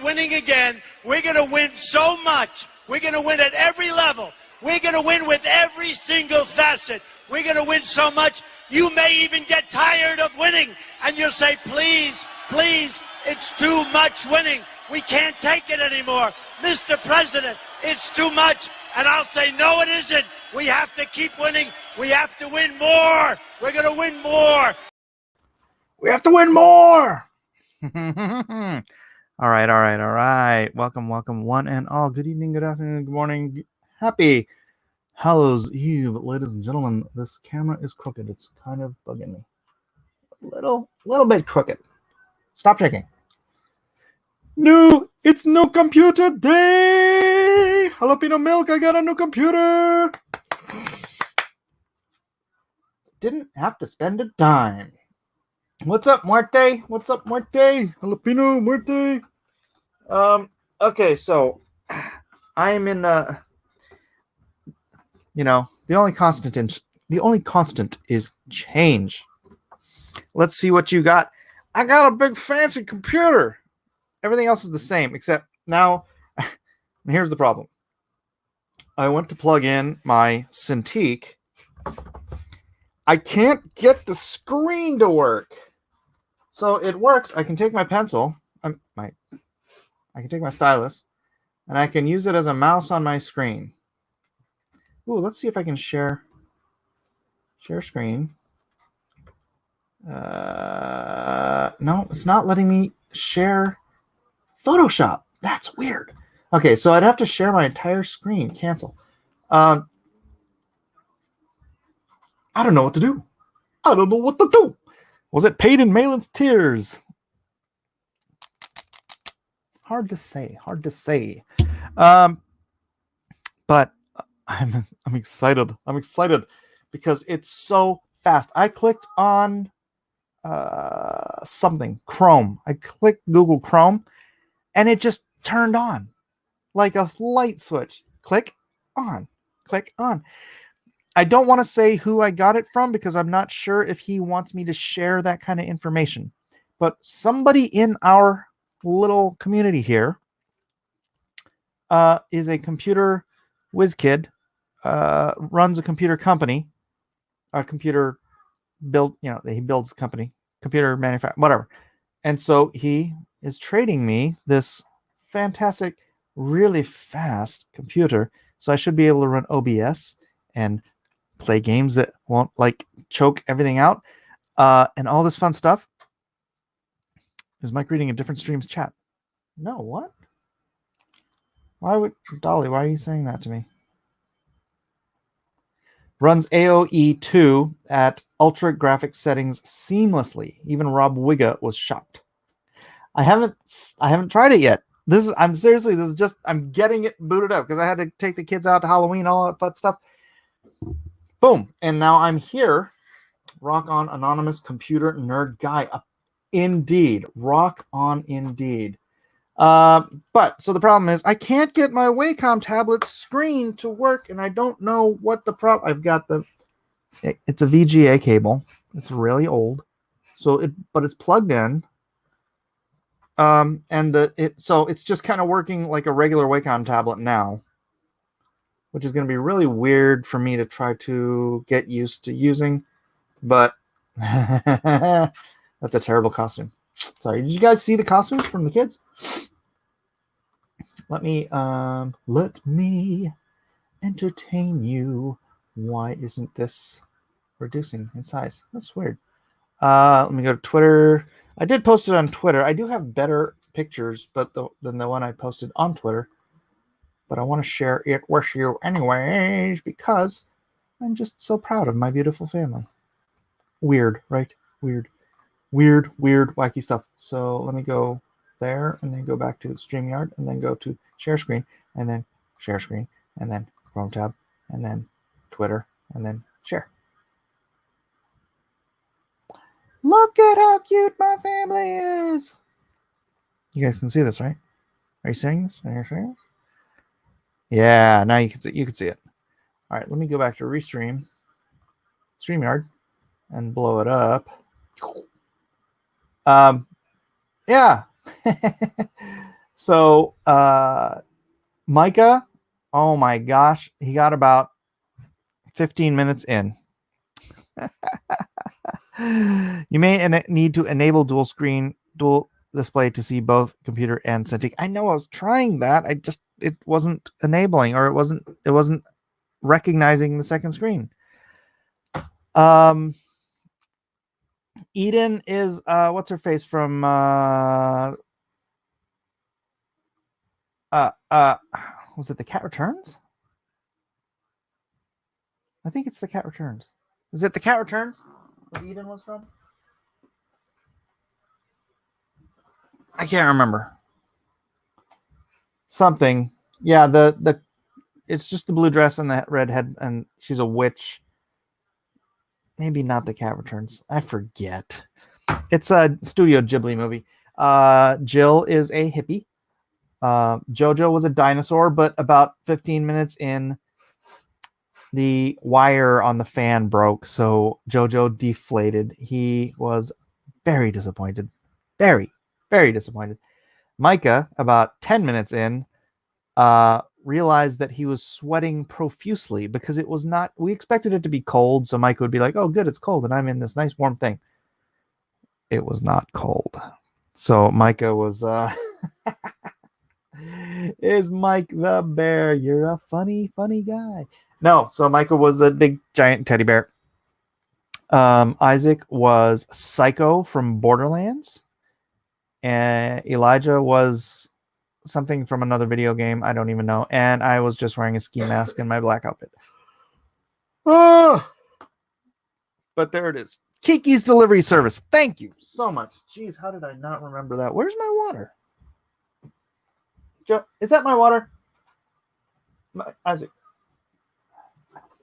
winning again. We're going to win so much. We're going to win at every level. We're going to win with every single facet. We're going to win so much, you may even get tired of winning. And you'll say, please, please, it's too much winning. We can't take it anymore. Mr. President, it's too much. And I'll say, no, it isn't. We have to keep winning. We have to win more. We're going to win more. We have to win more. All right. Welcome, one and all. Good evening, good afternoon, good morning. Happy Hallows Eve, ladies and gentlemen. This camera is crooked. It's kind of bugging me. A little bit crooked. Stop checking. No, it's no computer day. Jalapeno milk, I got a new computer. Didn't have to spend a dime. What's up, Muerte? Jalapeno Muerte. Okay, so I'm in the only constant is change. Let's see what you got. I got a big fancy computer. Everything else is the same, except now here's the problem. I went to plug in my Cintiq. I can't get the screen to work. So it works. I can take my pencil, I can take my stylus, and I can use it as a mouse on my screen. Ooh, let's see if I can share screen. No, it's not letting me share Photoshop. That's weird. Okay, so I'd have to share my entire screen. Cancel. I don't know what to do. Was it paid in Malin's tears? Hard to say. But I'm excited. I'm excited because it's so fast. I clicked on something, Chrome. I clicked Google Chrome, and it just turned on like a light switch. Click on. I don't want to say who I got it from because I'm not sure if he wants me to share that kind of information. But somebody in our little community here is a computer whiz kid, runs a computer company, a computer build, he builds a company, computer manufacturer, whatever. And so he is trading me this fantastic, really fast computer. So I should be able to run OBS and play games that won't choke everything out, and all this fun stuff. Is Mike reading a different stream's chat? No, what? Why are you saying that to me? Runs AOE 2 at ultra graphic settings seamlessly. Even Rob Wigga was shocked. I haven't tried it yet. I'm getting it booted up because I had to take the kids out to Halloween, all that fun stuff. Boom. And now I'm here. Rock on, anonymous computer nerd guy. Indeed. Rock on indeed. But so the problem is I can't get my Wacom tablet screen to work, and I don't know what the problem. I've got it's a VGA cable. It's really old. But it's plugged in. So it's just kind of working like a regular Wacom tablet now, which is going to be really weird for me to try to get used to using. But that's a terrible costume. Sorry, did you guys see the costumes from the kids? Let me entertain you. Why isn't this reducing in size? That's weird. Let me go to Twitter. I did post it on Twitter. I do have better pictures than the one I posted on Twitter. But I want to share it with you anyways because I'm just so proud of my beautiful family. Weird, right? Weird, wacky stuff. So let me go there and then go back to StreamYard and then go to share screen and then share screen and then Chrome tab and then Twitter and then share. Look at how cute my family is. You guys can see this, right? Are you seeing this? Yeah, now you can see it. All right, let me go back to restream StreamYard and blow it up. Yeah. So Micah, oh my gosh, he got about 15 minutes in. You may need to enable dual display to see both computer and Cintiq. I know I was trying that. It wasn't enabling, or it wasn't recognizing the second screen. Eden is what's her face from was it The Cat Returns? I think it's The Cat Returns. Is it The Cat Returns? What Eden was from? I can't remember. Something. Yeah, the it's just the blue dress and the red head, and she's a witch. Maybe not The Cat Returns. I forget. It's a Studio Ghibli movie. Jill is a hippie. Jojo was a dinosaur, but about 15 minutes in, the wire on the fan broke, so Jojo deflated. He was very disappointed. Very, very disappointed. Micah, about 10 minutes in, realized that he was sweating profusely because it was not, we expected it to be cold, so Micah would be like, oh, good, it's cold, and I'm in this nice warm thing. It was not cold. So Micah was, is Mike the bear? You're a funny, funny guy. No, so Micah was a big, giant teddy bear. Isaac was Psycho from Borderlands. And Elijah was something from another video game. I don't even know. And I was just wearing a ski mask and my black outfit. Oh, but there it is. Kiki's Delivery Service. Thank you so much. Jeez, how did I not remember that? Where's my water? Joe, is that my water? Isaac.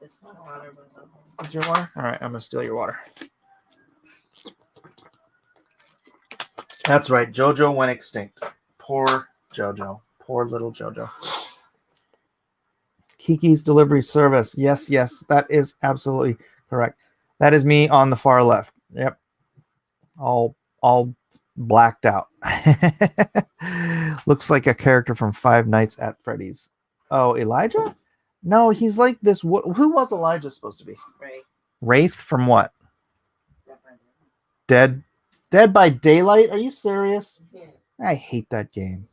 It's my water, but It's your water? All right, I'm going to steal your water. That's right. Jojo went extinct. Poor Jojo. Poor little Jojo. Kiki's Delivery Service. Yes, that is absolutely correct. That is me on the far left. Yep. All blacked out. Looks like a character from Five Nights at Freddy's. Oh, Elijah? No, he's like this. Who was Elijah supposed to be? Wraith from what? Dead by Daylight? Are you serious? yeah. I hate that game.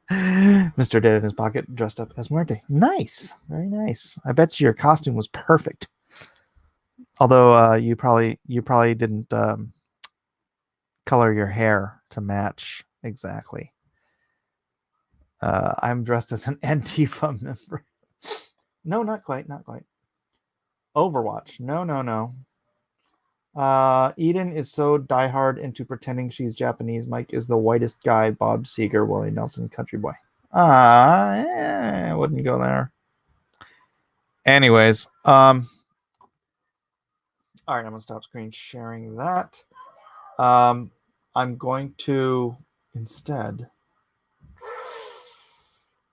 Mr. Dead in his pocket, dressed up as Muerte. Nice. Very nice. I bet your costume was perfect. Although you probably didn't color your hair to match exactly. I'm dressed as an Antifa member. No, not quite. Overwatch. No. Eden is so diehard into pretending she's Japanese. Mike is the whitest guy. Bob Seger, Willie Nelson, Country Boy. I wouldn't go there. Anyways, all right, I'm gonna stop screen sharing that. I'm going to instead.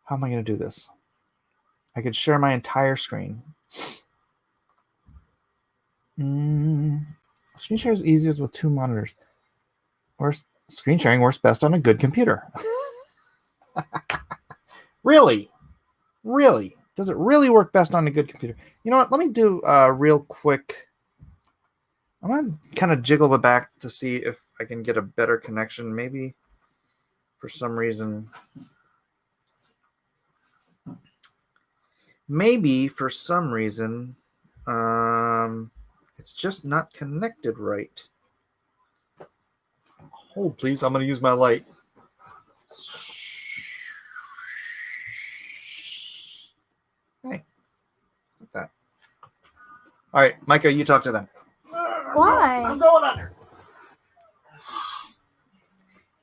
How am I going to do this? I could share my entire screen. Screen share is easiest with two monitors. Screen sharing works best on a good computer. Really? Does it really work best on a good computer? You know what? Let me do real quick. I'm going to kind of jiggle the back to see if I can get a better connection. Maybe for some reason. It's just not connected right. Hold, please. I'm going to use my light. Hey, like that. All right, Micah, you talk to them. Why? I'm going under.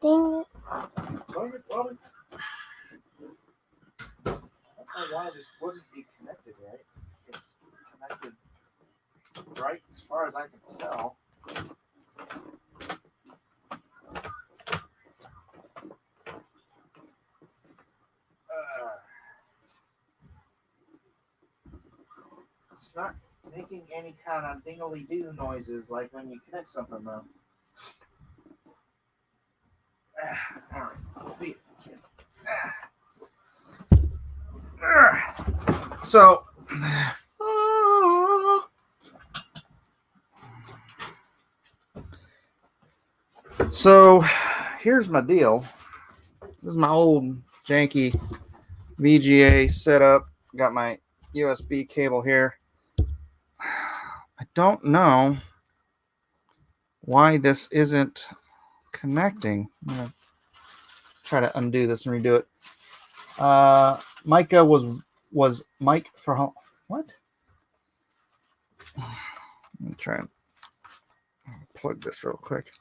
Dang it. I don't know why this wouldn't be connected right. It's connected right as far as I can tell. It's not making any kind of dingly-doo noises like when you connect something, though. All right, I'm going to stop screen sharing. All right, Micah, you talk to them. Why? Dang it. I'm going under. It's not making any kind of dingly-doo noises like when you connect something, though. It's not making any kind of dingly-doo noises like when you connect something, though. So, here's my deal. This is my old janky VGA setup. Got my USB cable here. I don't know why this isn't connecting. I'm gonna try to undo this and redo it. Micah was Mike for home. What? Let me try and plug this real quick.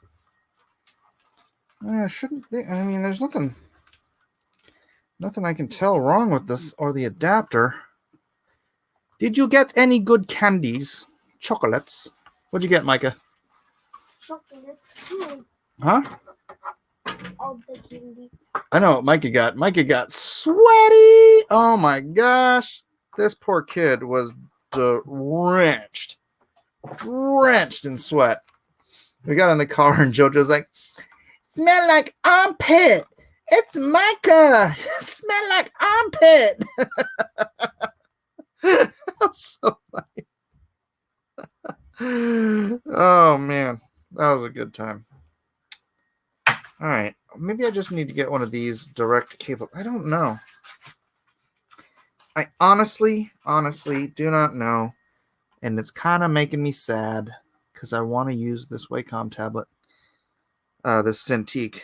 Shouldn't be. I mean, there's nothing I can tell wrong with this or the adapter. Did you get any good candies? Chocolates? What'd you get, Micah? Chocolate. Huh? All the candy. I know what Micah got. Micah got sweaty. Oh my gosh. This poor kid was drenched in sweat. We got in the car and JoJo's like, smell like armpit. It's Micah. Smell like armpit. So funny. Oh man, that was a good time. All right, maybe I just need to get one of these direct cable. I don't know. I honestly do not know, and it's kind of making me sad because I want to use this Wacom tablet, this Cintiq,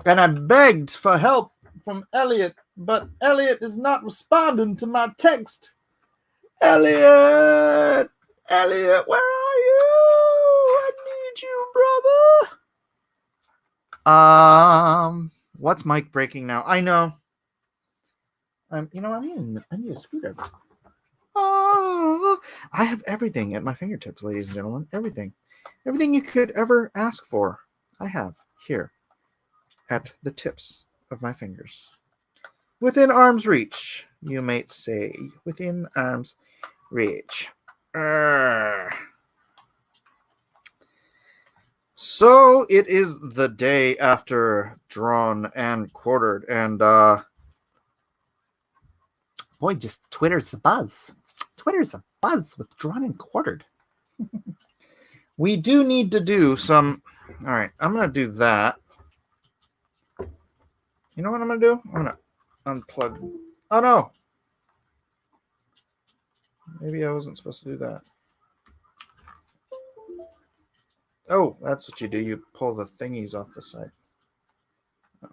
and I begged for help from Elliot, but Elliot is not responding to my text. Elliot, where are you? I need you, brother. What's mic breaking now? I know. I need a screwdriver. Oh, I have everything at my fingertips, ladies and gentlemen. Everything you could ever ask for, I have here at the tips of my fingers. Within arm's reach, you might say. Within arm's reach. So it is the day after Drawn and Quartered, and boy, just Twitter's the buzz. Twitter's a buzz with Drawn and Quartered. We do need to do some. All right, I'm gonna do that. You know what I'm gonna do? I'm gonna unplug. Oh no! Maybe I wasn't supposed to do that. Oh, that's what you do. You pull the thingies off the side. Oh.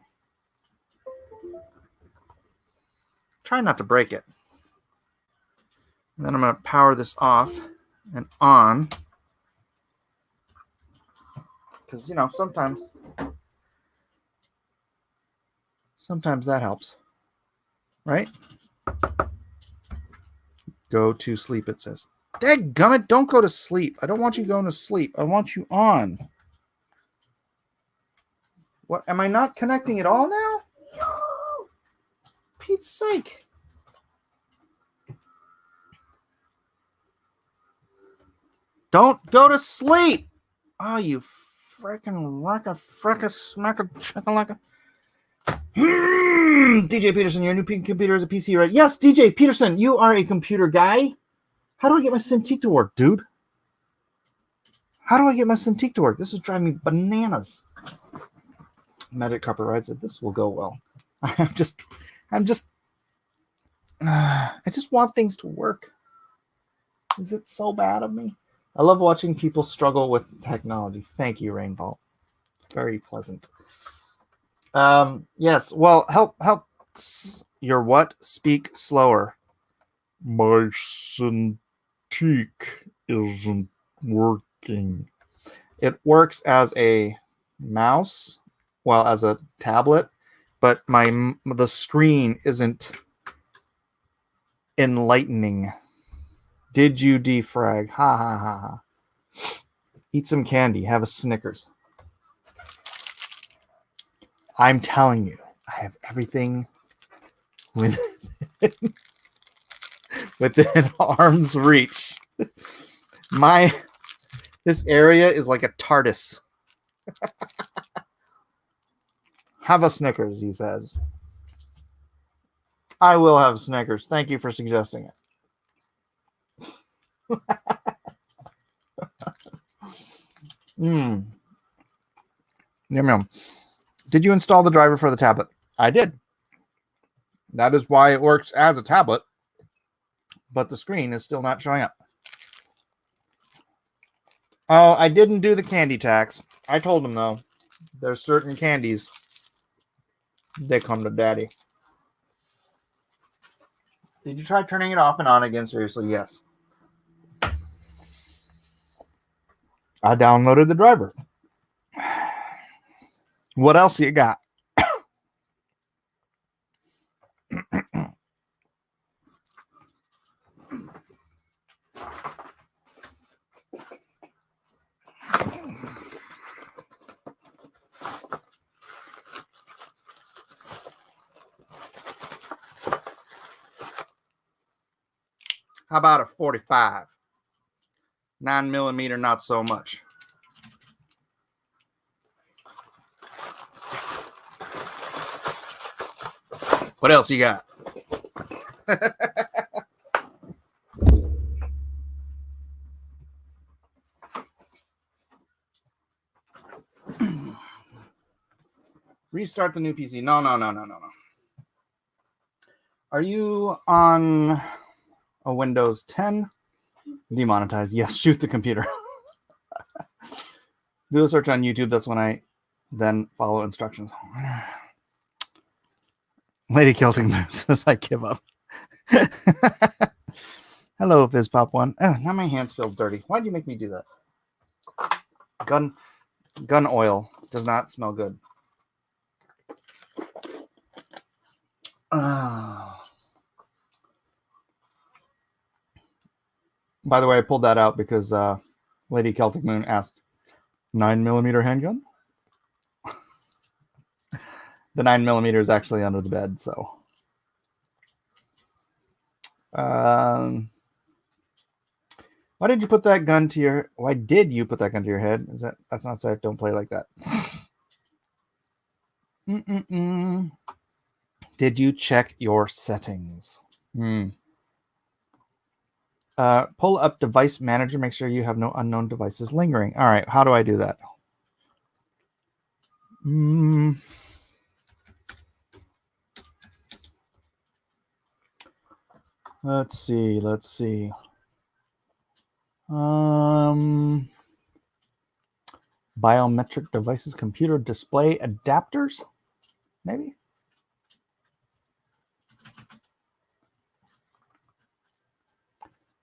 Try not to break it. And then I'm going to power this off and on. Because, sometimes that helps. Right? Go to sleep, it says. Dadgummit, don't go to sleep. I don't want you going to sleep. I want you on. What? Am I not connecting at all now? No. Pete's sake. Don't go to sleep. Oh, you freaking fricka smacka chickalacka. DJ Peterson, your new computer is a PC, right? Yes, DJ Peterson, you are a computer guy. How do I get my Cintiq to work, dude? How do I get my Cintiq to work? This is driving me bananas. Magic Carpet Ride said this will go well. I just want things to work. Is it so bad of me? I love watching people struggle with technology. Thank you, Rainbow. Very pleasant. Yes. Well, help. Your what? Speak slower. My Cintiq isn't working. It works as a mouse, well, as a tablet, but the screen isn't enlightening. Did you defrag? Ha ha ha ha. Eat some candy. Have a Snickers. I'm telling you, I have everything within arm's reach. This area is like a TARDIS. Have a Snickers, he says. I will have Snickers. Thank you for suggesting it. Yum, yum. Did you install the driver for the tablet? I did. That is why it works as a tablet, but the screen is still not showing up. Oh, I didn't do the candy tax. I told him, though. There's certain candies. They come to daddy. Did you try turning it off and on again? Seriously, yes. I downloaded the driver. What else you got? How about a 45? 9mm, not so much. What else you got? Restart the new PC. No. Are you on a Windows 10? Demonetized. Yes, shoot the computer. Do a search on YouTube. That's when I then follow instructions. Lady Celtic Moon says I give up. Hello, Fizz Pop One. Oh, now my hands feel dirty. Why'd you make me do that? Gun oil does not smell good. By the way, I pulled that out because Lady Celtic Moon asked, 9mm handgun? The 9mm is actually under the bed, so. Why did you put that gun to your... Why did you put that gun to your head? That's not safe. Don't play like that. Did you check your settings? Pull up device manager. Make sure you have no unknown devices lingering. All right. How do I do that? Let's see. Biometric devices, computer display adapters, maybe.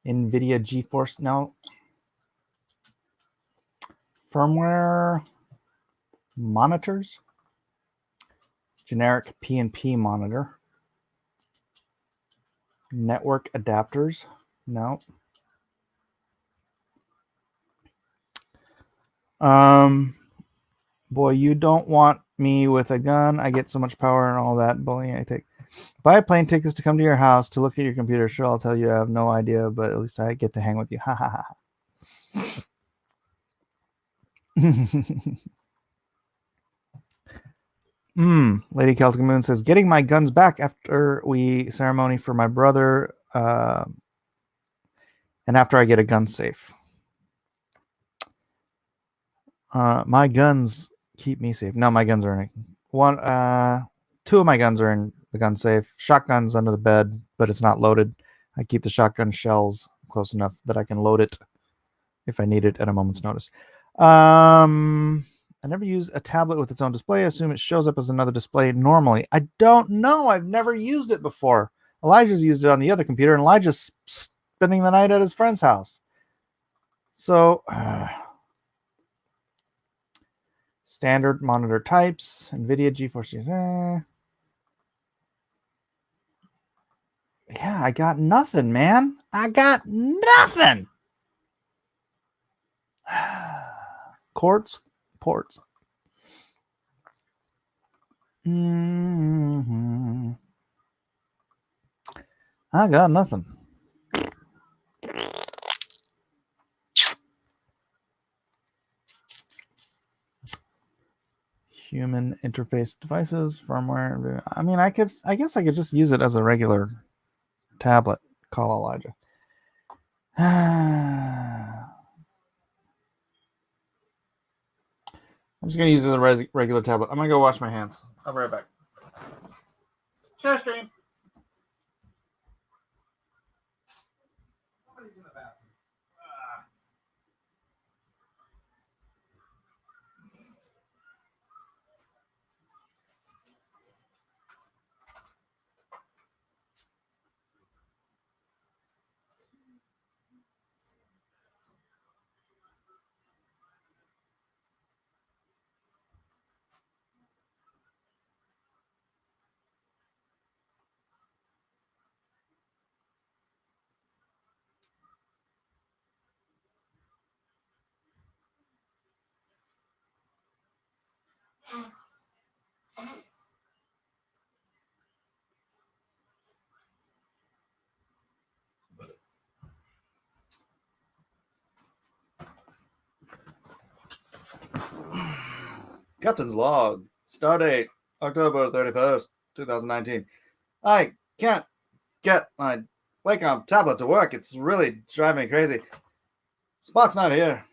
NVIDIA GeForce, no. Firmware monitors, generic P&P monitor. Network adapters, no. Boy, you don't want me with a gun. I get so much power and all that bullying I take. Buy plane tickets to come to your house to look at your computer. Sure, I'll tell you I have no idea, but at least I get to hang with you. Ha ha ha. Lady Celtic Moon says, getting my guns back after we ceremony for my brother, and after I get a gun safe. My guns keep me safe. No, my guns are in two of my guns are in the gun safe. Shotgun's under the bed, but it's not loaded. I keep the shotgun shells close enough that I can load it if I need it at a moment's notice. I never use a tablet with its own display. I assume it shows up as another display normally. I don't know. I've never used it before. Elijah's used it on the other computer, and Elijah's spending the night at his friend's house. So, standard monitor types, NVIDIA GeForce. Yeah, I got nothing, man. I got nothing. Ports. I got nothing. Human interface devices, firmware. I mean, I guess I could just use it as a regular tablet. Call Elijah. I'm just gonna use it as a regular tablet. I'm gonna go wash my hands. I'll be right back. Share stream. Somebody's in the bathroom. Captain's log. Stardate, October 31st, 2019. I can't get my Wacom tablet to work. It's really driving me crazy. Spock's not here.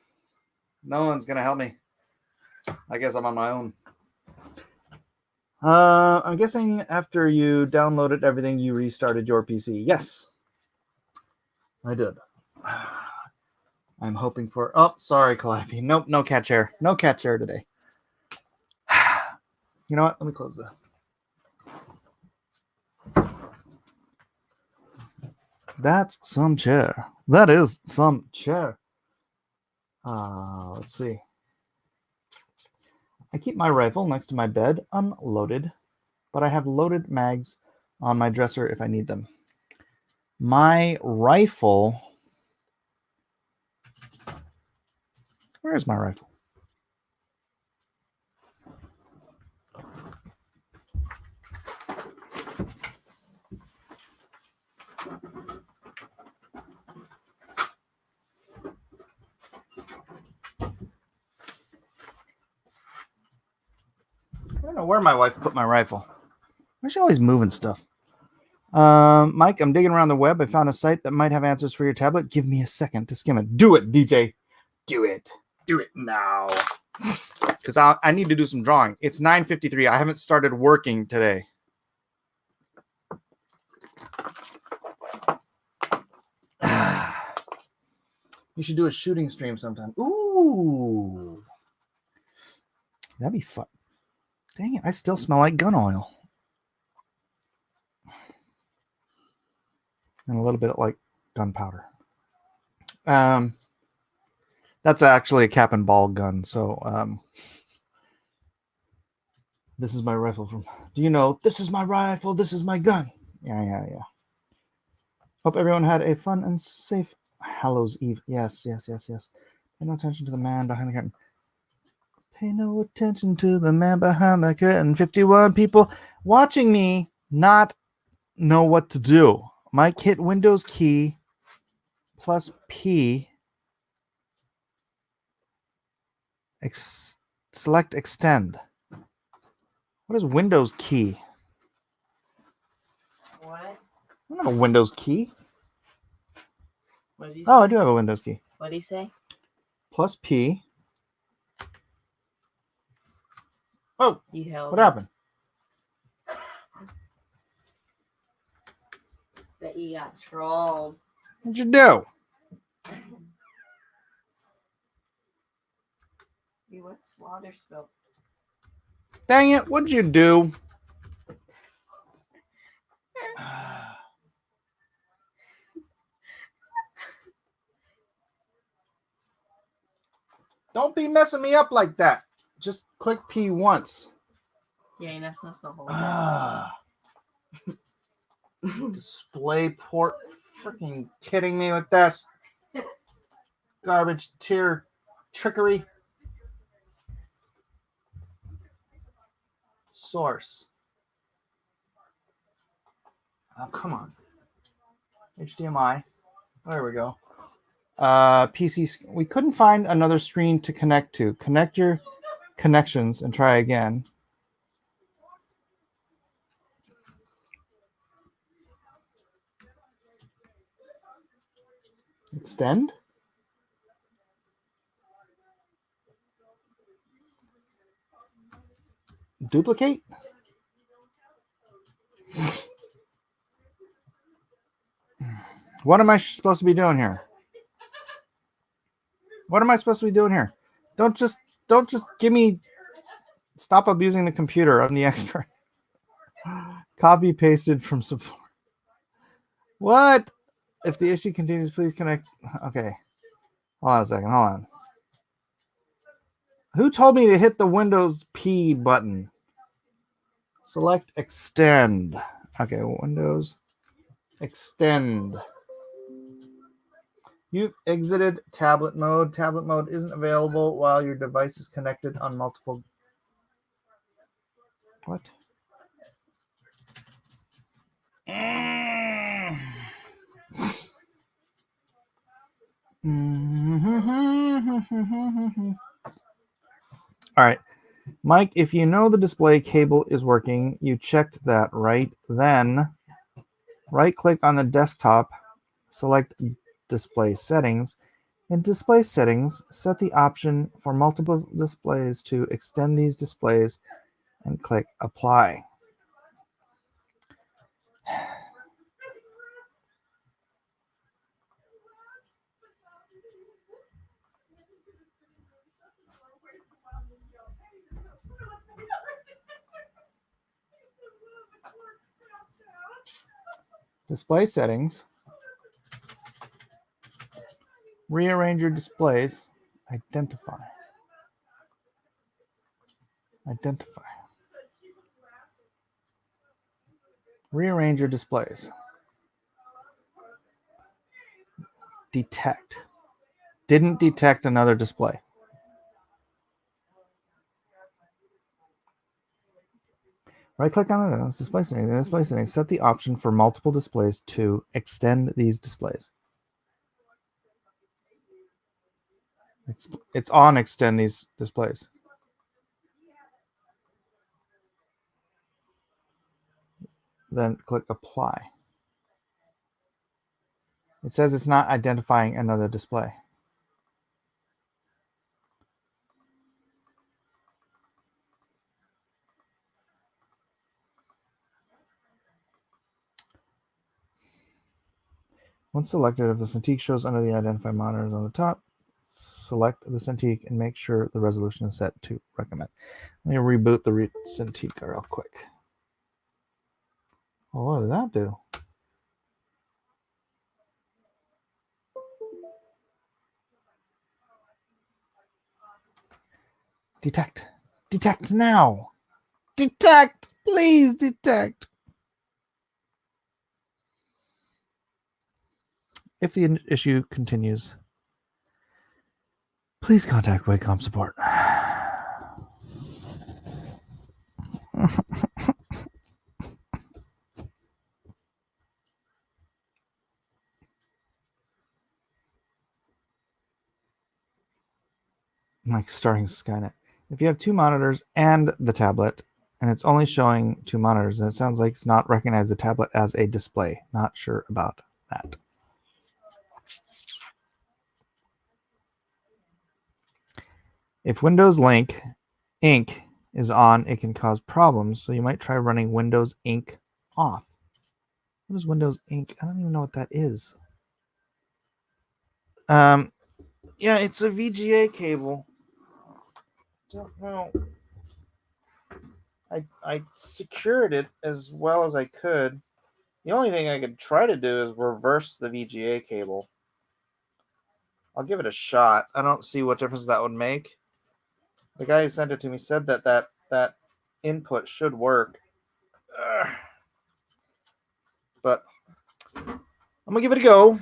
No one's going to help me. I guess I'm on my own. I'm guessing after you downloaded everything, you restarted your PC. Yes, I did. I'm hoping for... Oh, sorry, Calliope. Nope, no cat chair. No cat chair today. You know what? Let me close that. That's some chair. That is some chair. Let's see. I keep my rifle next to my bed, unloaded, but I have loaded mags on my dresser if I need them. My rifle... Where is my rifle? I don't know where my wife put my rifle. Why is she always moving stuff? Mike, I'm digging around the web. I found a site that might have answers for your tablet. Give me a second to skim it. Do it, DJ. Do it. Do it now. Because I need to do some drawing. It's 9:53. I haven't started working today. You should do a shooting stream sometime. Ooh. That'd be fun. Dang it, I still smell like gun oil. And a little bit like gunpowder. That's actually a cap and ball gun. So this is my rifle from... Do you know, this is my rifle, this is my gun. Yeah. Hope everyone had a fun and safe Hallows Eve. Yes. Pay no attention to the man behind the curtain. Pay no attention to the man behind the curtain. 51 people watching me not know what to do. Mike, hit Windows key plus P. Select extend. What is Windows key? What? I don't have a Windows key. What did he say? Oh, I do have a Windows key. What did he say? Plus P. Oh, You held what it. happened? That you got trolled. What'd you do? What's water spilled? Dang it, what'd you do? Don't be messing me up like that. Just click P once. Yeah, you're not supposed to hold Display port. Freaking kidding me with this. Garbage tier trickery. Source. Oh, come on. HDMI. There we go. PC. We couldn't find another screen to connect to. Connect your connections and try again. Extend? Duplicate? What am I supposed to be doing here? What am I supposed to be doing here? Don't just give me. Stop abusing the computer. I'm the expert. Copy pasted from support. What? If the issue continues, please connect. Okay. Hold on a second. Hold on. Who told me to hit the Windows P button? Select extend. Okay, Windows extend. You've exited tablet mode. Tablet mode isn't available while your device is connected on multiple. What? All right. Mike, if you know the display cable is working, you checked that, right? Then right-click on the desktop, select Display Settings. In Display Settings, set the option for multiple displays to extend these displays and click Apply. Display Settings. Rearrange your displays. Identify. Identify. Rearrange your displays. Detect. Didn't detect another display. Right-click on the display settings. In display settings, set the option for multiple displays to extend these displays. It's on extend these displays. Then click Apply. It says it's not identifying another display. Once selected, if the Cintiq shows under the identify monitors on the top, select the Cintiq and make sure the resolution is set to recommend. Let me reboot the Cintiq real quick. Well, what did that do? Detect. Detect now. Detect. Please detect. If the issue continues, please contact Wacom support. Like starting Skynet. If you have two monitors and the tablet, and it's only showing two monitors, then it sounds like it's not recognized the tablet as a display. Not sure about that. If Windows Ink is on, it can cause problems, so you might try running Windows Ink off. What is Windows Ink? I don't even know what that is. Yeah, it's a VGA cable. Don't know. I secured it as well as I could. The only thing I could try to do is reverse the VGA cable. I'll give it a shot. I don't see what difference that would make. The guy who sent it to me said that input should work. But I'm gonna give it a go.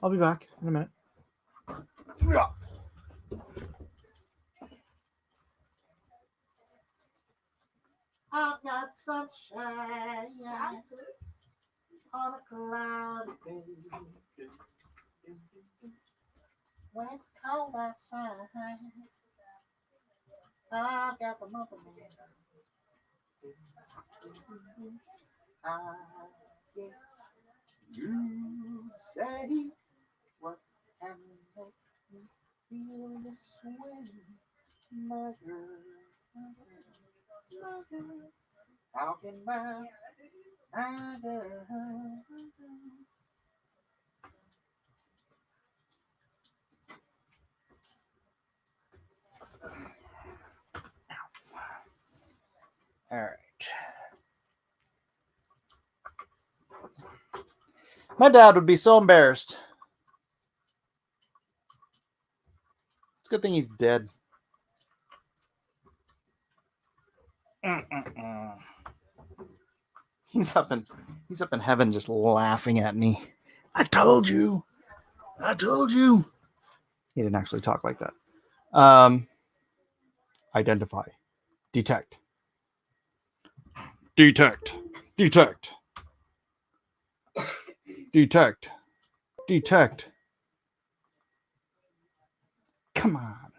I'll be back in a minute. I've got sunshine on a cloudy day. When it's cold outside, I've got the mother man. I guess you say what And make me feel this way, my girl. My girl. How can my girl? All right. My dad would be so embarrassed. It's a good thing he's dead. He's up in heaven just laughing at me. I told you. He didn't actually talk like that. Identify. Detect. Detect. Detect. Detect. Detect. Come on.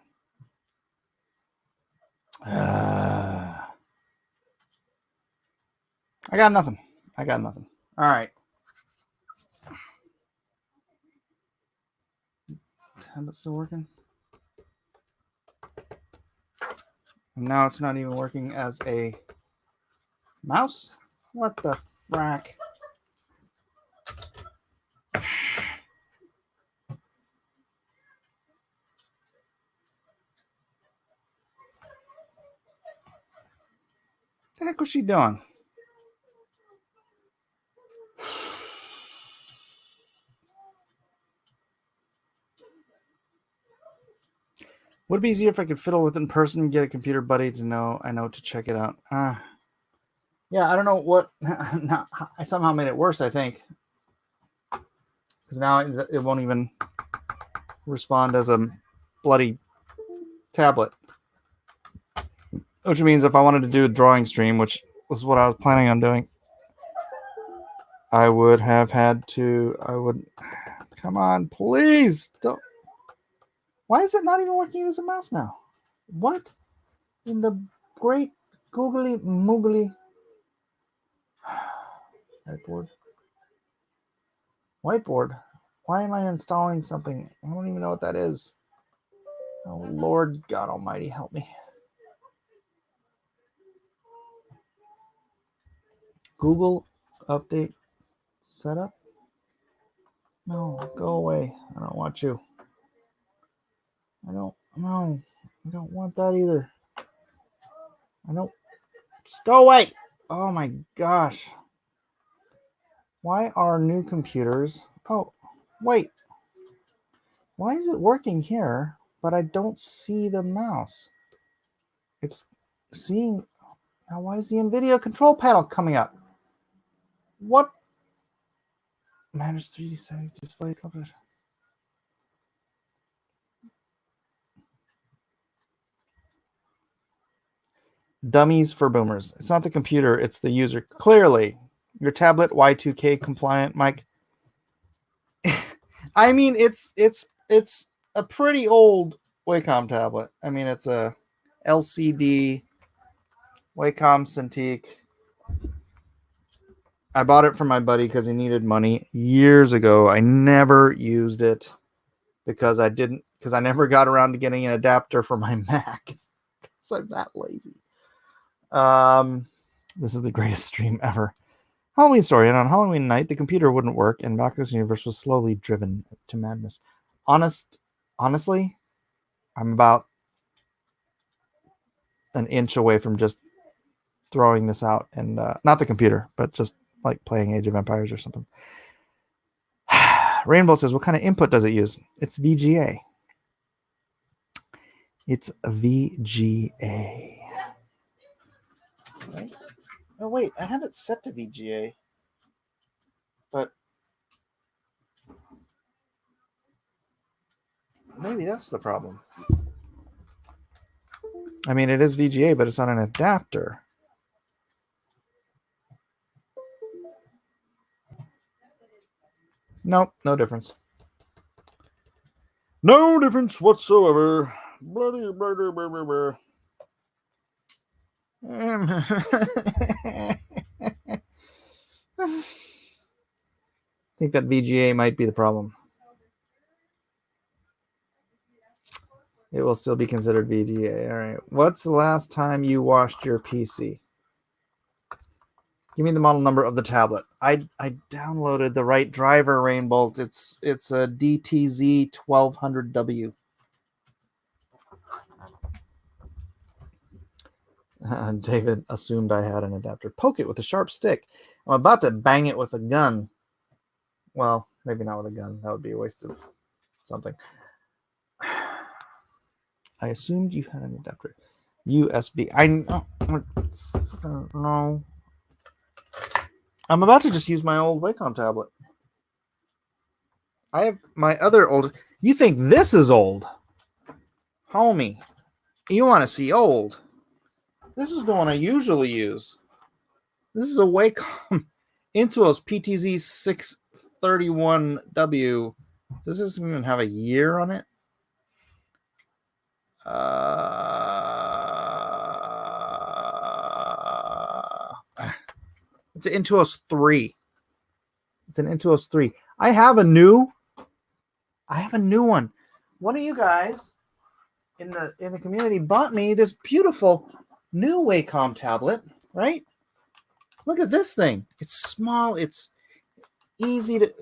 I got nothing. All right. Tablet's still working. And now it's not even working as a mouse. What the frack? The heck was she doing? Would it be easier if I could fiddle with it in person and get a computer buddy to know I know to check it out? Yeah, I don't know what. I somehow made it worse, I think. Because now it won't even respond as a bloody tablet. Which means if I wanted to do a drawing stream, which was what I was planning on doing, I would have had to. Come on, please. Don't. Why is it not even working as a mouse now? What in the great googly moogly whiteboard? Why am I installing something? I don't even know what that is. Oh, Lord God Almighty, help me. Google update setup? No, go away. I don't want you. I don't want that either. Just go away. Oh my gosh. Why are new computers? Oh, wait. Why is it working here, but I don't see the mouse? It's seeing. Now, why is the NVIDIA control panel coming up? What? Manage 3D settings, display coverage. Dummies for boomers. It's not the computer, it's the user. Clearly, your tablet Y2K compliant, Mike. I mean, it's a pretty old Wacom tablet. I mean, it's a LCD Wacom Cintiq. I bought it for my buddy because he needed money years ago. I never used it because I never got around to getting an adapter for my Mac. Because I'm that lazy. This is the greatest stream ever. Halloween story. And on Halloween night, the computer wouldn't work, and Baku's universe was slowly driven to madness. Honestly, I'm about an inch away from just throwing this out, and not the computer, but just like playing Age of Empires or something. Rainbow says, what kind of input does it use? It's VGA. It's VGA. Right? Oh, wait. I had it set to VGA. But maybe that's the problem. I mean, it is VGA, but it's on an adapter. Nope, no difference. No difference whatsoever. Bloody murder, murder. I think that VGA might be the problem. It will still be considered VGA. All right. What's the last time you washed your PC? Give me the model number of the tablet. I downloaded the right driver, Rainbolt. It's a DTZ 1200W. David assumed I had an adapter. Poke it with a sharp stick. I'm about to bang it with a gun. Well, maybe not with a gun. That would be a waste of something. I assumed you had an adapter. USB. No. I'm about to just use my old Wacom tablet. I have my other old. You think this is old? Homie, you want to see old? This is the one I usually use. This is a Wacom Intuos PTZ 631W. Does this even have a year on it? It's an Intuos 3. It's an Intuos 3. I have a new one. One of you guys in the community bought me this beautiful new Wacom tablet, right? Look at this thing. It's small. It's easy to.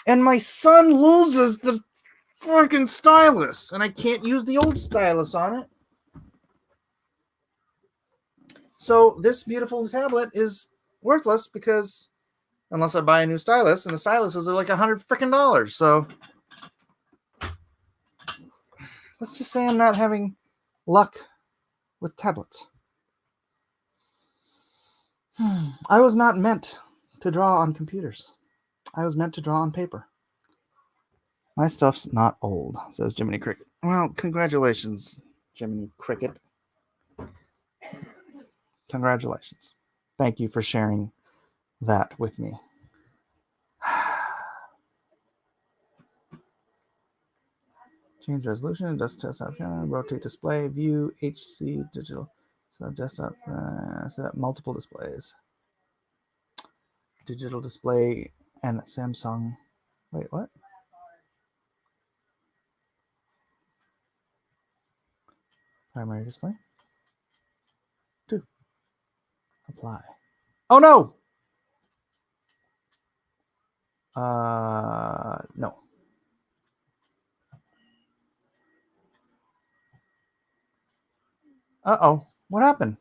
And my son loses the freaking stylus, and I can't use the old stylus on it. So this beautiful tablet is worthless because unless I buy a new stylus, and the styluses are like $100 freaking. So let's just say I'm not having luck with tablets. I was not meant to draw on computers. I was meant to draw on paper. My stuff's not old, says Jiminy Cricket. Well, congratulations, Jiminy Cricket. Congratulations. Thank you for sharing that with me. Change resolution, desktop, rotate display, view, HC, digital, so desktop, set up multiple displays. Digital display and Samsung. Wait, what? Primary display. 2. Apply. Oh no! No. Uh-oh. What happened?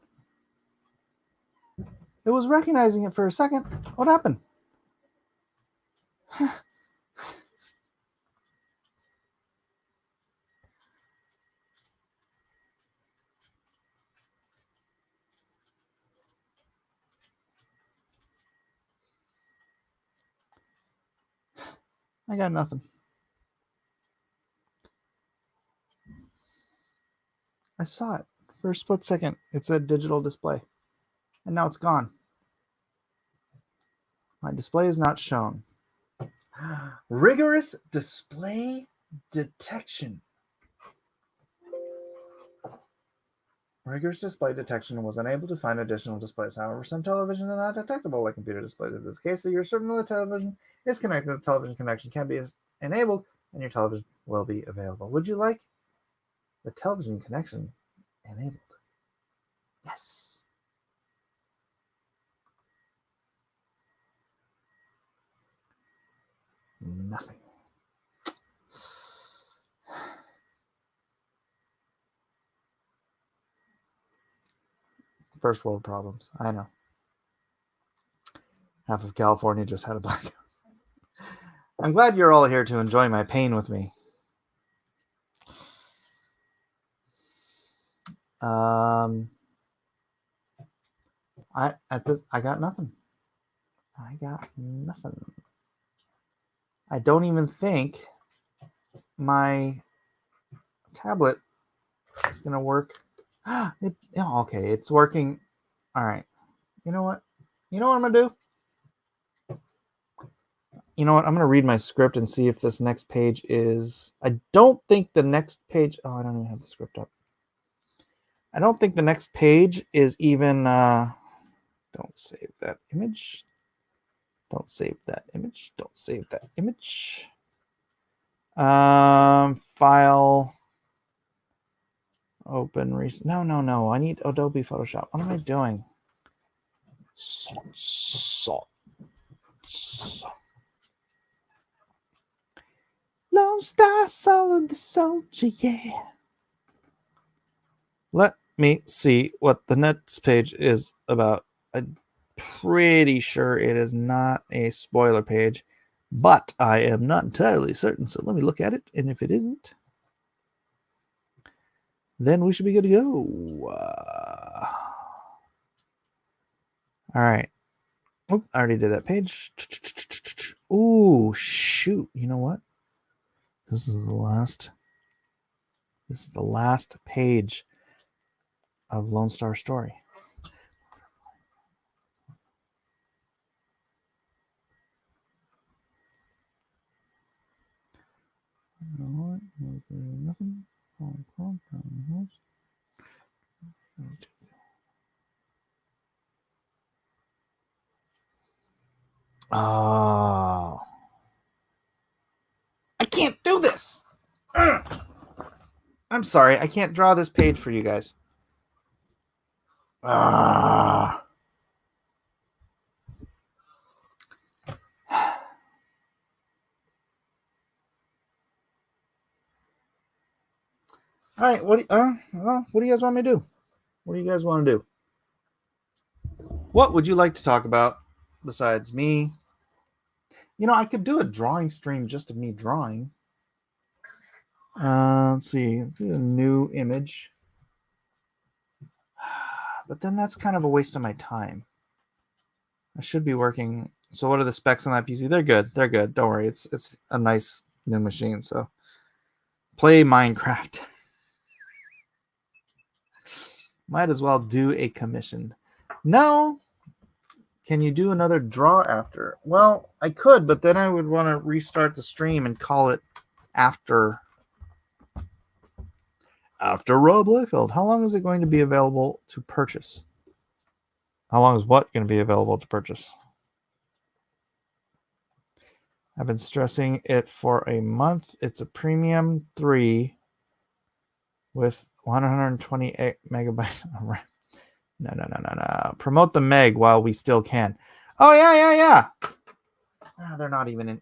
It was recognizing it for a second. What happened? I got nothing. I saw it for a split second. It said digital display. And now it's gone. My display is not shown. Rigorous display detection. Rigorous display detection was unable to find additional displays. However, some televisions are not detectable like computer displays. In this case, you're certain the television is connected. The television connection can be enabled, and your television will be available. Would you like the television connection enabled? Yes. Nothing. First world problems. I know. Half of California just had a blackout. I'm glad you're all here to enjoy my pain with me. I got nothing. I got nothing. I don't even think my tablet is gonna work. Okay, it's working. All right. You know what? You know what I'm gonna do? You know what? I'm gonna read my script and see if this next page is. I don't think the next page. Oh, I don't even have the script up. I don't think the next page is even. Don't save that image. Don't save that image. Don't save that image. File. Open recent. No. I need Adobe Photoshop. What am I doing? Salt. Lone Star Solid the Soldier, yeah. Let me see what the next page is about. I'm pretty sure it is not a spoiler page, but I am not entirely certain. So let me look at it. And if it isn't, then we should be good to go. All right. Oop, I already did that page. Ooh, shoot. You know what? This is the last page of Lone Star Story. Nothing. Oh. I can't do this. I'm sorry. I can't draw this page for you guys. All right. What do you guys want me to do? What do you guys want to do? What would you like to talk about besides me? You know, I could do a drawing stream just of me drawing. Let's see. Do a new image. But then that's kind of a waste of my time. I should be working. So what are the specs on that PC? They're good. They're good. Don't worry. It's a nice new machine. So play Minecraft. Might as well do a commission. No. Can you do another draw after? Well, I could, but then I would want to restart the stream and call it after Rob Liefeld. How long is it going to be available to purchase? How long is what going to be available to purchase? I've been stressing it for a month. It's a premium 3 with 128 megabytes. No. Promote the Meg while we still can. Oh, yeah. Oh, they're not even in.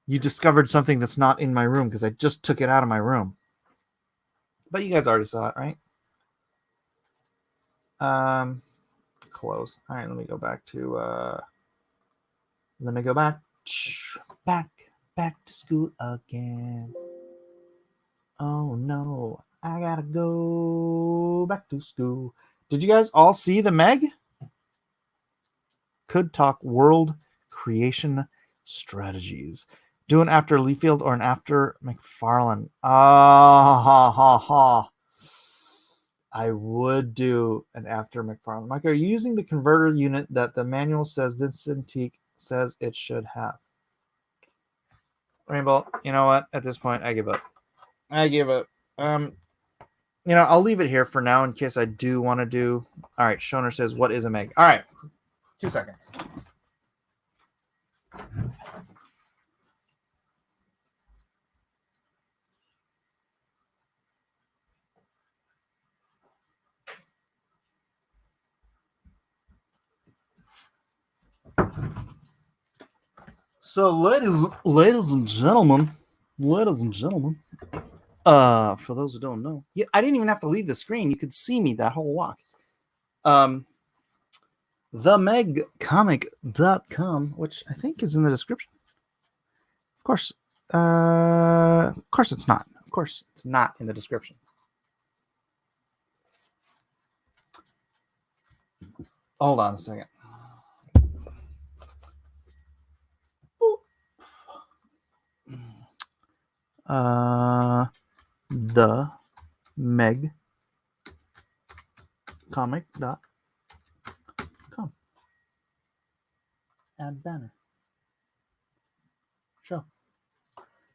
You discovered something that's not in my room because I just took it out of my room. But you guys already saw it, right? Close. All right, let me go back to back to school again. Oh no, I gotta go back to school. Did you guys all see the Meg? Could talk world creation strategies. Do an after Liefeld or an after McFarlane. I would do an after McFarlane. Mike, are you using the converter unit that the manual says this Cintiq says it should have? Rainbow, you know what? At this point, I give up. I'll leave it here for now in case I do want to do. All right, Shoner says, what is a Meg? All right, 2 seconds. So, ladies and gentlemen, for those who don't know, I didn't even have to leave the screen. You could see me that whole walk. TheMegComic.com, which I think is in the description. Of course it's not. Of course, it's not in the description. Hold on a second. The megcomic.com. Add banner. Show.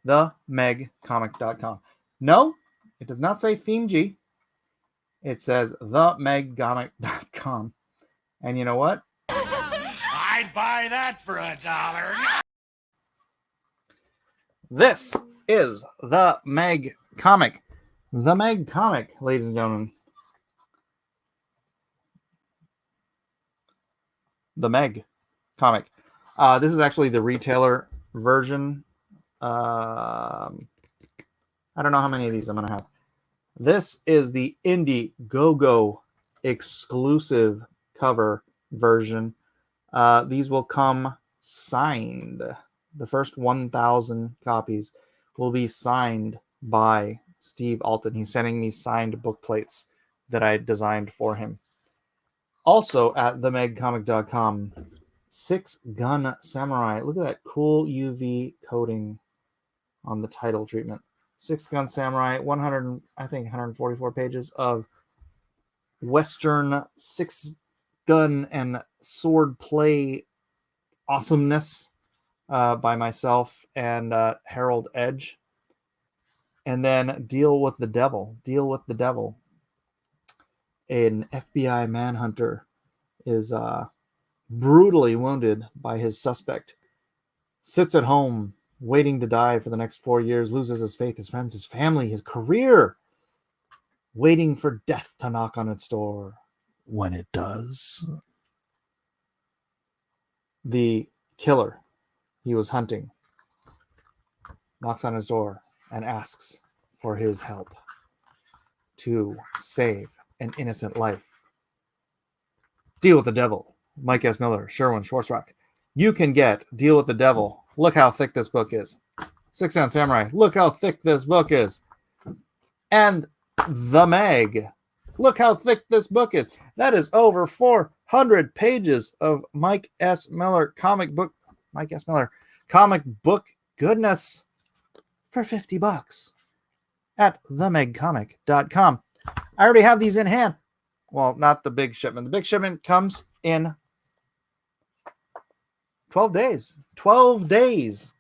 The megcomic.com. No, it does not say Theme G. It says the megcomic.com. And you know what? I'd buy that for $1. This is the Meg Comic. The Meg comic, ladies and gentlemen. The Meg comic. This is actually the retailer version. I don't know how many of these I'm going to have. This is the Indiegogo exclusive cover version. These will come signed. The first 1,000 copies will be signed by Steve Alton. He's sending me signed book plates that I designed for him. Also at themegcomic.com, 6 Gun Samurai. Look at that cool UV coating on the title treatment. 6 Gun Samurai, 144 pages of Western 6-gun and sword play awesomeness by myself and Harold Edge. And then Deal with the Devil. Deal with the Devil. An FBI manhunter is brutally wounded by his suspect. Sits at home, waiting to die for the next 4 years, loses his faith, his friends, his family, his career, waiting for death to knock on its door. When it does, the killer he was hunting knocks on his door and asks for his help to save an innocent life. Deal with the Devil. Mike S. Miller, Sherwin Schwarzrock. You can get Deal with the Devil. Look how thick this book is. 6 Gun Samurai. Look how thick this book is. And The Meg. Look how thick this book is. That is over 400 pages of Mike S. Miller comic book goodness for $50 at themegcomic.com. I already have these in hand. Well, not the big shipment. The big shipment comes in 12 days. 12 days.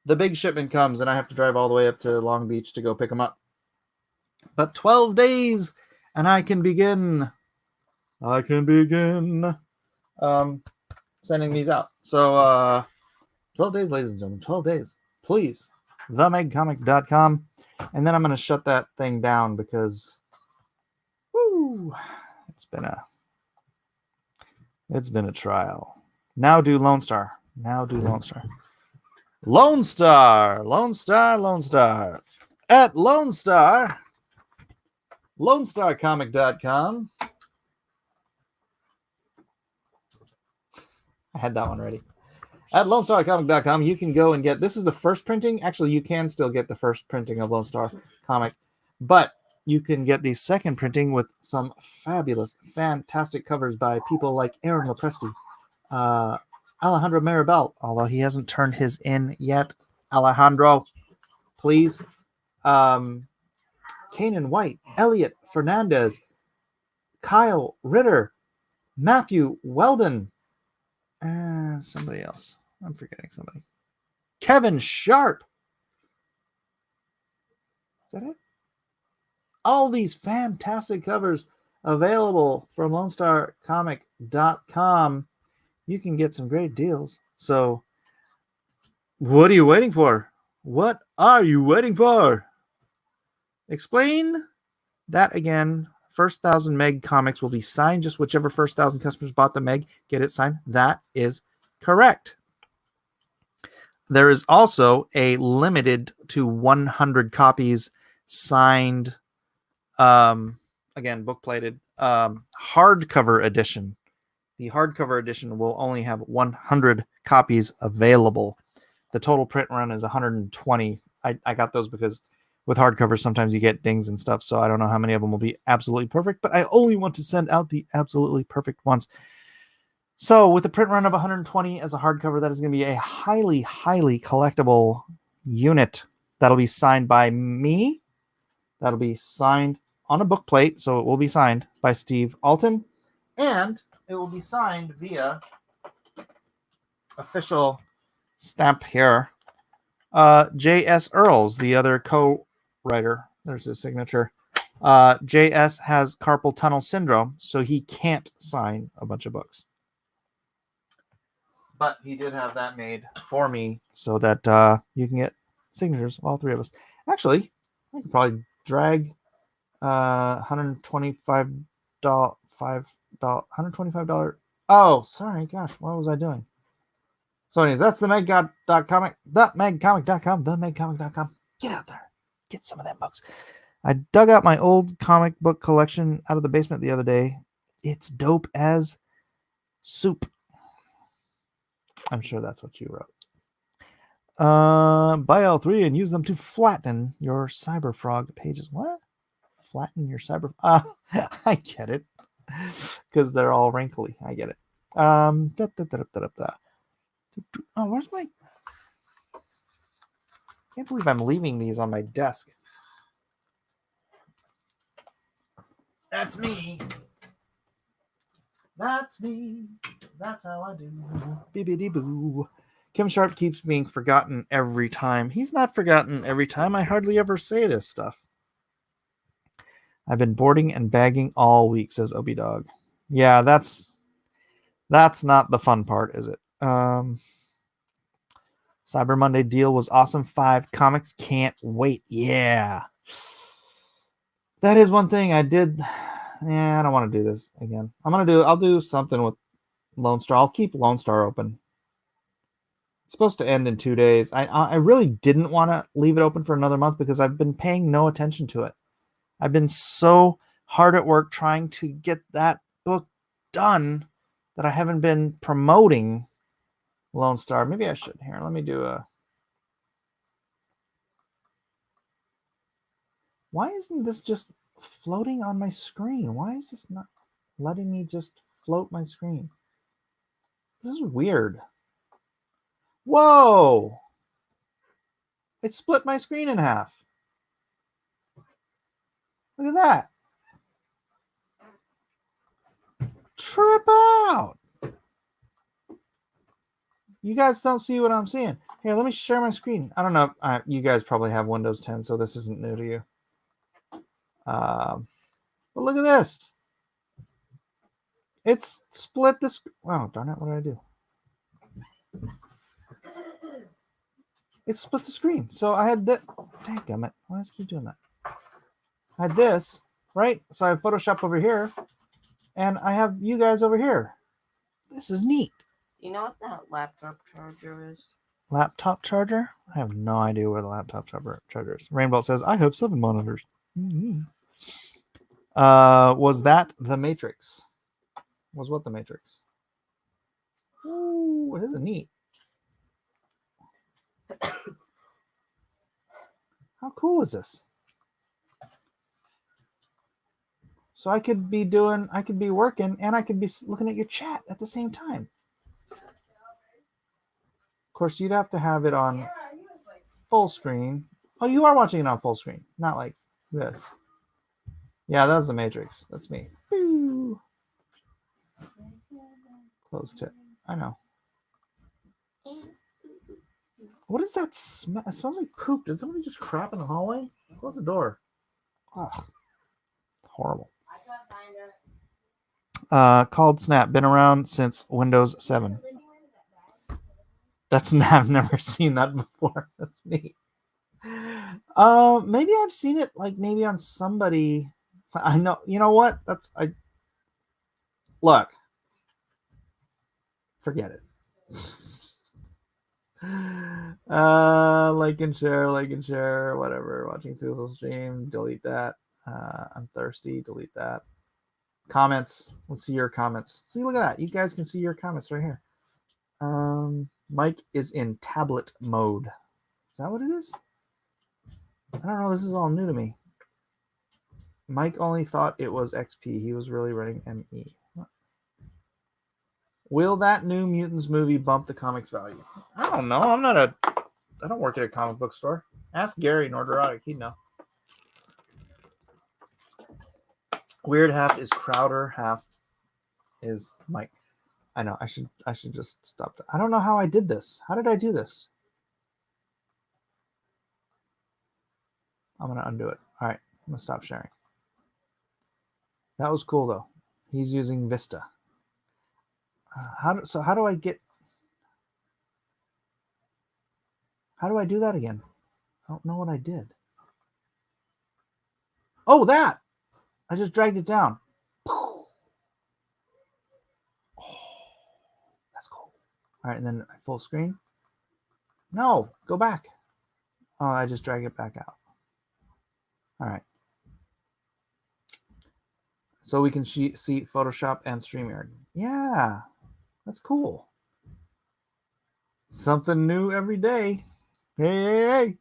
The big shipment comes, and I have to drive all the way up to Long Beach to go pick them up. But 12 days, and I can begin sending these out. So 12 days, ladies and gentlemen. 12 days. Please. themegcomic.com. And then I'm going to shut that thing down because it's been a trial. Now do Lone Star. Lone Star. At Lone Star. LoneStarComic.com. I had that one ready. At LoneStarComic.com, you can go and get, this is the first printing. Actually, you can still get the first printing of Lone Star Comic, but you can get the second printing with some fabulous, fantastic covers by people like Aaron Lopresti, Alejandro Maribel, although he hasn't turned his in yet. Alejandro, please. Kanan White, Elliot Fernandez, Kyle Ritter, Matthew Weldon, and somebody else. I'm forgetting somebody. Kevin Sharp. Is that it? All these fantastic covers available from LoneStarComic.com. You can get some great deals. So, what are you waiting for? What are you waiting for? Explain that again. First 1,000 Meg comics will be signed. Just whichever first 1,000 customers bought the Meg, get it signed. That is correct. There is also a limited to 100 copies signed, again, book plated, hardcover edition. The hardcover edition will only have 100 copies available. The total print run is 120. I got those because with hardcovers, sometimes you get dings and stuff. So I don't know how many of them will be absolutely perfect, but I only want to send out the absolutely perfect ones. So with a print run of 120 as a hardcover, that is going to be a highly, highly collectible unit. That'll be signed by me. That'll be signed on a book plate. So it will be signed by Steve Alton. And it will be signed via official stamp here. J.S. Earls, the other co-writer. There's his signature. J.S. has carpal tunnel syndrome, so he can't sign a bunch of books. But he did have that made for me so that you can get signatures of all three of us. Actually, I could probably drag $125 $125. Oh, sorry, gosh, what was I doing? So anyways, that's the megcomic, themegcomic.com, themegcomic.com. Get out there, get some of them books. I dug out my old comic book collection out of the basement the other day. It's dope as soup. I'm sure that's what you wrote. Buy all three and use them to flatten your Cyberfrog pages. What? Flatten your cyber. I get it, because they're all wrinkly. I get it. Oh, where's my? Can't believe I'm leaving these on my desk. That's me. That's me. That's how I do. Bibbidi boo. Kim Sharp keeps being forgotten every time. He's not forgotten every time. I hardly ever say this stuff. I've been boarding and bagging all week, says Obi Dog. Yeah, that's not the fun part, is it? Cyber Monday deal was awesome. 5 comics, can't wait. Yeah. That is one thing I did. Yeah, I don't want to do this again. I'll do something with Lone Star. I'll keep Lone Star open. It's supposed to end in 2 days. I really didn't want to leave it open for another month because I've been paying no attention to it. I've been so hard at work trying to get that book done that I haven't been promoting Lone Star. Maybe I should. Here, let me do a... Why isn't this just floating on my screen? Why is this not letting me just float my screen? This is weird. Whoa! It split my screen in half. Look at that. Trip out. You guys don't see what I'm seeing. Here, let me share my screen. I don't know. You guys probably have Windows 10, so this isn't new to you. But look at this. It's split this. Wow, darn it. What did I do? It split the screen. So I had that. Dadgummit. Why does it keep doing that? I had this, right? So I have Photoshop over here, and I have you guys over here. This is neat. Do you know what that laptop charger is? Laptop charger? I have no idea where the laptop charger is. Rainbow says, I have 7 monitors. Mm-hmm. Was that The Matrix? Was what The Matrix? Ooh, this is neat. How cool is this? So I could be working, and I could be looking at your chat at the same time. Of course, you'd have to have it on full screen. Oh, you are watching it on full screen, not like this. Yeah, that was The Matrix. That's me. Boo. Closed tip. I know. What is that smell? It smells like poop. Did somebody just crap in the hallway? Close the door. Oh, horrible. Called Snap. Been around since Windows 7. I've never seen that before. That's neat. Maybe I've seen it like maybe on somebody. I know. You know what? Look. Forget it. Like and share, whatever. Watching social stream, delete that. I'm thirsty, delete that. Comments. Let's see your comments. See, look at that. You guys can see your comments right here. Mike is in tablet mode. Is that what it is? I don't know. This is all new to me. Mike only thought it was XP. He was really running ME. What? Will that new Mutants movie bump the comics value? I don't know. I don't work at a comic book store. Ask Gary Norderotic. He'd know. Weird half is Crowder, half is Mike. I know. I should just stop that. I don't know how I did this. How did I do this? I'm going to undo it. All right. I'm going to stop sharing. That was cool, though. He's using Vista. How do I do that again? I don't know what I did. Oh, that. I just dragged it down. Oh, that's cool. All right, and then full screen. No, go back. Oh, I just drag it back out. All right. So we can see Photoshop and StreamYard. Yeah, that's cool. Something new every day. Hey.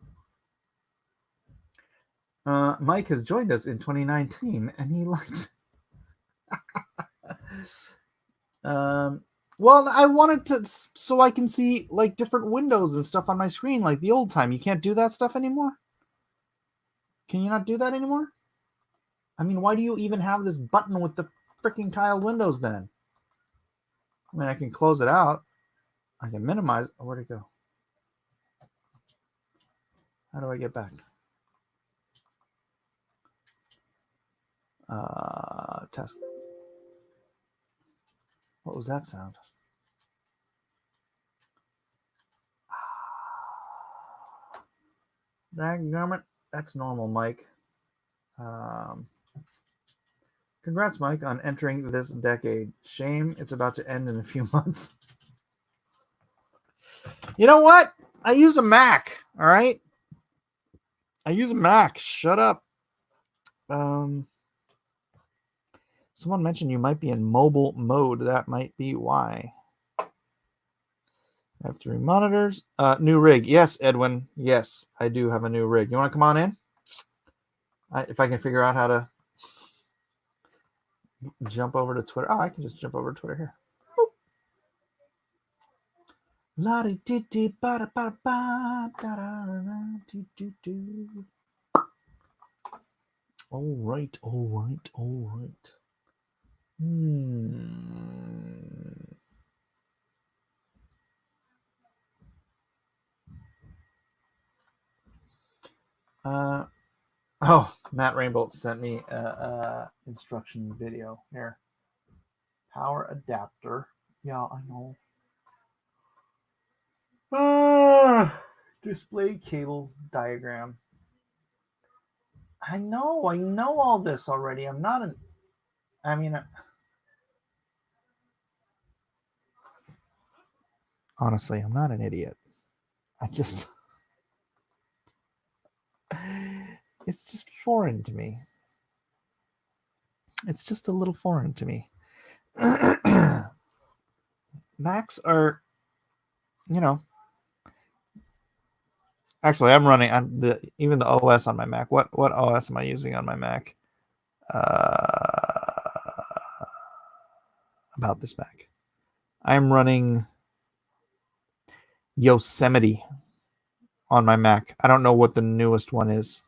Mike has joined us in 2019, and he likes. Well, I wanted to so I can see like different windows and stuff on my screen, like the old time. You can't do that stuff anymore. Can you not do that anymore? I mean, why do you even have this button with the freaking tiled windows then? I mean, I can close it out. I can minimize. Where'd it go? How do I get back? Task. What was that sound? Dadgummit. That's normal, Mike. Congrats, Mike, on entering this decade. Shame it's about to end in a few months. You know what? I use a Mac, all right? I use a Mac. Shut up. Someone mentioned you might be in mobile mode. That might be why. I have 3 monitors. New rig. Yes, Edwin. Yes, I do have a new rig. You want to come on in? If I can figure out how to jump over to Twitter. Oh, I can just jump over to Twitter here. La di di di ba da ba ba da da da do do do. All right. Matt Rainbolt sent me a instruction video here. Power adapter. Yeah, I know. Display cable diagram. I know all this already. I'm not an. I mean, honestly, I'm not an idiot. I just. It's just foreign to me. It's just a little foreign to me. Macs are, actually, I'm running on even the OS on my Mac. What OS am I using on my Mac? About this Mac, I'm running Yosemite on my Mac. I don't know what the newest one is.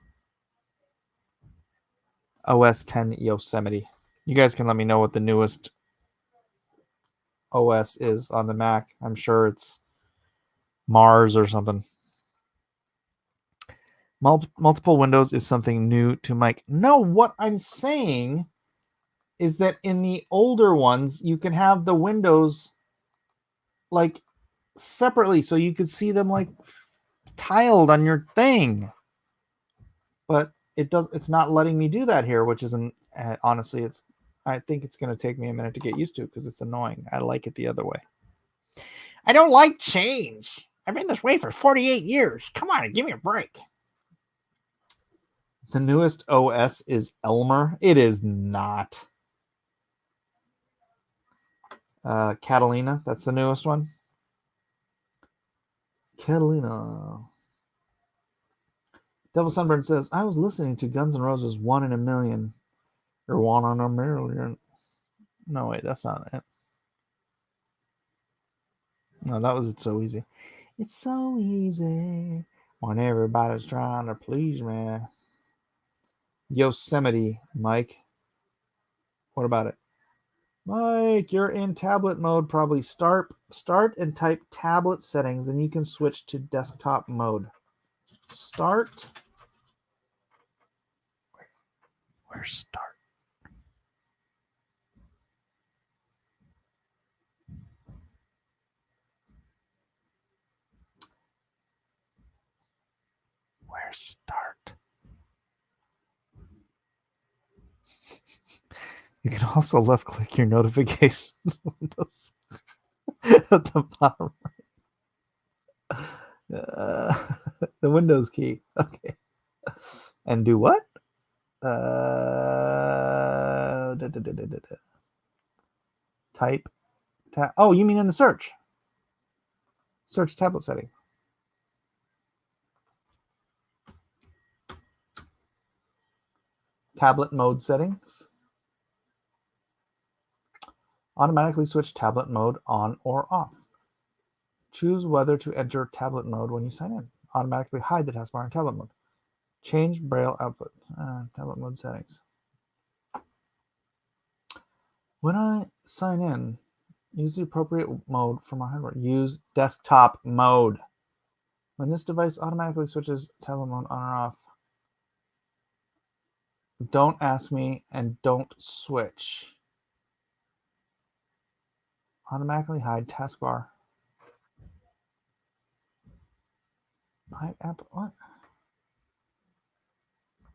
OS 10 Yosemite. You guys can let me know what the newest OS is on the Mac. I'm sure it's Mars or something. Multiple windows is something new to Mike. No, what I'm saying is that in the older ones, you can have the windows like separately so you could see them like tiled on your thing. But it's not letting me do that here, which isn't honestly, I think it's going to take me a minute to get used to because it's annoying. I like it the other way. I don't like change. I've been this way for 48 years. Come on, give me a break. The newest OS is Elmer. It is not. Catalina, that's the newest one. Catalina. Devil Sunburn says, I was listening to Guns N' Roses 1 in a Million. You're 1 in a million. No, wait, that's not it. No, that was It's So Easy. It's so easy when everybody's trying to please me. Yosemite, Mike. What about it? Mike, you're in tablet mode. Probably start and type tablet settings, then you can switch to desktop mode. Start. Where's start? Where's start? You can also left click your notifications windows at the bottom right. The Windows key. Okay. And do what? Type. Oh, you mean in the search? Search tablet setting. Tablet mode settings. Automatically switch tablet mode on or off. Choose whether to enter tablet mode when you sign in. Automatically hide the taskbar in tablet mode. Change Braille output. Tablet mode settings. When I sign in, use the appropriate mode for my hardware. Use desktop mode. When this device automatically switches tablet mode on or off, don't ask me and don't switch. Automatically hide taskbar. Hide app. What?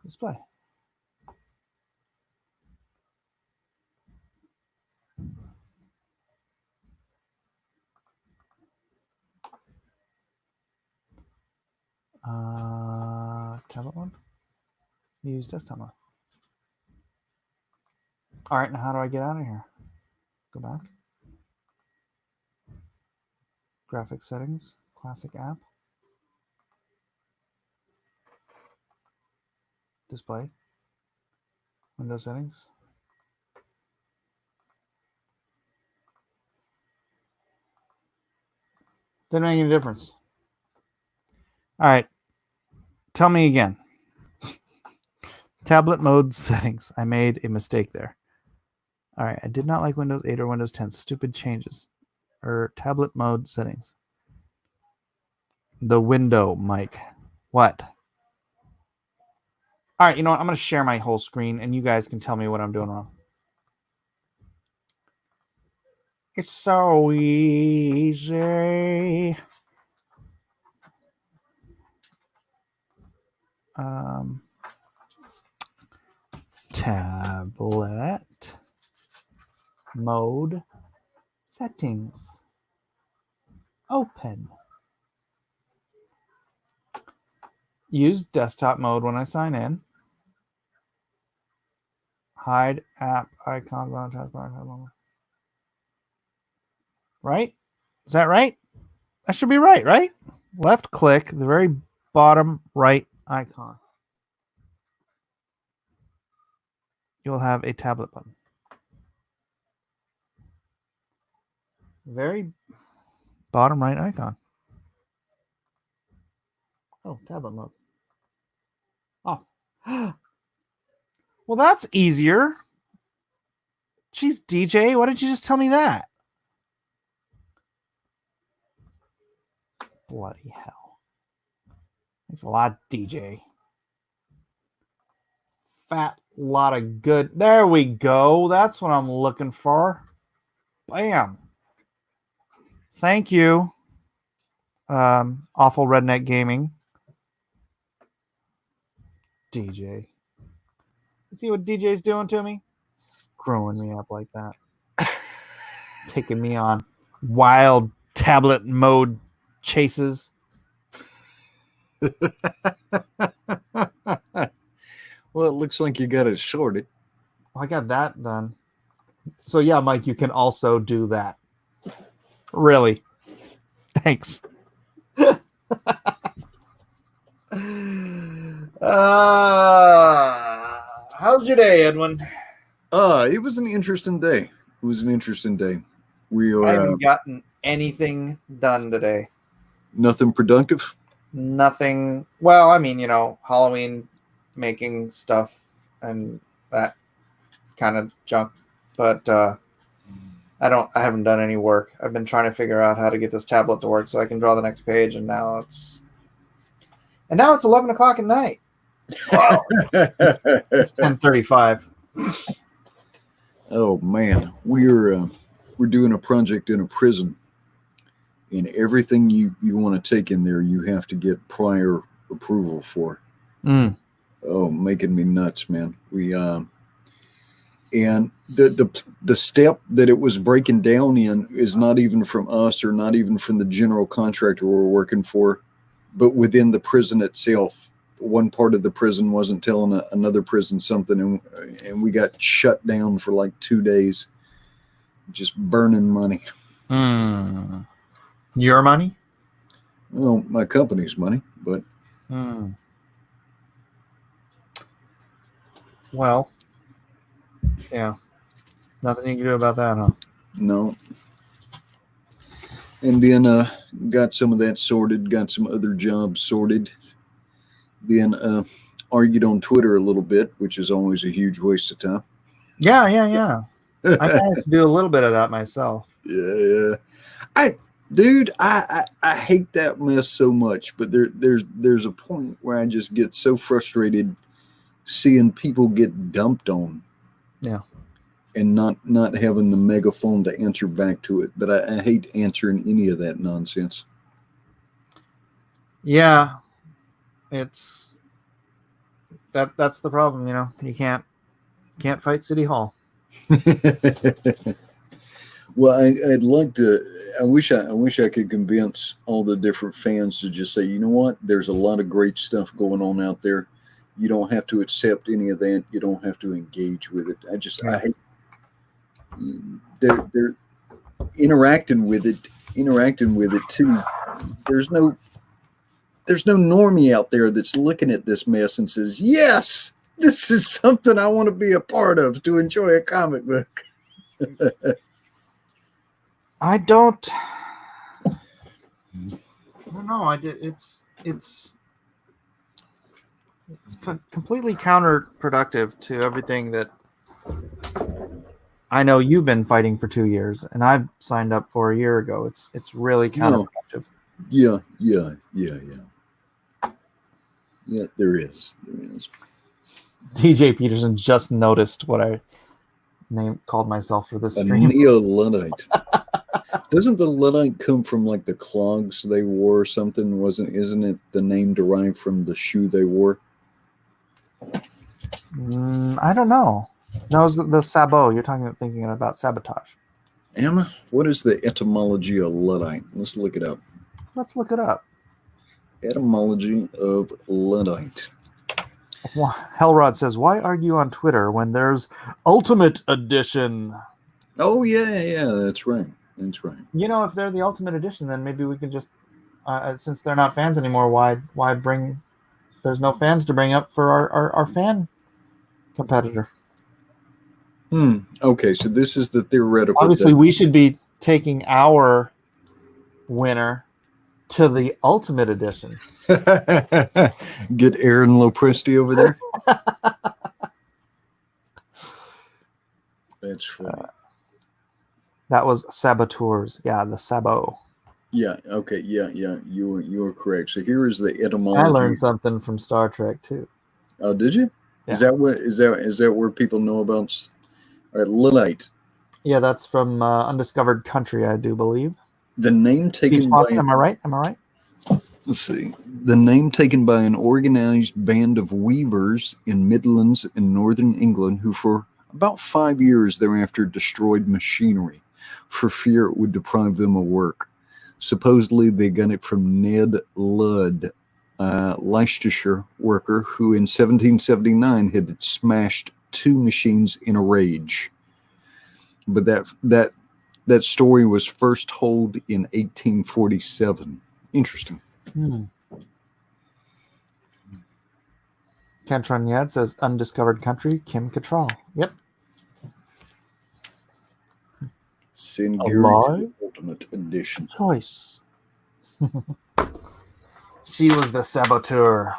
Display. Tablet mode. Use desktop mode. All right, now how do I get out of here? Go back. Graphics settings. Classic app. Display. Windows settings. Didn't make any difference. All right. Tell me again. Tablet mode settings. I made a mistake there. All right. I did not like Windows 8 or Windows 10. Stupid changes. Or tablet mode settings. The window, Mike. What? All right. You know what? I'm going to share my whole screen and you guys can tell me what I'm doing wrong. It's so easy. Tablet mode settings. Open. Use desktop mode when I sign in. Hide app icons on the taskbar. Right? Is that right? That should be right, right? Left click the very bottom right icon. You'll have a tablet button. Very bottom right icon. Oh, tablet mode. Off. Well, that's easier. Jeez, DJ, why didn't you just tell me that? Bloody hell. Thanks a lot, DJ. Fat lot of good. There we go. That's what I'm looking for. Bam. Thank you. Awful Redneck Gaming. DJ. You see what DJ's doing to me? Screwing me up like that. Taking me on wild tablet mode chases. Well, it looks like you got it sorted. Well, I got that done. So yeah, Mike, you can also do that. Really? Thanks. How's your day, Edwin? It was an interesting day. I haven't gotten anything done today. Nothing productive? Nothing. Well, I mean, Halloween making stuff and that kind of junk. But I haven't done any work. I've been trying to figure out how to get this tablet to work so I can draw the next page, and now it's 11 o'clock at night. Wow. It's 10:35. Oh man, we're doing a project in a prison, and everything you want to take in there, you have to get prior approval for. Oh, making me nuts, man. And the step that it was breaking down in is not even from us or not even from the general contractor we're working for, but within the prison itself. One part of the prison wasn't telling another prison something, and we got shut down for like 2 days, just burning money. Your money? Well, my company's money, but well, yeah, nothing you can do about that, huh? no. And then got some of that sorted, got some other jobs sorted. Then argued on Twitter a little bit, which is always a huge waste of time. Yeah. I managed to do a little bit of that myself. Yeah. I hate that mess so much, but there's a point where I just get so frustrated seeing people get dumped on. Yeah. And not having the megaphone to answer back to it. But I hate answering any of that nonsense. Yeah. It's that's the problem, you know. You can't fight City Hall. Well, I'd like to. I wish I could convince all the different fans to just say, you know what? There's a lot of great stuff going on out there. You don't have to accept any of that. You don't have to engage with it. I hate. They're interacting with it too. There's no normie out there that's looking at this mess and says, yes, this is something I want to be a part of, to enjoy a comic book. I don't know. It's completely counterproductive to everything that I know you've been fighting for 2 years, and I've signed up for a year ago. It's really counterproductive. Yeah. Yeah, there is. DJ Peterson just noticed what I called myself for this stream. A Neo-Luddite. Doesn't the Luddite come from like the clogs they wore or something? Isn't it the name derived from the shoe they wore? I don't know. No, it's the sabot. You're thinking about sabotage. Emma, what is the etymology of Luddite? Let's look it up. Let's look it up. Etymology of Luddite. Hellrod says, why argue on Twitter when there's Ultimate Edition? Oh, yeah, that's right. You know, if they're the Ultimate Edition, then maybe we can just, since they're not fans anymore, why bring, there's no fans to bring up for our fan competitor. Okay, so this is the theoretical. Obviously, we should be taking our winner to the Ultimate Edition. Get Aaron Lopresti over there. That's funny. That was saboteurs. Yeah, the sabot. Yeah. Okay. Yeah. You are correct. So here is the etymology. I learned something from Star Trek too. Oh, did you? Yeah. Is that where people know about? All right, Luddite. Yeah, that's from Undiscovered Country, I do believe. The name taken by. Am I right? Let's see. The name taken by an organized band of weavers in Midlands and Northern England who for about 5 years thereafter destroyed machinery for fear it would deprive them of work. Supposedly they got it from Ned Ludd, a Leicestershire worker who in 1779 had smashed 2 machines in a rage. But that story was first told in 1847. Interesting. Cantron Yad says Undiscovered Country, Kim Cattrall. Yep. Singiri Ultimate Edition. Choice. She was the saboteur.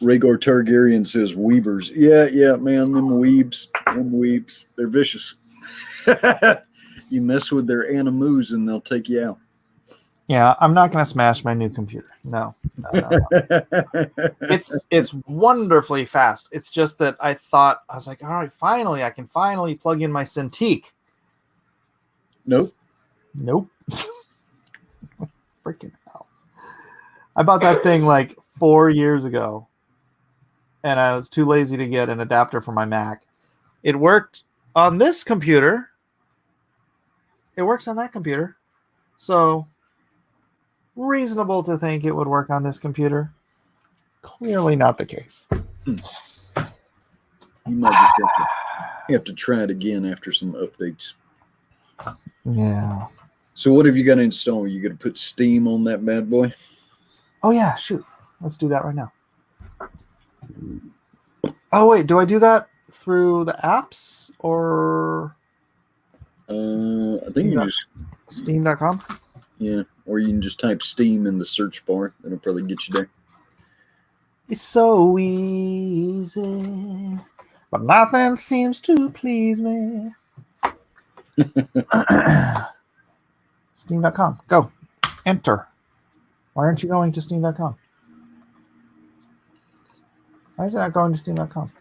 Rhaegar Targaryen says weebers. Yeah, man, them weebs, they're vicious. You mess with their animus and they'll take you out. Yeah, I'm not going to smash my new computer. No. It's wonderfully fast. It's just that I was like, all right, I can finally plug in my Cintiq. Nope. Freaking hell. I bought that thing like 4 years ago. and I was too lazy to get an adapter for my Mac. It worked on this computer. It works on that computer. So, reasonable to think it would work on this computer. Clearly not the case. You might just have to try it again after some updates. Yeah. So what have you got to install? You got to put Steam on that bad boy? Oh, yeah, shoot. Let's do that right now. Oh, wait. Do I do that through the apps or I think you just... Steam.com? Yeah, or you can just type Steam in the search bar. That'll probably get you there. It's so easy, but nothing seems to please me. Steam.com. Go. Enter. Why aren't you going to Steam.com? Why is it not going to Steam.com?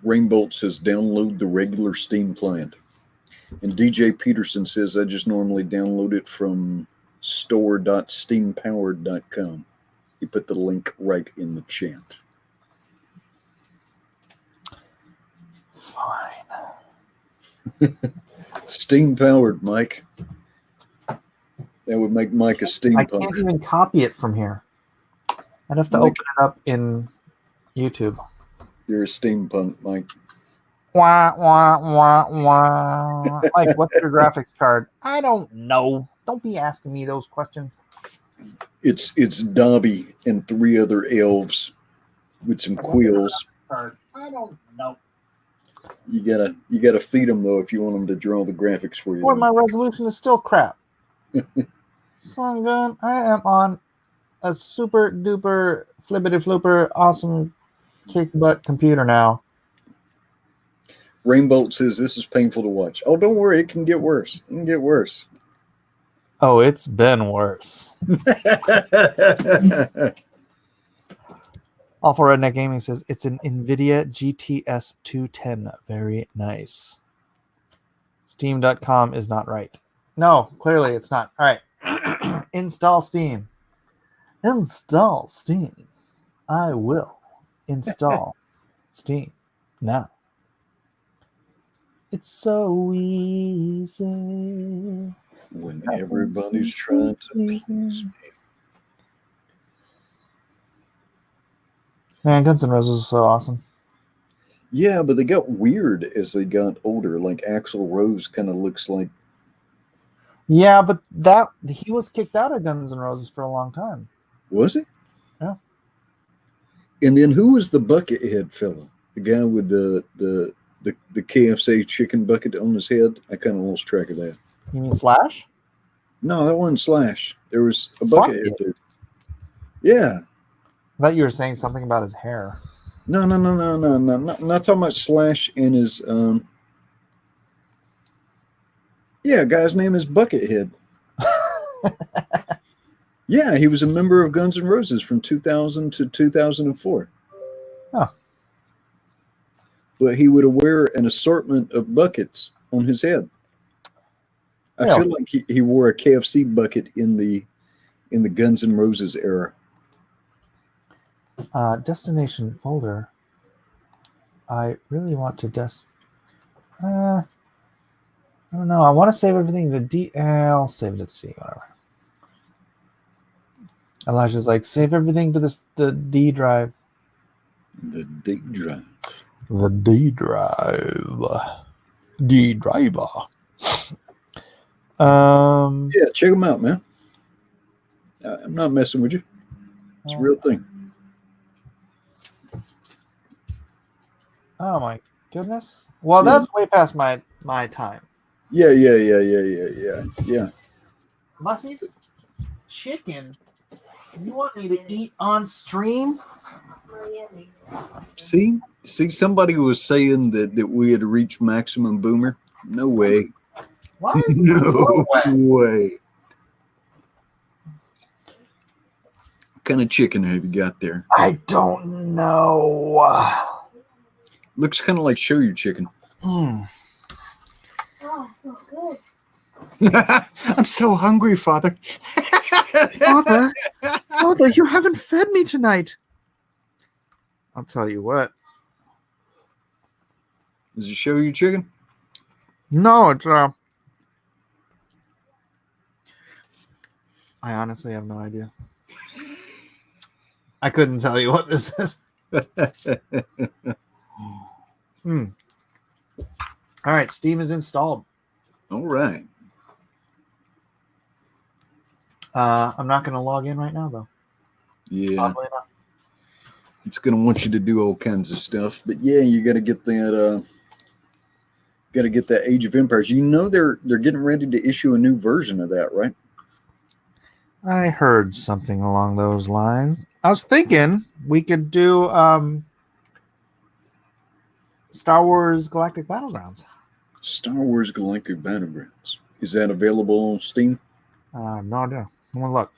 Rainbolt says download the regular Steam client. And DJ Peterson says I just normally download it from store.steampowered.com. He put the link right in the chat. Fine. Steam powered, Mike. That would make Mike a I steampunk. can't even copy it from here. I'd have to Mike. open it up in YouTube. You're a steampunk, Mike. Wah, wah, wah, wah. Like, what's your graphics card? I don't know. Don't be asking me those questions. It's Dobby and 3 other elves with some quills. I don't know. You gotta feed them though if you want them to draw the graphics for you. Boy, my resolution is still crap. Son gun, I am on a super duper flippity flooper awesome kick butt computer now. Rainbolt says this is painful to watch. Oh, don't worry, it can get worse. It can get worse. Oh, it's been worse. Awful Redneck Gaming says it's an NVIDIA GTS 210. Very nice. Steam.com is not right. No, clearly it's not. All right. Install Steam. Install Steam. I will install Steam now. It's so easy. When everybody's trying to please me. Man, Guns N' Roses is so awesome. Yeah, but they got weird as they got older. Like Axl Rose kind of looks like. Yeah, but he was kicked out of Guns N' Roses for a long time. Was it? Yeah. And then who was the Buckethead fellow? The guy with the KFC chicken bucket on his head? I kind of lost track of that. You mean Slash? No, that wasn't Slash. There was a Buckethead dude. Yeah. I thought you were saying something about his hair. No. Not talking about Slash and his yeah, guy's name is Buckethead. Yeah, he was a member of Guns N' Roses from 2000 to 2004. Oh. But he would wear an assortment of buckets on his head. I feel like he wore a KFC bucket in the Guns N' Roses era. Destination folder. I really want to I don't know. I want to save everything to D. I'll save it at C. Whatever. Elijah's like, save everything to the D drive. The D drive. The D drive. D driver. Yeah, check them out, man. I'm not messing with you. It's a real thing. Oh my goodness. Well, that's way past my time. Yeah. Mussies, chicken. You want me to eat on stream? See, somebody was saying that we had reached maximum boomer. No way. Why is No way. What kind of chicken have you got there? I don't know. Looks kind of like shoyu chicken. Mm. Oh, it smells good. I'm so hungry, Father. Father, you haven't fed me tonight. I'll tell you what. Does it show you chicken? No, it's I honestly have no idea. I couldn't tell you what this is. All right, Steam is installed. All right. I'm not going to log in right now, though. Yeah. Oddly enough. It's going to want you to do all kinds of stuff. But yeah, you got to get that Age of Empires. You know they're getting ready to issue a new version of that, right? I heard something along those lines. I was thinking we could do Star Wars Galactic Battlegrounds. Star Wars Galactic Battlegrounds. Is that available on Steam? I have no idea. I'm going to look.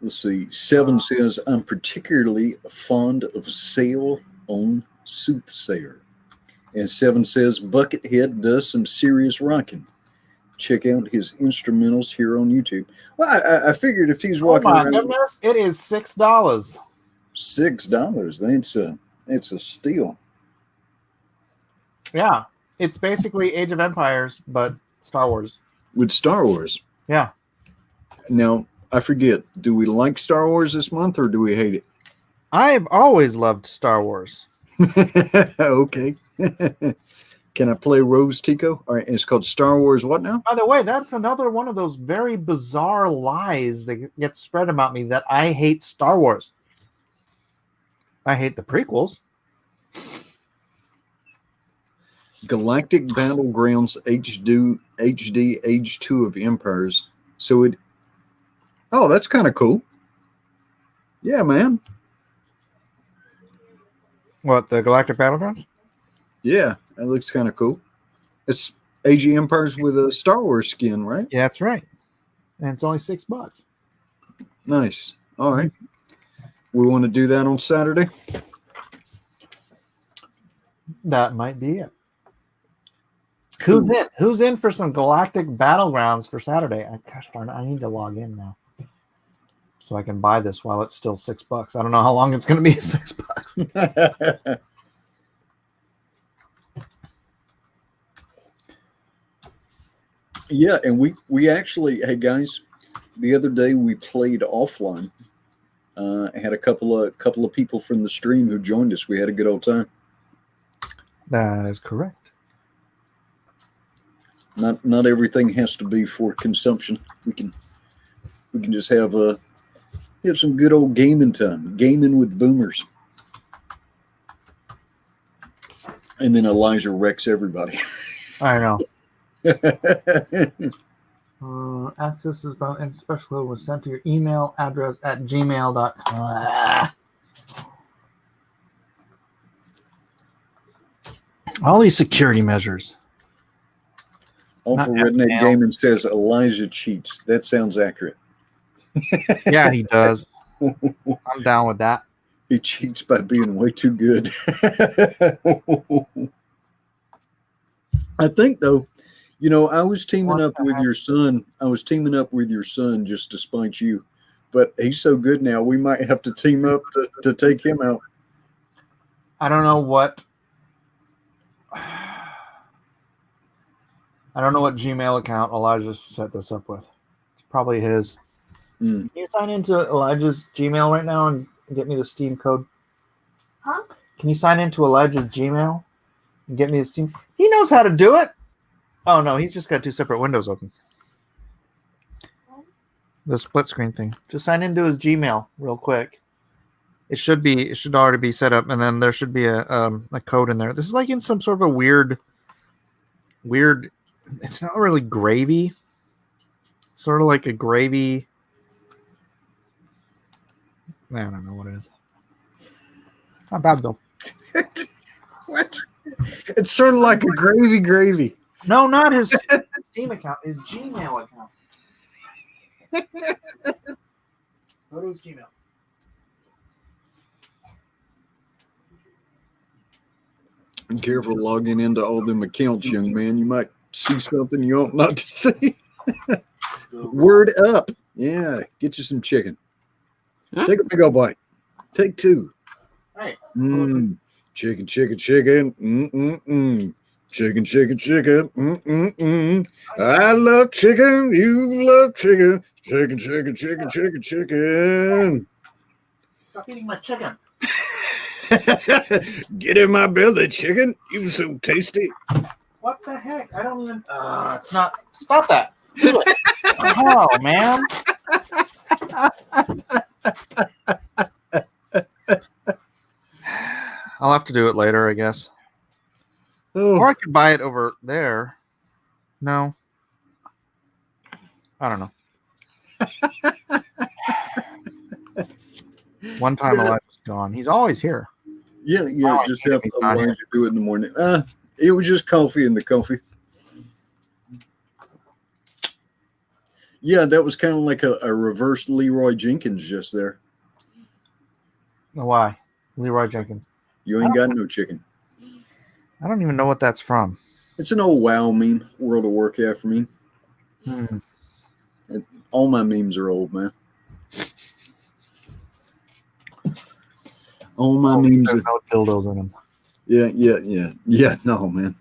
Let's see. 7 says, I'm particularly fond of Sail on Soothsayer. And 7 says, Buckethead does some serious rocking. Check out his instrumentals here on YouTube. Well, I figured if he's walking around. Goodness, it is $6. $6. That's a steal. Yeah. It's basically Age of Empires, but Star Wars. With Star Wars. Yeah. Now, I forget. Do we like Star Wars this month or do we hate it? I've always loved Star Wars. Okay. Can I play Rose Tico? All right, it's called Star Wars what now? By the way, that's another one of those very bizarre lies that get spread about me that I hate Star Wars. I hate the prequels. Galactic Battlegrounds HD Age 2 of Empires. So that's kind of cool. Yeah, man. What, the Galactic Battlegrounds? Yeah, that looks kind of cool. It's Age of Empires with a Star Wars skin, right? Yeah, that's right. And it's only $6. Nice. All right. We want to do that on Saturday? That might be it. Who's in? Who's in for some Galactic Battlegrounds for Saturday? Gosh darn it, I need to log in now so I can buy this while it's still $6. I don't know how long it's going to be at $6. Yeah, and we actually, hey guys, the other day we played offline. I had a couple of people from the stream who joined us. We had a good old time. That is correct. Not everything has to be for consumption. We can just have some good old gaming time, gaming with boomers. And then Elijah wrecks everybody. I know. Access is about and special code was sent to your email address at gmail.com. All these security measures. Awful Not Redneck FNL. Gaming says Elijah cheats. That sounds accurate. Yeah, he does. I'm down with that. He cheats by being way too good. I think though, I was teaming up with your son. I was teaming up with your son just to spite you, but he's so good now. We might have to team up to take him out. I don't know what Gmail account Elijah set this up with. It's probably his. Can you sign into Elijah's Gmail right now and get me the Steam code? Huh? Can you sign into Elijah's Gmail and get me the Steam? He knows how to do it. Oh no, he's just got 2 separate windows open. The split screen thing. Just sign into his Gmail real quick. It should already be set up, and then there should be a code in there. This is like in some sort of a weird. It's not really gravy. It's sort of like a gravy. I don't know what it is. Not bad though. What? It's sort of like a gravy. No, not his Steam account. His Gmail account. Go to his Gmail. Be careful logging into all them accounts, young man. You might see something you ought not to see. Word up. Yeah, get you some chicken. Take a big old bite. Take 2. Hey. Chicken, chicken, chicken. Chicken, chicken, chicken. I love chicken. You love chicken. Chicken, chicken, chicken, chicken, chicken. Stop eating my chicken. Get in my belly, chicken. You so tasty. What the heck? I don't even. It's not. Stop that. Do it. Oh, man. I'll have to do it later, I guess. Oh. Or I could buy it over there. No. I don't know. One time Elijah's gone. He's always here. Yeah, Oh, just I have he's not Elijah here. do it in the morning. It was just coffee in the coffee. Yeah, that was kind of like a reverse Leroy Jenkins just there. Why? Leroy Jenkins. You ain't got no chicken. I don't even know what that's from. It's an old WoW meme, World of Warcraft meme. All my memes are old, man. All my memes are no dildos in them. Yeah, no, man.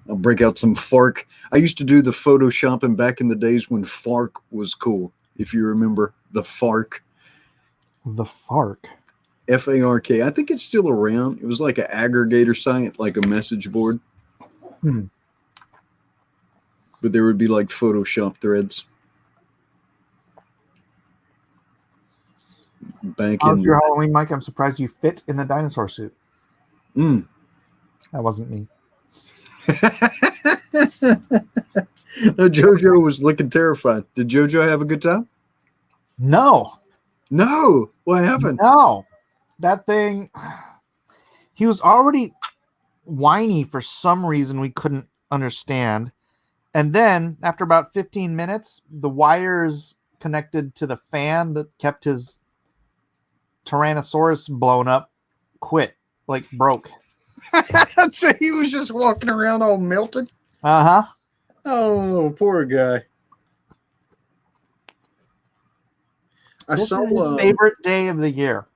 I'll break out some FARC. I used to do the Photoshopping back in the days when FARC was cool. If you remember the FARC. The FARC? FARK. I think it's still around. It was like an aggregator site, like a message board. But there would be like Photoshop threads. How's your Halloween, Mike? I'm surprised you fit in the dinosaur suit. That wasn't me. JoJo was looking terrified. Did JoJo have a good time? No. What happened? No. That thing, he was already whiny for some reason we couldn't understand. And then after about 15 minutes, the wires connected to the fan that kept his Tyrannosaurus blown up broke. So he was just walking around all melted? Uh-huh. Oh, poor guy. This is his favorite day of the year.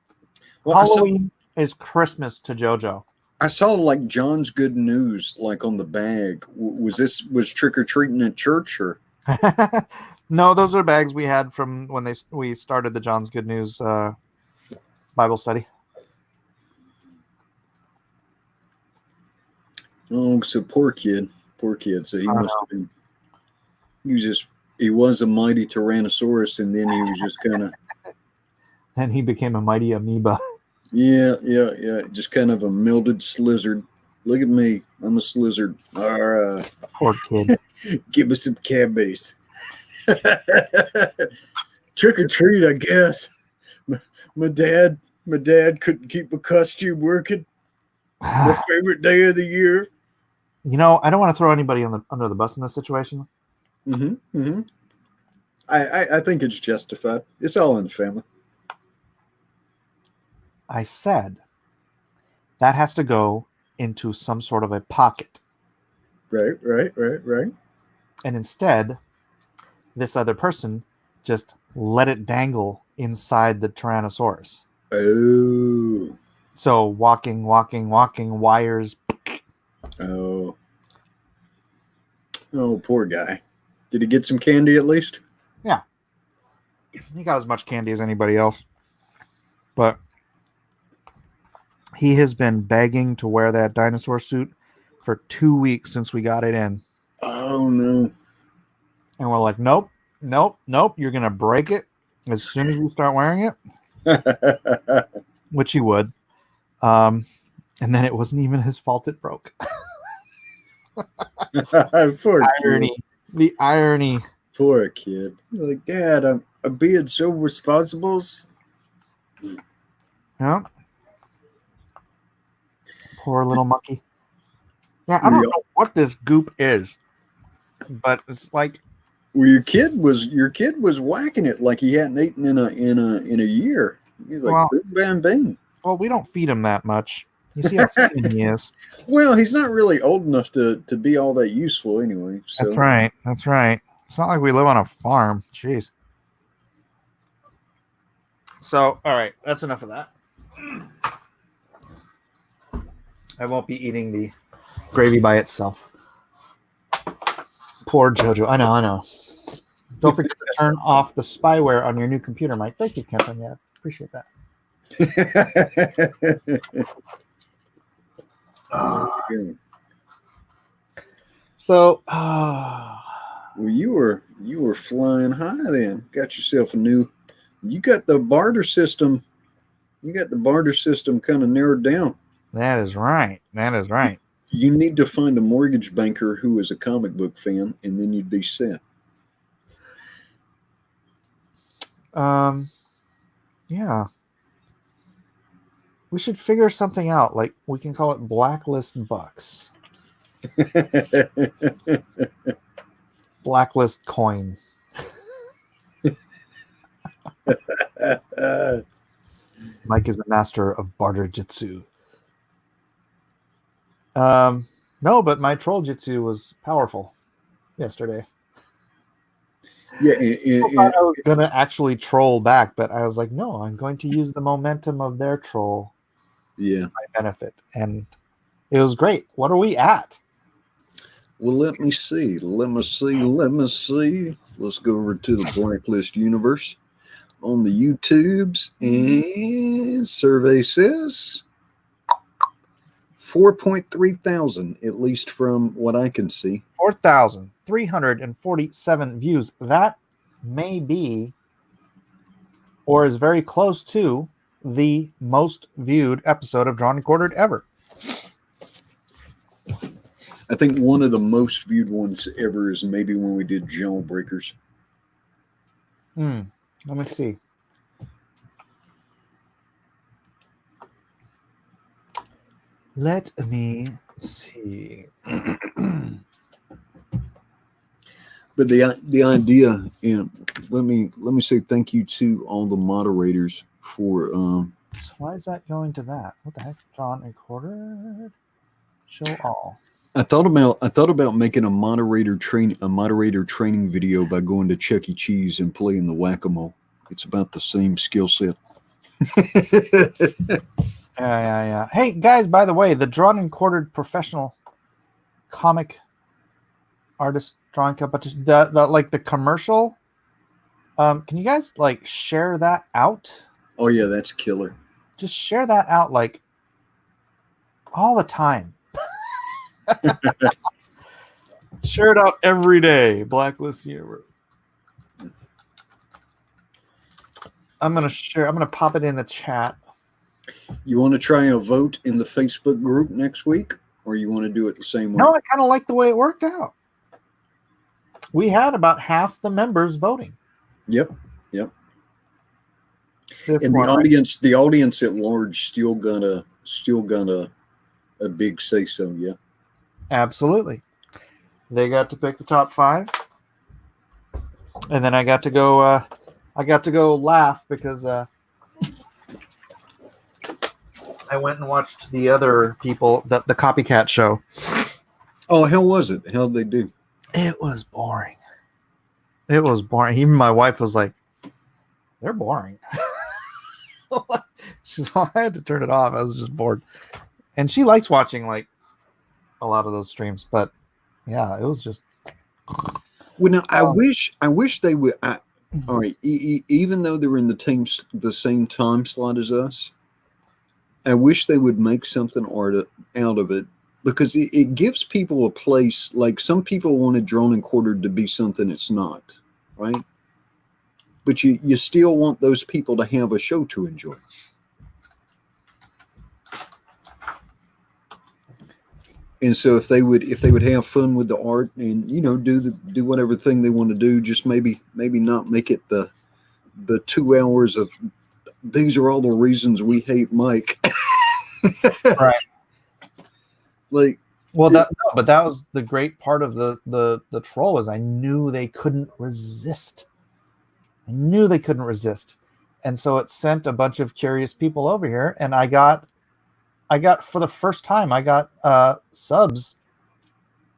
Well, Halloween is Christmas to JoJo. I saw like John's Good News like on the bag. Was trick or treating at church or? No, those are bags we had from when we started the John's Good News Bible study. Oh, so poor kid. So he must have been. He was a mighty Tyrannosaurus, and then he was just kind of. Then he became a mighty amoeba. Yeah. Just kind of a melted slizzard. Look at me. I'm a slizzard. All right. Poor kid. Give us some cavities. Trick or treat, I guess. My dad couldn't keep a costume working. My favorite day of the year. You know, I don't want to throw anybody under the bus in this situation. I think it's justified. It's all in the family. I said that has to go into some sort of a pocket. Right. And instead, this other person just let it dangle inside the Tyrannosaurus. Oh. So walking, wires. Oh, poor guy. Did he get some candy at least? Yeah. He got as much candy as anybody else. But he has been begging to wear that dinosaur suit for 2 weeks since we got it in. Oh, no. And we're like, nope. You're going to break it as soon as you start wearing it. Which he would. And then it wasn't even his fault it broke. Poor irony. Kid. The irony. Poor kid. Like, Dad, I'm being so responsible. Yeah. Poor little monkey. Yeah, I don't know what this goop is, but it's like. Well, your kid was whacking it like he hadn't eaten in a year. He's like, bam, bang. Well, we don't feed him that much. You see how skinny he is. Well, he's not really old enough to be all that useful anyway. So. That's right. It's not like we live on a farm. Jeez. So, all right. That's enough of that. I won't be eating the gravy by itself. Poor Jojo. I know. Don't forget to turn off the spyware on your new computer, Mike. Thank you, Kevin. Yeah, appreciate that. So, well, you were flying high then. Got yourself a new. You got the barter system. You got the barter system kind of narrowed down. that is right. You need to find a mortgage banker who is a comic book fan, and then you'd be set. Yeah. We should figure something out. Like we can call it Blacklist Bucks. Blacklist coin. Mike is the master of barter jitsu. No, but my troll jitsu was powerful yesterday. Yeah, I thought I was gonna actually troll back, but I was like, no, I'm going to use the momentum of their troll. Yeah, to my benefit, and it was great. What are we at? Well, let me see. Let's go over to the Blacklist universe on the YouTubes, and survey says 4.3 thousand, at least from what I can see. 4,347 views. That may be, or is very close to, the most viewed episode of Drawn and Quartered ever. I think one of the most viewed ones ever is maybe when we did Jawbreakers. Let me see. Let me see. But the idea, and let me say thank you to all the moderators for. So why is that going to that? What the heck? Drawn and Quartered. Show all. I thought about making a moderator training video by going to Chuck E. Cheese and playing the whack-a-mole. It's about the same skill set. Yeah. Hey guys, by the way, the Drawn and Quartered professional comic artist drawing competition, the like the commercial. Can you guys like share that out? Oh yeah, that's killer. Just share that out like all the time. Share it out every day. Blacklist Universe. I'm gonna pop it in the chat. You want to try a vote in the Facebook group next week, or you want to do it the same way? No, I kind of like the way it worked out. We had about half the members voting. Yep. This And one, the audience at large still gonna a big say so. Yeah. absolutely. They got to pick the top 5, and then I got to go. Laugh because I went and watched the other people, the copycat show. Oh, how was it? How'd they do? It was boring. Even my wife was like, "They're boring." She's like, I had to turn it off. I was just bored, and she likes watching like a lot of those streams. But yeah, it was just. Well, now I wish they would. All right, even though they're in the same time slot as us, I wish they would make something out of it, because it gives people a place. Like some people wanted Drawn and Quartered to be something it's not, right? But you still want those people to have a show to enjoy. And so if they would have fun with the art and do whatever thing they want to do, just maybe not make it the 2 hours of these are all the reasons we hate Mike. Right. Like, but that was the great part of the troll, is I knew they couldn't resist. And so it sent a bunch of curious people over here, and I got for the first time, I got subs.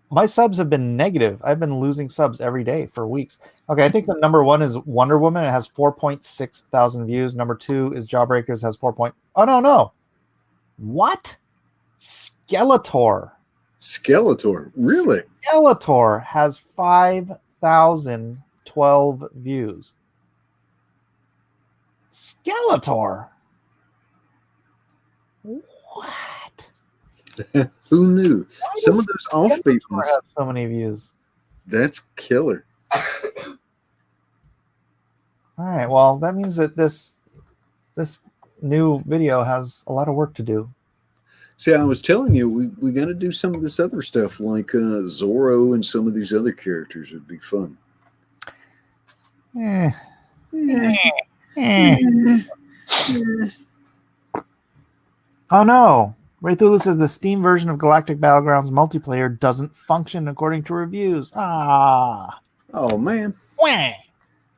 My subs have been negative. I've been losing subs every day for weeks. Okay, I think the number 1 is Wonder Woman. It has 4.6 thousand views. Number 2 is Jawbreakers, has 4. Oh no. What? Skeletor. Skeletor, really? Skeletor has 5,012 views. Skeletor. What? Who knew? Why Some does of those offbeat Skeletor ones. have so many views? That's killer. All right. Well, that means that this new video has a lot of work to do. See, I was telling you, we got to do some of this other stuff, like Zorro and some of these other characters. It'd be fun. Eh. Oh no! Ray Thulu says the Steam version of Galactic Battlegrounds multiplayer doesn't function according to reviews. Ah. Oh man. Wah.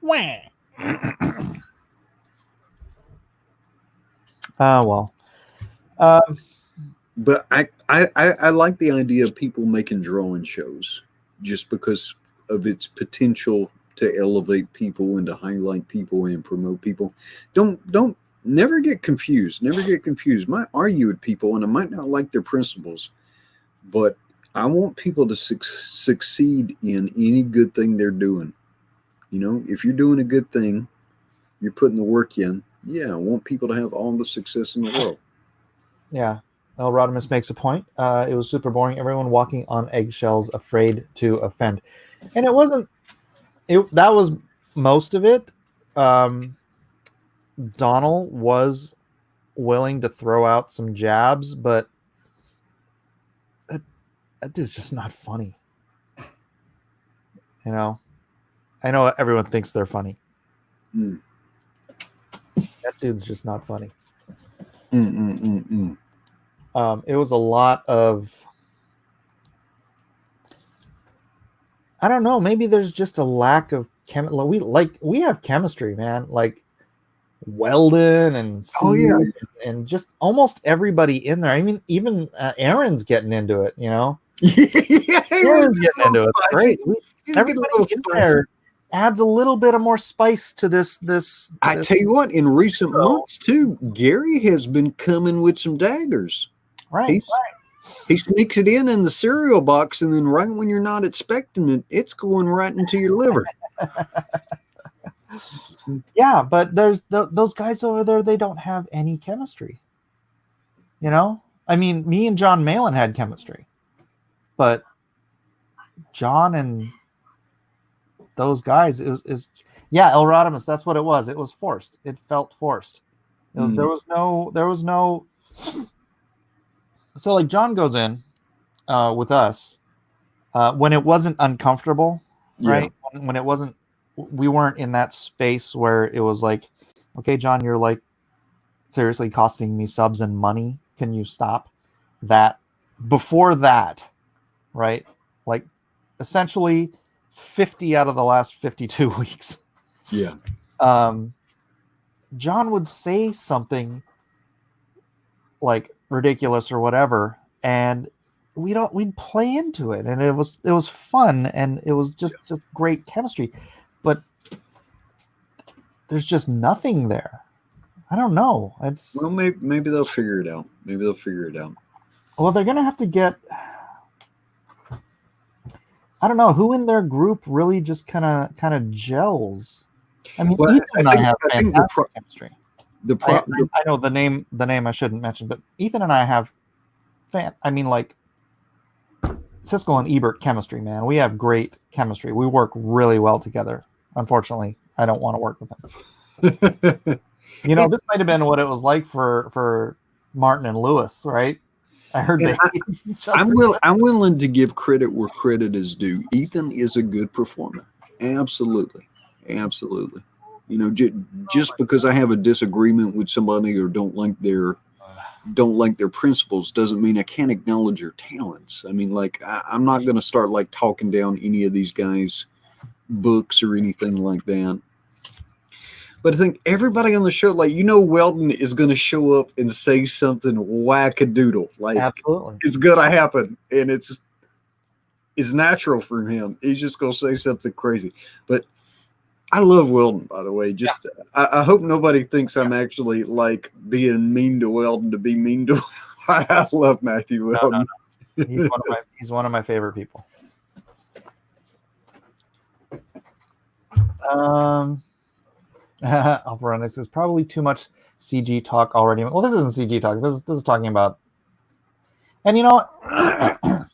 Wah. Well. But I like the idea of people making drawing shows just because of its potential to elevate people and to highlight people and promote people. Don't never get confused. Never get confused. Might argue with people and I might not like their principles, but I want people to succeed in any good thing they're doing. You know, if you're doing a good thing, you're putting the work in. Yeah, I want people to have all the success in the world. Yeah. El Rodimus makes a point. It was super boring. Everyone walking on eggshells, afraid to offend. And it wasn't. That was most of it. Donald was willing to throw out some jabs, but that dude's just not funny. You know, I know everyone thinks they're funny. Mm. That dude's just not funny. Mm. It was a lot of, I don't know, maybe there's just a lack of we have chemistry, man. Like Weldon and Steve and just almost everybody in there. I mean, even Aaron's getting into it, you know. Yeah, Aaron's getting into it. It's great. Everybody in spicy. there adds a little bit of more spice to this. I tell you what, in recent months too, Gary has been coming with some daggers. Right. He sneaks it in the cereal box, and then right when you're not expecting it, it's going right into your liver. Yeah, but there's those guys over there. They don't have any chemistry. You know, I mean, me and John Malin had chemistry, but John and those guys is El Rodimus. That's what it was. It was forced. It felt forced. There was no. So like John goes in with us when it wasn't uncomfortable, right? When it wasn't, we weren't in that space where it was like, okay, John, you're like seriously costing me subs and money. Can you stop that? Before that, right? Like essentially 50 out of the last 52 weeks. Yeah. John would say something like ridiculous or whatever, and we'd play into it, and it was fun, and it was just great chemistry, but there's just nothing there. I don't know. Well, maybe they'll figure it out. Well, they're gonna have to get, I don't know who in their group really just kind of gels. I mean, Ethan and I have fantastic chemistry. I know the name I shouldn't mention, but Ethan and I have like Siskel and Ebert chemistry, man. We have great chemistry. We work really well together. Unfortunately, I don't want to work with them. You know, this might have been what it was like for Martin and Lewis, right? I heard I'm willing to give credit where credit is due. Ethan is a good performer. Absolutely. You know, just because I have a disagreement with somebody or don't like their principles doesn't mean I can't acknowledge their talents. I mean, like I'm not going to start like talking down any of these guys' books or anything like that. But I think everybody on the show, like, you know, Weldon is going to show up and say something wackadoodle. Like, absolutely, it's going to happen, and it's natural for him. He's just going to say something crazy. But I love Weldon, by the way. Just I hope nobody thinks I'm actually like being mean to Weldon to be mean to Weldon. I love Matthew Weldon. He's one of my favorite people. Alvarez says probably too much CG talk already. Well, this isn't CG talk. This is talking about, and you know, I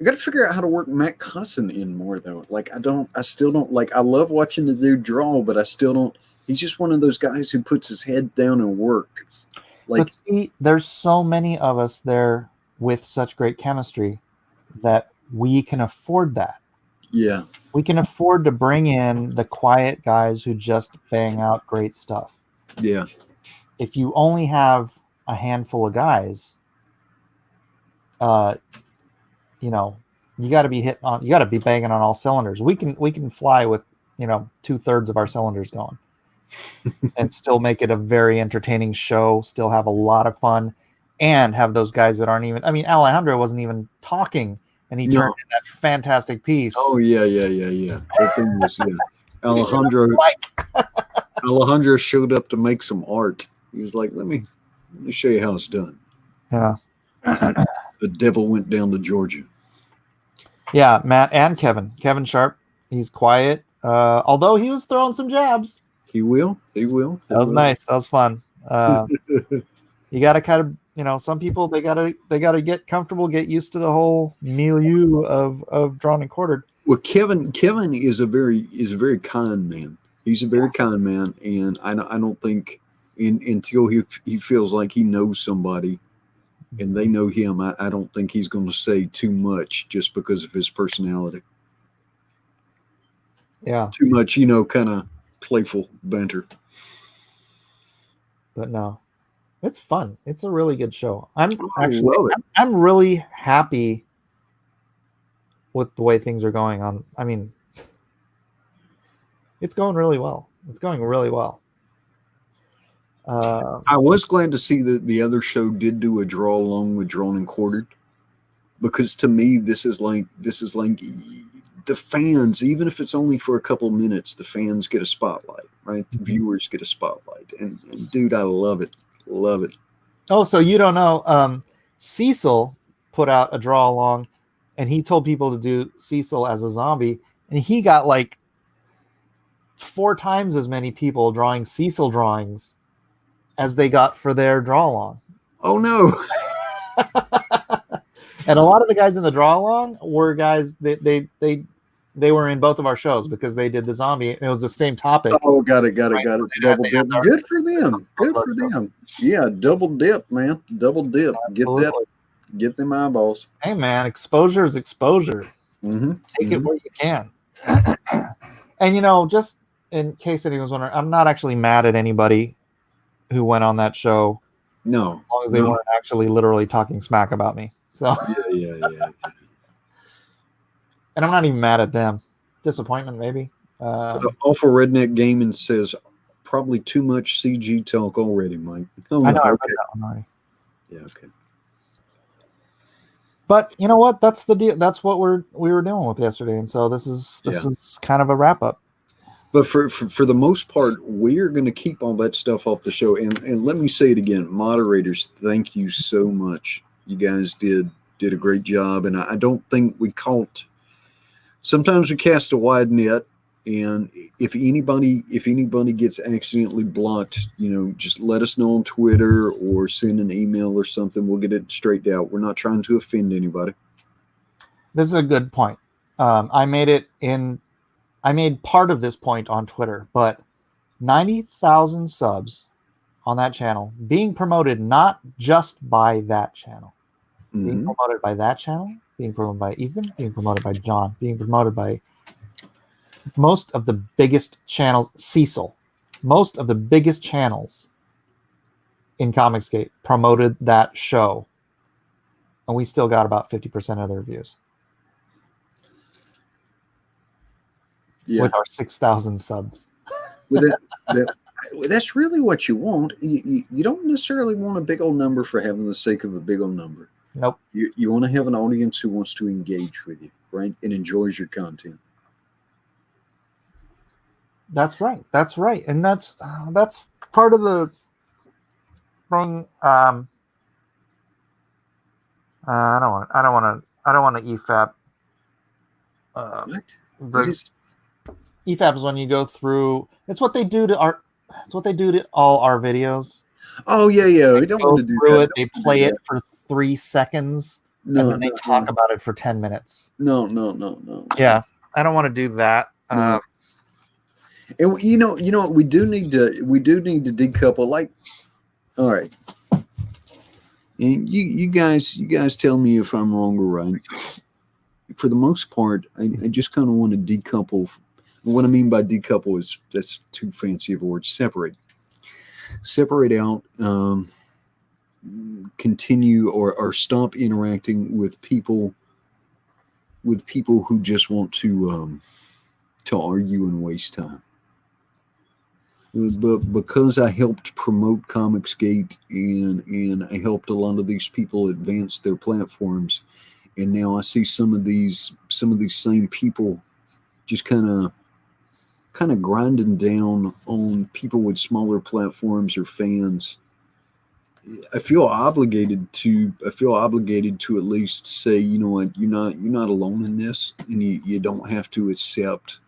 got to figure out how to work Matt Cusson in more though. Like I still don't like. I love watching the dude draw, but I still don't. He's just one of those guys who puts his head down and works. Like, but see, there's so many of us there with such great chemistry that we can afford that. yeah, We can afford to bring in the quiet guys who just bang out great stuff. yeah, If you only have a handful of guys, you know, you got to be banging on all cylinders. We can fly with, 2/3 of our cylinders going and still make it a very entertaining show, still have a lot of fun, and have those guys that aren't even, I mean, Alejandro wasn't even talking and he turned in that fantastic piece. Oh yeah. That thing was, yeah. Alejandro showed up to make some art. He was like, let me show you how it's done. Yeah. The devil went down to Georgia. Yeah, Matt and Kevin Sharp. He's quiet, although he was throwing some jabs. He will. That was nice. That was fun. You got to kind of, some people they got to get comfortable, get used to the whole milieu of drawn and quartered. Well, Kevin is a very kind man. He's a very kind man, and I don't think until he feels like he knows somebody and they know him, I don't think he's going to say too much just because of his personality. Yeah. Too much, kind of playful banter. But no, it's fun. It's a really good show. I'm love really happy with the way things are going on. I mean, it's going really well. It's going really well. I was glad to see that the other show did do a draw along with Drawn and Quartered, because to me this is like the fans, even if it's only for a couple minutes, the fans get a spotlight, right? The viewers get a spotlight, and dude, I love it. Oh, so you don't know, Cecil put out a draw along, and he told people to do Cecil as a zombie, and he got like 4 times as many people drawing Cecil drawings as they got for their draw along. Oh no. And a lot of the guys in the draw along were guys that they were in both of our shows because they did the zombie and it was the same topic. Oh, got it. Double dip. Good for them. Yeah, double dip, man. Double dip. Absolutely. Get them eyeballs. Hey man, exposure is exposure. Mm-hmm. Take it where you can. And just in case anyone's wondering, I'm not actually mad at anybody who went on that show. No. As long as they weren't actually literally talking smack about me. So yeah. And I'm not even mad at them. Disappointment, maybe. Awful Redneck Gaming says probably too much CG talk already, Mike. Oh, I know. I read that one already. Yeah. Okay. But you know what? That's the deal. That's what we were dealing with yesterday, and so this is kind of a wrap up. But for the most part, we're going to keep all that stuff off the show. And let me say it again, moderators, thank you so much. You guys did a great job, and I don't think we caught. Sometimes we cast a wide net, and if anybody gets accidentally blocked, just let us know on Twitter or send an email or something. We'll get it straightened out. We're not trying to offend anybody. This is a good point. I made part of this point on Twitter, but 90,000 subs on that channel being promoted not just by that channel, being promoted by that channel, being promoted by Ethan, being promoted by John, being promoted by most of the biggest channels, Cecil, most of the biggest channels in Comicsgate promoted that show, and we still got about 50% of their views. Yeah. With our 6,000 subs. That's really what you want. You don't necessarily want a big old number for having the sake of a big old number. Nope. You want to have an audience who wants to engage with you, right? And enjoys your content. That's right. And that's part of the thing. I don't want to EFAP. What? The What is? EFAP is when you go through. It's what they do to our. It's what they do to all our videos. Oh yeah, yeah. I They don't go want to do through that. it. They play it for 3 seconds, No, and then they no, talk about it for 10 minutes. no, no. Yeah, I don't want to do that. No. And you know what? We do need to decouple. Like, all right. And you guys tell me if I'm wrong or right. For the most part, I just kind of want to decouple. What I mean by decouple is that's too fancy of a word. Separate out. Continue or stop interacting with people who just want to argue and waste time. But because I helped promote Comicsgate and I helped a lot of these people advance their platforms, and now I see some of these same people just kind of grinding down on people with smaller platforms or fans. I feel obligated to at least say, you know what, you're not alone in this, and you don't have to accept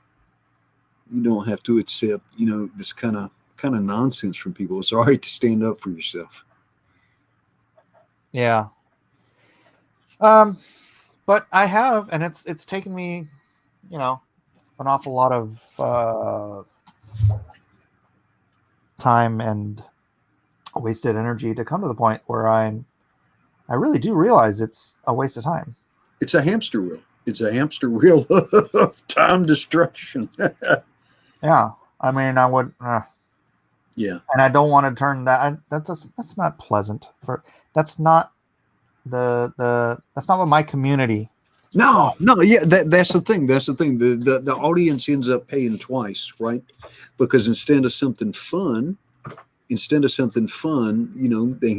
this kind of nonsense from people. It's all right to stand up for yourself. Yeah. But I have, and it's taken me, an awful lot of time and wasted energy to come to the point where I really do realize it's a waste of time. It's a hamster wheel. It's a hamster wheel of time destruction. Yeah, I mean, I would. Yeah, and I don't want to turn that. That's not pleasant. That's not that's not what my community. No, yeah, that's the thing. The audience ends up paying twice, right? Because instead of something fun, they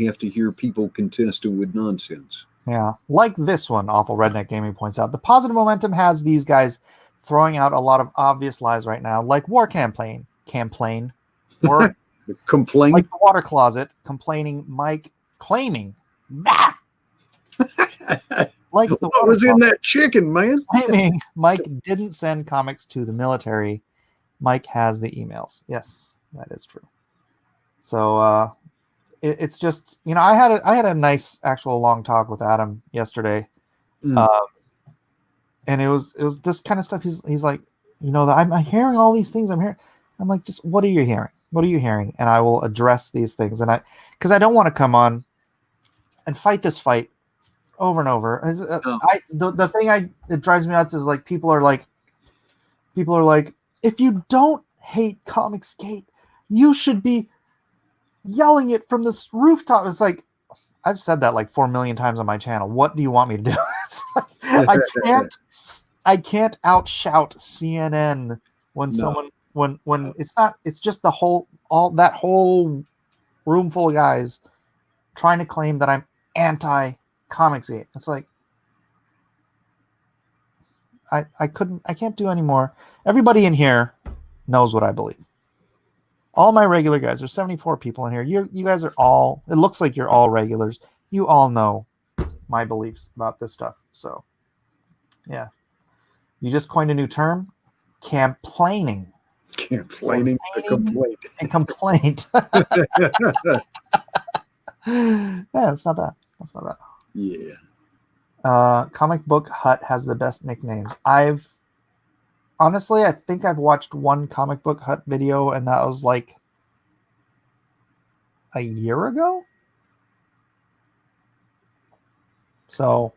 have to hear people contesting with nonsense. Yeah, like this one, Awful Redneck Gaming points out. The positive momentum has these guys throwing out a lot of obvious lies right now, like war campaign, or Complain, like the water closet, complaining, Mike claiming, bah! Like the what was in that chicken, man? claiming Mike didn't send comics to the military. Mike has the emails. Yes, that is true. So it's just, I had a nice actual long talk with Adam yesterday. And it was this kind of stuff. He's like, I'm hearing all these things. I'm like, just what are you hearing? What are you hearing? And I will address these things. And because I don't want to come on and fight this fight over and over. The thing it drives me nuts is like people are like, if you don't hate Comicsgate, you should be yelling it from this rooftop. It's like, I've said that like 4 million times on my channel. What do you want me to do? It's like, I can't outshout CNN when someone when it's just the whole room full of guys trying to claim that I'm anti Comicsgate. It's like I can't do anymore. Everybody in here knows what I believe. All my regular guys, there's 74 people in here. You guys are all, it looks like you're all regulars. You all know my beliefs about this stuff. So yeah. You just coined a new term, complaining. Complaining a complaint. A complaint. Yeah, that's not bad. Yeah. Comic Book Hut has the best nicknames. I think I've watched one Comic Book Hut video, and that was like a year ago. So,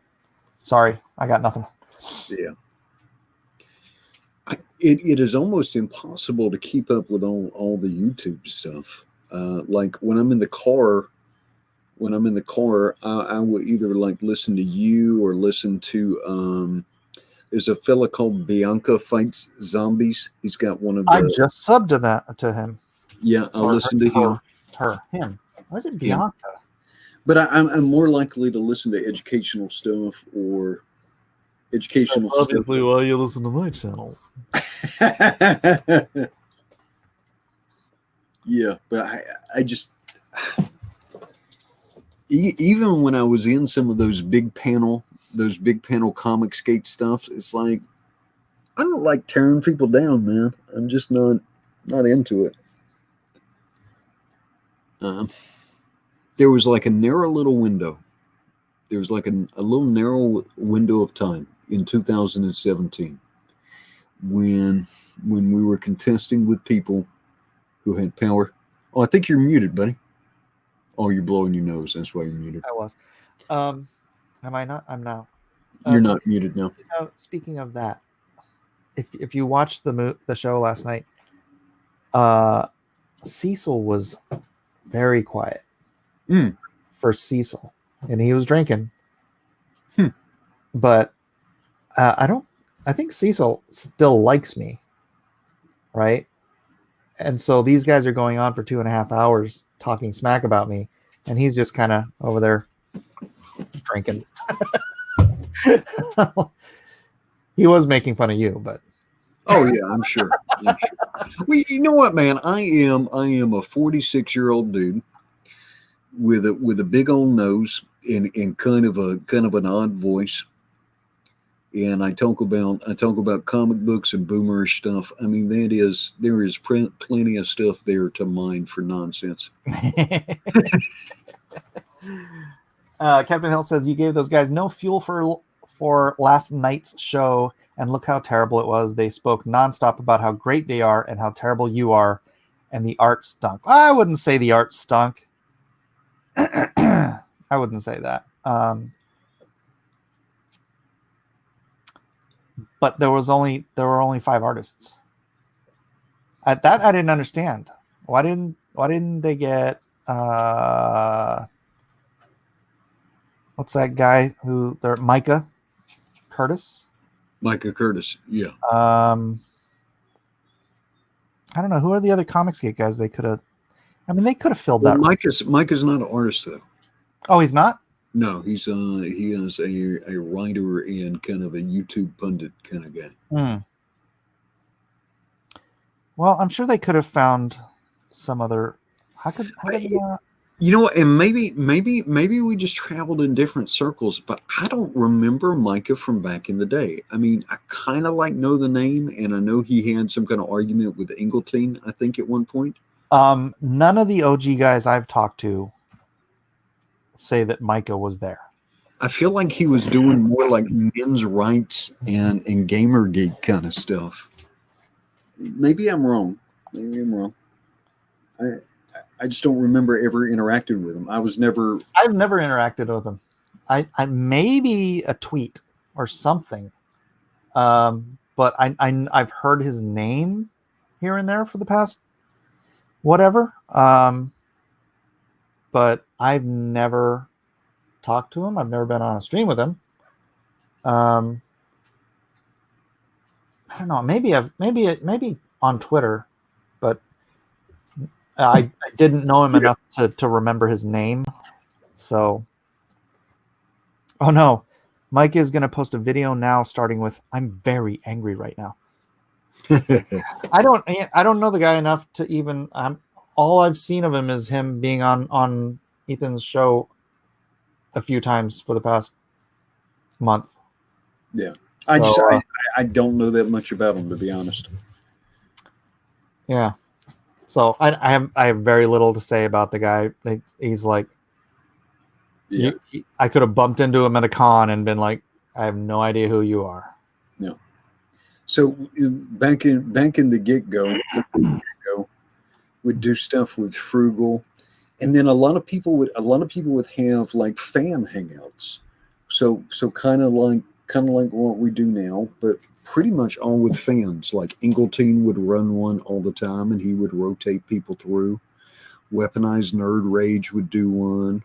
sorry, I got nothing. Yeah. It is almost impossible to keep up with all the YouTube stuff. Like when I'm in the car, I will either like listen to you or listen to there's a fella called Bianca Fights Zombies. He's got one of the. I just subbed to him. Yeah, I'll listen to him. Him. Why is it Bianca? Yeah. But I'm more likely to listen to educational stuff or educational stuff. Obviously, why you listen to my channel? Yeah, but I just even when I was in some of those big panel comic skate stuff, it's like I don't like tearing people down, man. I'm just not into it. There was like a narrow little window. There was like a little narrow window of time in 2017 when we were contesting with people who had power. Oh, I think you're muted, buddy. Oh, you're blowing your nose. That's why you're muted. I was. Am I not? I'm now. You're not muted now. Speaking of that, if you watched the show last night, Cecil was very quiet for Cecil, and he was drinking. But I think Cecil still likes me, right? And so these guys are going on for 2.5 hours talking smack about me, and he's just kind of over there drinking. He was making fun of you, but oh yeah, I'm sure. Well, you know what, man? I am a 46-year-old dude with a big old nose and kind of an odd voice. And I talk about comic books and boomerish stuff. I mean, there is plenty of stuff there to mine for nonsense. Captain Hill says you gave those guys no fuel for last night's show, and look how terrible it was. They spoke nonstop about how great they are and how terrible you are, and the art stunk. I wouldn't say the art stunk. I wouldn't say that. But there were only 5 artists. At that, I didn't understand. Why didn't they get what's that guy who they're Micah Curtis? Micah Curtis, yeah. I don't know, who are the other Comicsgate guys they could have. I mean, they could have filled that. Micah's not an artist though. Oh, he's not? No, he is a writer and kind of a YouTube pundit kind of guy. Well, I'm sure they could have found some other. How could you know what? And maybe we just traveled in different circles, but I don't remember Micah from back in the day. I mean, I kind of know the name, and I know he had some kind of argument with Ingleton, I think, at one point. None of the OG guys I've talked to say that Micah was there. I feel like he was doing more like men's rights and Gamergate kind of stuff. Maybe I'm wrong. I just don't remember ever interacting with him. I've never interacted with him. I maybe a tweet or something. But I've heard his name here and there for the past whatever. But I've never talked to him. I've never been on a stream with him. I don't know. Maybe on Twitter, but I didn't know him enough to remember his name. So, oh no, Mike is going to post a video now, starting with "I'm very angry right now." I don't know the guy enough to even. All I've seen of him is him being on Ethan's show a few times for the past month. Yeah. So, I don't know that much about him, to be honest. Yeah. So I have very little to say about the guy. He's like, yeah. I could have bumped into him at a con and been like, I have no idea who you are. No. So back in the get-go, would do stuff with Frugal, and then a lot of people would have like fan hangouts. So kind of like what we do now, but pretty much all with fans. Like Ingleton would run one all the time, and he would rotate people through. Weaponized Nerd Rage would do one.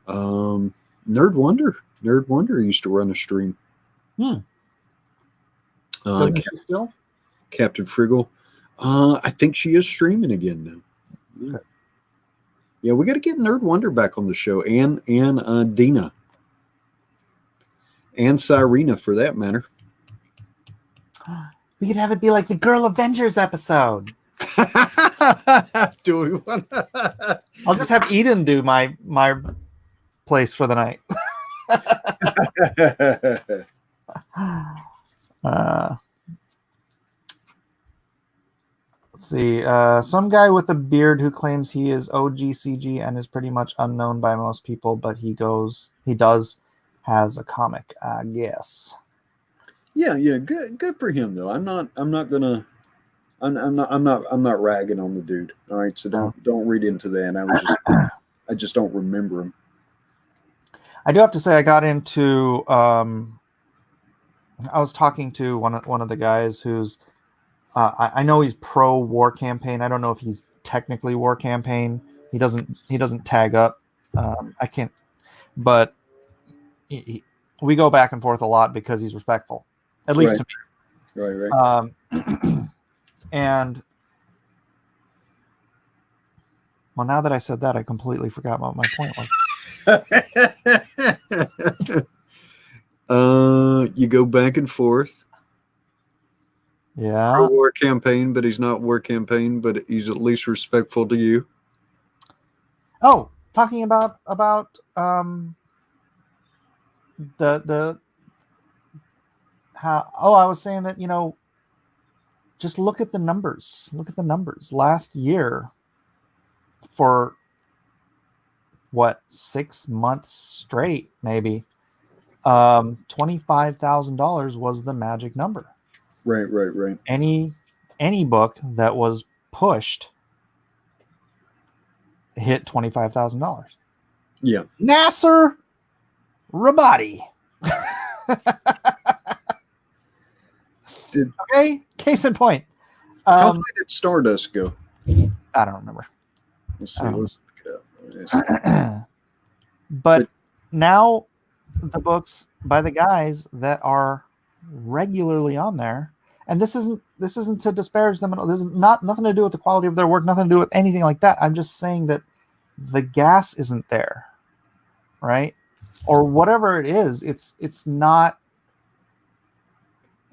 Nerd Wonder used to run a stream. Still? Captain Friggle. I think she is streaming again now. Okay. Yeah, we got to get Nerd Wonder back on the show, and Dina, and Cyrena for that matter. We could have it be like the Girl Avengers episode. Do we want? I'll just have Eden do my place for the night. Let's see. Some guy with a beard who claims he is OGCG and is pretty much unknown by most people, but he has a comic, I guess. Yeah, good for him though. I'm not ragging on the dude. All right, so don't read into that. I just don't remember him. I do have to say I got into I was talking to one of the guys who's I know he's pro war campaign. I don't know if he's technically war campaign. He doesn't tag up. I can't, but we go back and forth a lot because he's respectful, at least to me. Right. And well, now that I said that, I completely forgot what my point was. You go back and forth. Yeah. Pro war campaign, but he's not war campaign, but he's at least respectful to you. Oh, talking about the how I was saying that, just look at the numbers. Look at the numbers. Last year, for what, 6 months straight, maybe, $25,000 was the magic number. Right. Any book that was pushed hit $25,000. Yeah. Nasser Rabadi. Okay, case in point. How high did Stardust go? I don't remember. Let's see. Let's look it up. But now the books by the guys that are regularly on there, and this isn't to disparage them at all. This is nothing to do with the quality of their work, nothing to do with anything like that. I'm just saying that the gas isn't there, right? Or whatever it is, it's not.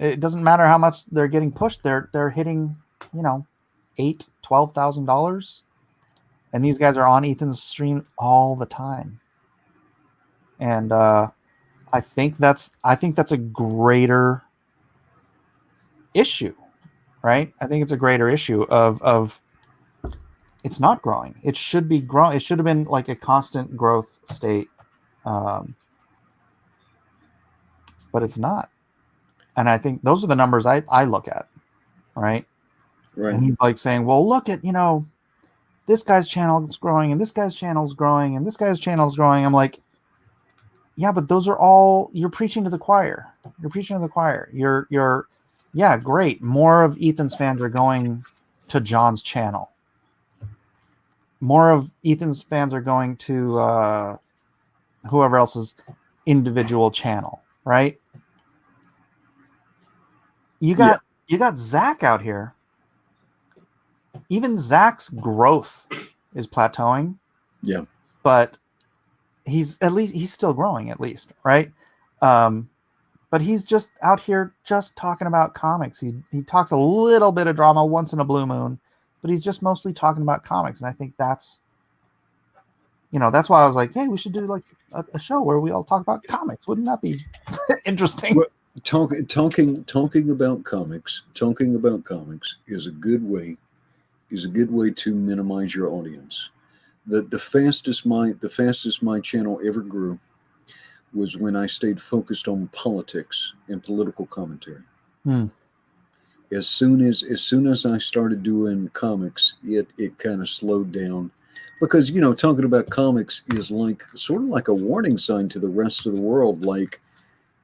It doesn't matter how much they're getting pushed. They're hitting, $8,000-$12,000, and these guys are on Ethan's stream all the time. And I think that's a greater issue, right? I think it's a greater issue of it's not growing. It should be growing. It should have been like a constant growth state, but it's not. And I think those are the numbers I look at, right? Right. And he's like saying, well, look at, this guy's channel is growing, and this guy's channel is growing, and this guy's channel is growing. I'm like, yeah, but those are all, you're preaching to the choir. Yeah, great. More of Ethan's fans are going to John's channel. More of Ethan's fans are going to whoever else's individual channel, right? You got Zach out here. Even Zach's growth is plateauing. Yeah. But he's still growing, at least, right? But he's just out here just talking about comics. He talks a little bit of drama once in a blue moon, but he's just mostly talking about comics. And I think that's why I was like, hey, we should do like a show where we all talk about comics. Wouldn't that be interesting? Well, talking about comics is a good way to minimize your audience. The fastest my channel ever grew was when I stayed focused on politics and political commentary. As soon as I started doing comics, it kind of slowed down, because talking about comics is sort of like a warning sign to the rest of the world, like,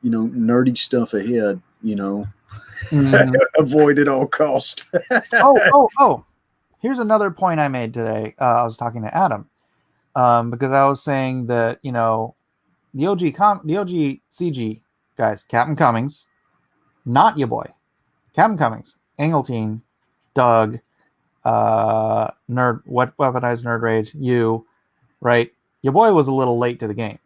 nerdy stuff ahead, avoid at all cost. Oh. Here's another point I made today. I was talking to Adam because I was saying that, the OG CG guys, Captain Cummings, not your boy, Captain Cummings, Engeltine, Doug, Weaponized Nerd Rage, you, right? Your boy was a little late to the game.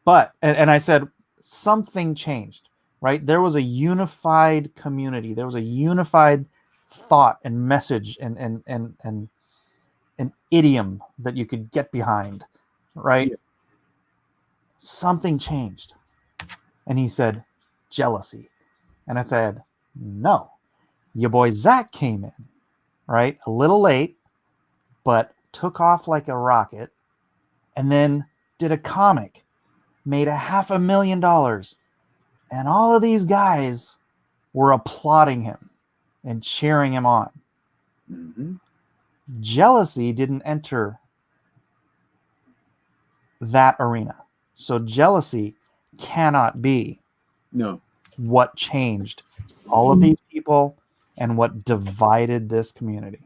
But, and I said, something changed, right? There was a unified community. There was a unified thought and message and an idiom that you could get behind, right? something changed. And he said, jealousy. And I said, no. Your boy Zach came in, right? A little late, but took off like a rocket, and then did a comic, made $500,000. And all of these guys were applauding him and cheering him on. Mm-hmm. Jealousy didn't enter that arena. So jealousy cannot be No. what changed all of these people and what divided this community.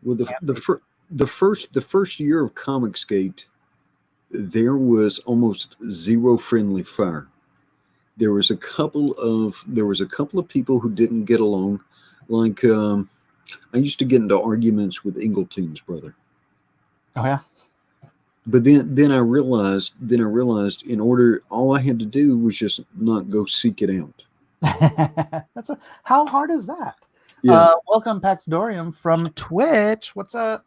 Well, the first year of Comicsgate, there was almost zero friendly fire. There was a couple of people who didn't get along. Like I used to get into arguments with Ingleteen's brother. Oh yeah. But then I realized all I had to do was just not go seek it out. How hard is that? Yeah. Welcome Pax Dorium from Twitch. What's up?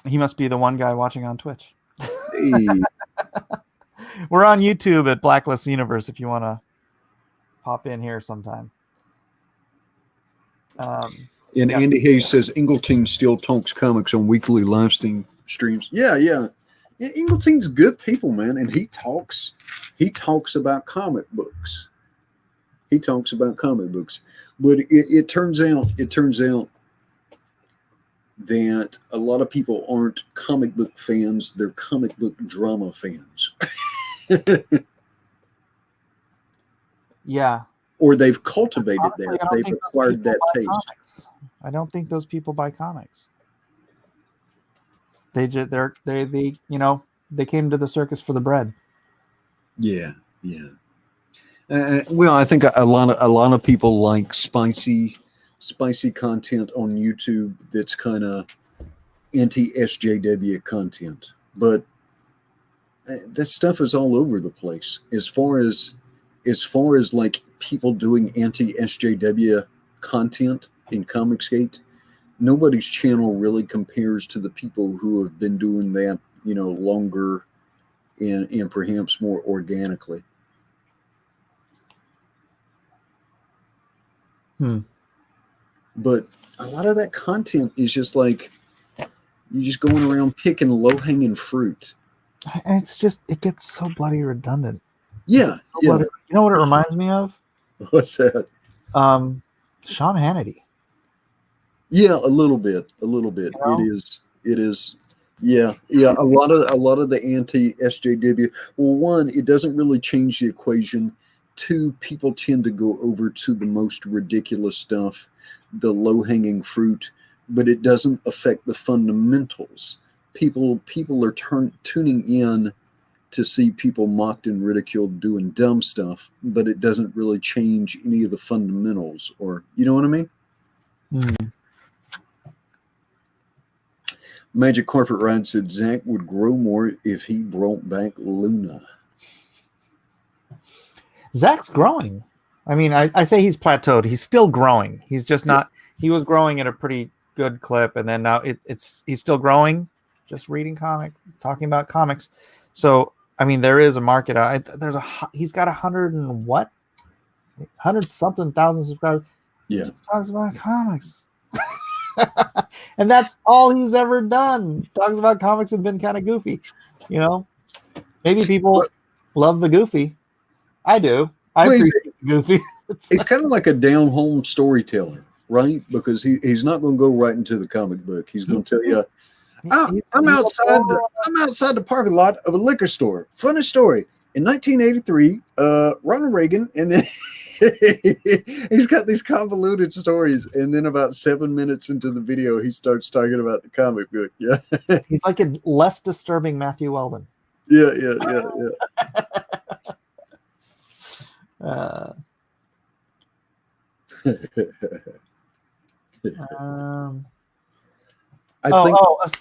He must be the one guy watching on Twitch. Hey. We're on YouTube at Blacklist Universe if you want to pop in here sometime. And yeah. Andy Hayes says Ingleteen still talks comics on weekly live streams. Yeah. Ingleteen's good people, man, and he talks about comic books. But it turns out that a lot of people aren't comic book fans; they're comic book drama fans. Yeah. Or they've cultivated that. They've acquired that taste. Comics. I don't think those people buy comics. They came to the circus for the bread. Yeah. Well, I think a lot of people like spicy content on YouTube that's kind of anti-SJW content, but that stuff is all over the place. As far as like people doing anti-SJW content in Comicsgate, nobody's channel really compares to the people who have been doing that, longer and perhaps more organically. But a lot of that content is just like you're just going around picking low-hanging fruit. It gets so bloody redundant. Yeah. You know what it reminds me of? What's that? Sean Hannity. Yeah, a little bit. It is. Yeah. A lot of the anti-SJW. Well, one, it doesn't really change the equation. Two, people tend to go over to the most ridiculous stuff, the low-hanging fruit, but it doesn't affect the fundamentals. People are tuning in to see people mocked and ridiculed doing dumb stuff, but it doesn't really change any of the fundamentals, or you know what I mean? Magic Carpet Ride said Zach would grow more if he brought back Luna. Zach's growing. I mean, I say he's plateaued. He's still growing. He's just not. He was growing at a pretty good clip, and then now he's still growing. Just reading comics, talking about comics. So I mean, there is a market. He's got 100 something thousand subscribers. Yeah, he talks about comics, and that's all he's ever done. Talks about comics and been kind of goofy. Maybe people love the goofy. I do. I appreciate the goofy. It's kind of like a down-home storyteller, right? Because he's not going to go right into the comic book. He's going to tell you, I'm outside the parking lot of a liquor store. Funny story. In 1983, Ronald Reagan, and then he's got these convoluted stories, and then about 7 minutes into the video, he starts talking about the comic book. Yeah, he's like a less disturbing Matthew Weldon. Yeah.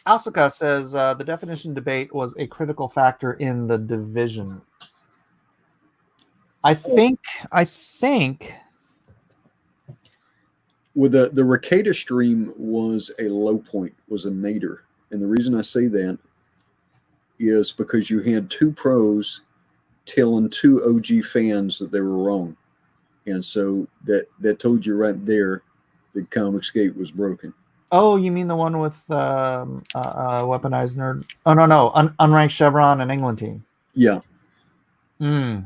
Asuka says the definition debate was a critical factor in the division. I think Well, the Rekieta stream was a low point, was a nadir, and the reason I say that is because you had two pros telling two OG fans that they were wrong, and so that told you right there that Comicsgate was broken. Oh, you mean the one with weaponized nerd? Oh no, unranked Chevron and England team. Yeah, I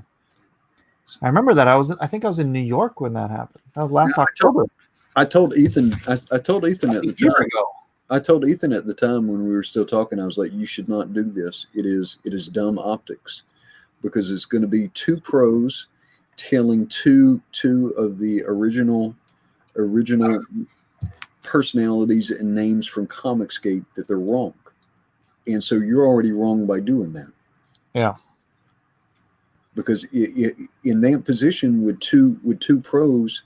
remember that. I think I was in New York when that happened. That was last October. I told Ethan. I told Ethan at the A year time. ago. I told Ethan at the time when we were still talking. I was like, "You should not do this. It is dumb optics, because it's going to be two pros telling two of the original personalities and names from Comicsgate that they're wrong, and so you're already wrong by doing that." Yeah. Because in that position with two pros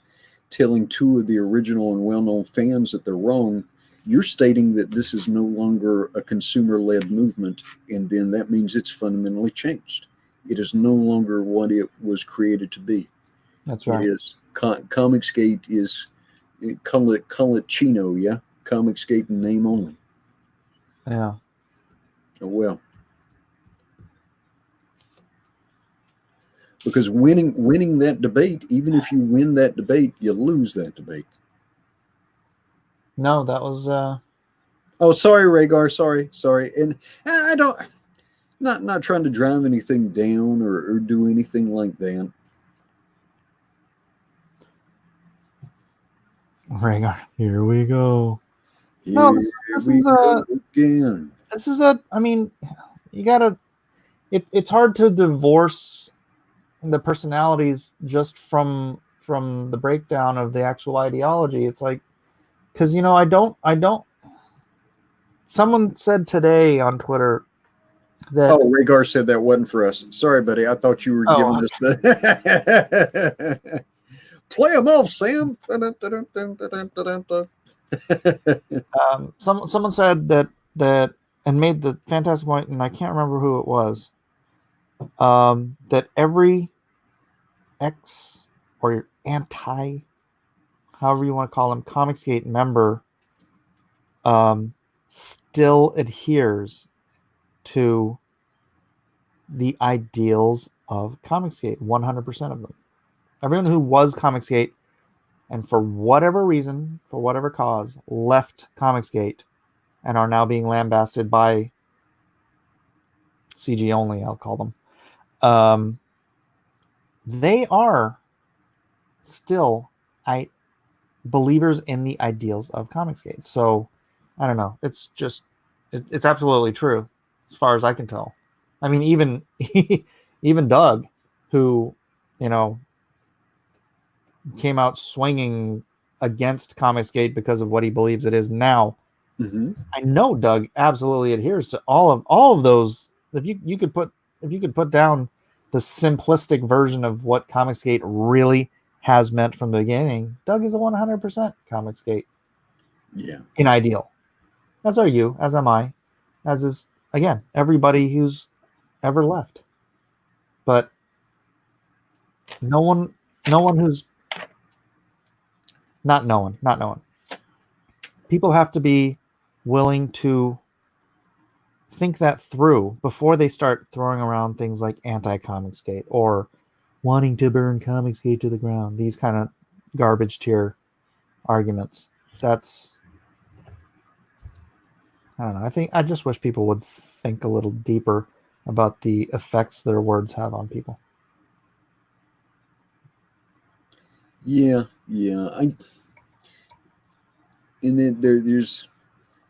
telling two of the original and well-known fans that they're wrong, you're stating that this is no longer a consumer-led movement, and then that means it's fundamentally changed. It is no longer what it was created to be. That's right. It is Comicsgate is call it Chino, yeah. Comicsgate in name only. Yeah. Oh well. Because winning that debate, even if you win that debate, you lose that debate. No, that was Oh, sorry, Rhaegar. Sorry. And I don't not trying to drive anything down or do anything like that. Rhaegar. Here we go. Here No, this we is go again. this is a. I mean, you gotta. It's hard to divorce the personalities just from the breakdown of the actual ideology. It's like, because I don't. Someone said today on Twitter that. Oh, Rhaegar said that wasn't for us. Sorry, buddy. I thought you were giving us the play them off, Sam. Someone said that and made the fantastic point, and I can't remember who it was. That every ex or anti, however you want to call them, Comicsgate member, still adheres to the ideals of Comicsgate. 100% of them. Everyone who was Comicsgate and for whatever reason, for whatever cause, left Comicsgate and are now being lambasted by CG only, I'll call them. They are still believers in the ideals of Comicsgate. So I don't know. It's just it's absolutely true as far as I can tell. I mean, even Doug, who came out swinging against Comicsgate because of what he believes it is now. Mm-hmm. I know Doug absolutely adheres to all of those. If you could put down the simplistic version of what Comicsgate really has meant from the beginning, Doug is a 100% Comicsgate. Yeah. In ideal. As are you, as am I, as is again everybody who's ever left. But no one who's not no one. People have to be willing to think that through before they start throwing around things like anti-Comicsgate or wanting to burn Comicsgate to the ground. These kind of garbage tier arguments. That's, I don't know. I just wish people would think a little deeper about the effects their words have on people. Yeah. And then there's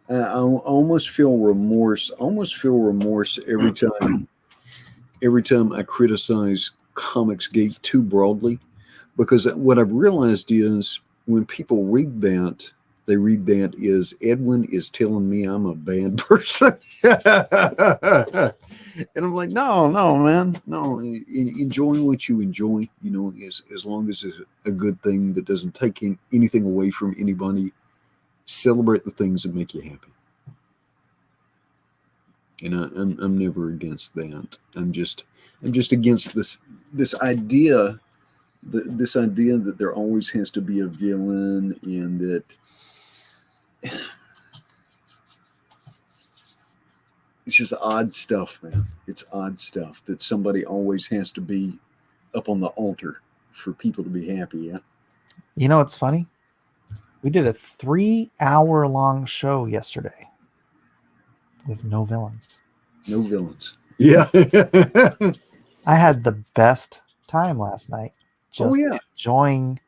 I almost feel remorse. Every time I criticize Comicsgate too broadly, because what I've realized is when people read that, they read that as Edwin is telling me I'm a bad person. And I'm like, no, man, no. Enjoying what you enjoy, as long as it's a good thing that doesn't take anything away from anybody. Celebrate the things that make you happy. And I'm never against that. I'm just against this idea this idea that there always has to be a villain, and that it's just odd stuff, man. It's odd stuff that somebody always has to be up on the altar for people to be happy. Yeah. You know what's funny? We did a 3-hour-long show yesterday with no villains. No villains. Yeah. I had the best time last night just yeah. enjoying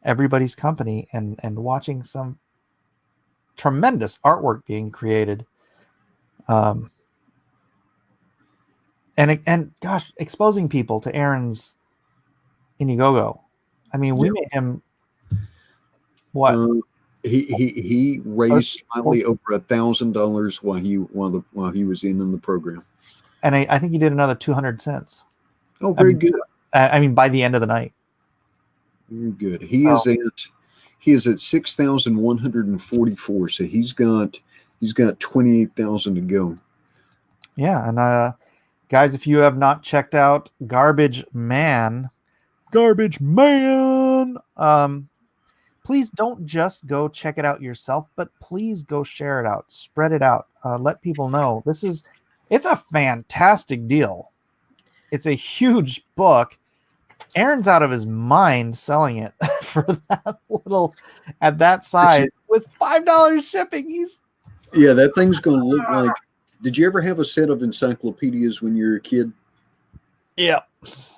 everybody's company and watching some tremendous artwork being created. And gosh, exposing people to Aaron's Indiegogo. I mean, we made him what? He raised slightly over $1,000 while he was in the program, and I think he did another 200 cents. Oh, very good. I mean, by the end of the night. Very good. He is at 6,144. So he's got 28,000 to go. Yeah, and guys, if you have not checked out Garbage Man, please don't just go check it out yourself, but please go share it out, spread it out, let people know. It's a fantastic deal. It's a huge book. Aaron's out of his mind selling it for that little, at that size, with $5 shipping. Yeah, that thing's going to look like. Did you ever have a set of encyclopedias when you were a kid? Yeah.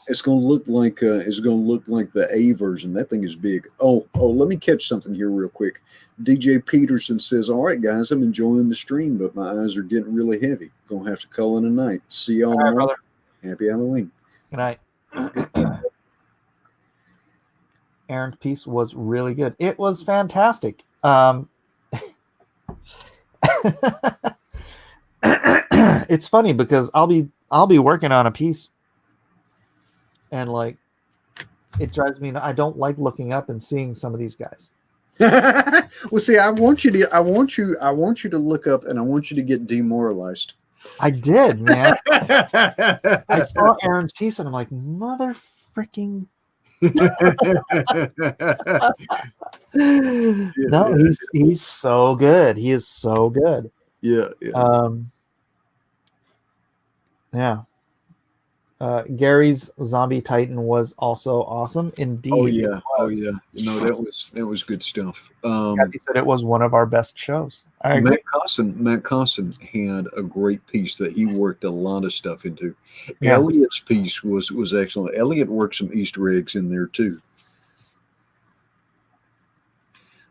It's going to look like the A version. That thing is big. Oh, let me catch something here real quick. DJ Peterson says, "All right, guys, I'm enjoying the stream, but my eyes are getting really heavy. Gonna have to call it a night. See y'all tomorrow. Brother. Happy Halloween. Good night." Aaron's piece was really good. It was fantastic. It's funny because I'll be working on a piece, and like it drives me. I don't like looking up and seeing some of these guys. Well, see, I want you to look up, and I want you to get demoralized. I did, man. I saw Aaron's piece, and I'm like, mother freaking. No, he's so good. He is so good. Yeah. Yeah. Gary's Zombie Titan was also awesome. Indeed. Oh yeah. No, that was good stuff. Kathy said it was one of our best shows. I agree. Matt Cosson had a great piece that he worked a lot of stuff into. Yeah. Elliot's piece was excellent. Elliot worked some Easter eggs in there too.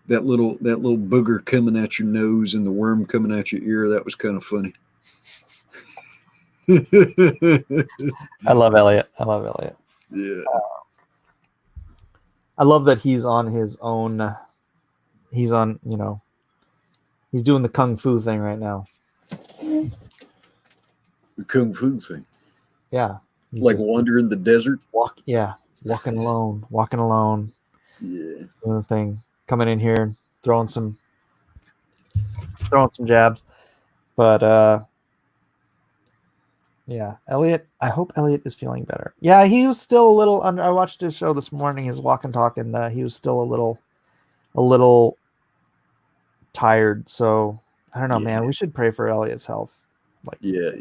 That little booger coming at your nose and the worm coming at your ear, that was kind of funny. I love Elliot. Yeah. I love that he's on his own. He's on, he's doing the kung fu thing right now. The kung fu thing. Yeah. Like wandering the desert. Walking alone. Yeah. Doing the thing. Coming in here, throwing some jabs. But yeah, Elliot, I hope Elliot is feeling better. Yeah, he was still a little under. I watched his show this morning, his walk and talk, and he was still a little tired. So I don't know, man. We should pray for Elliot's health. Yeah.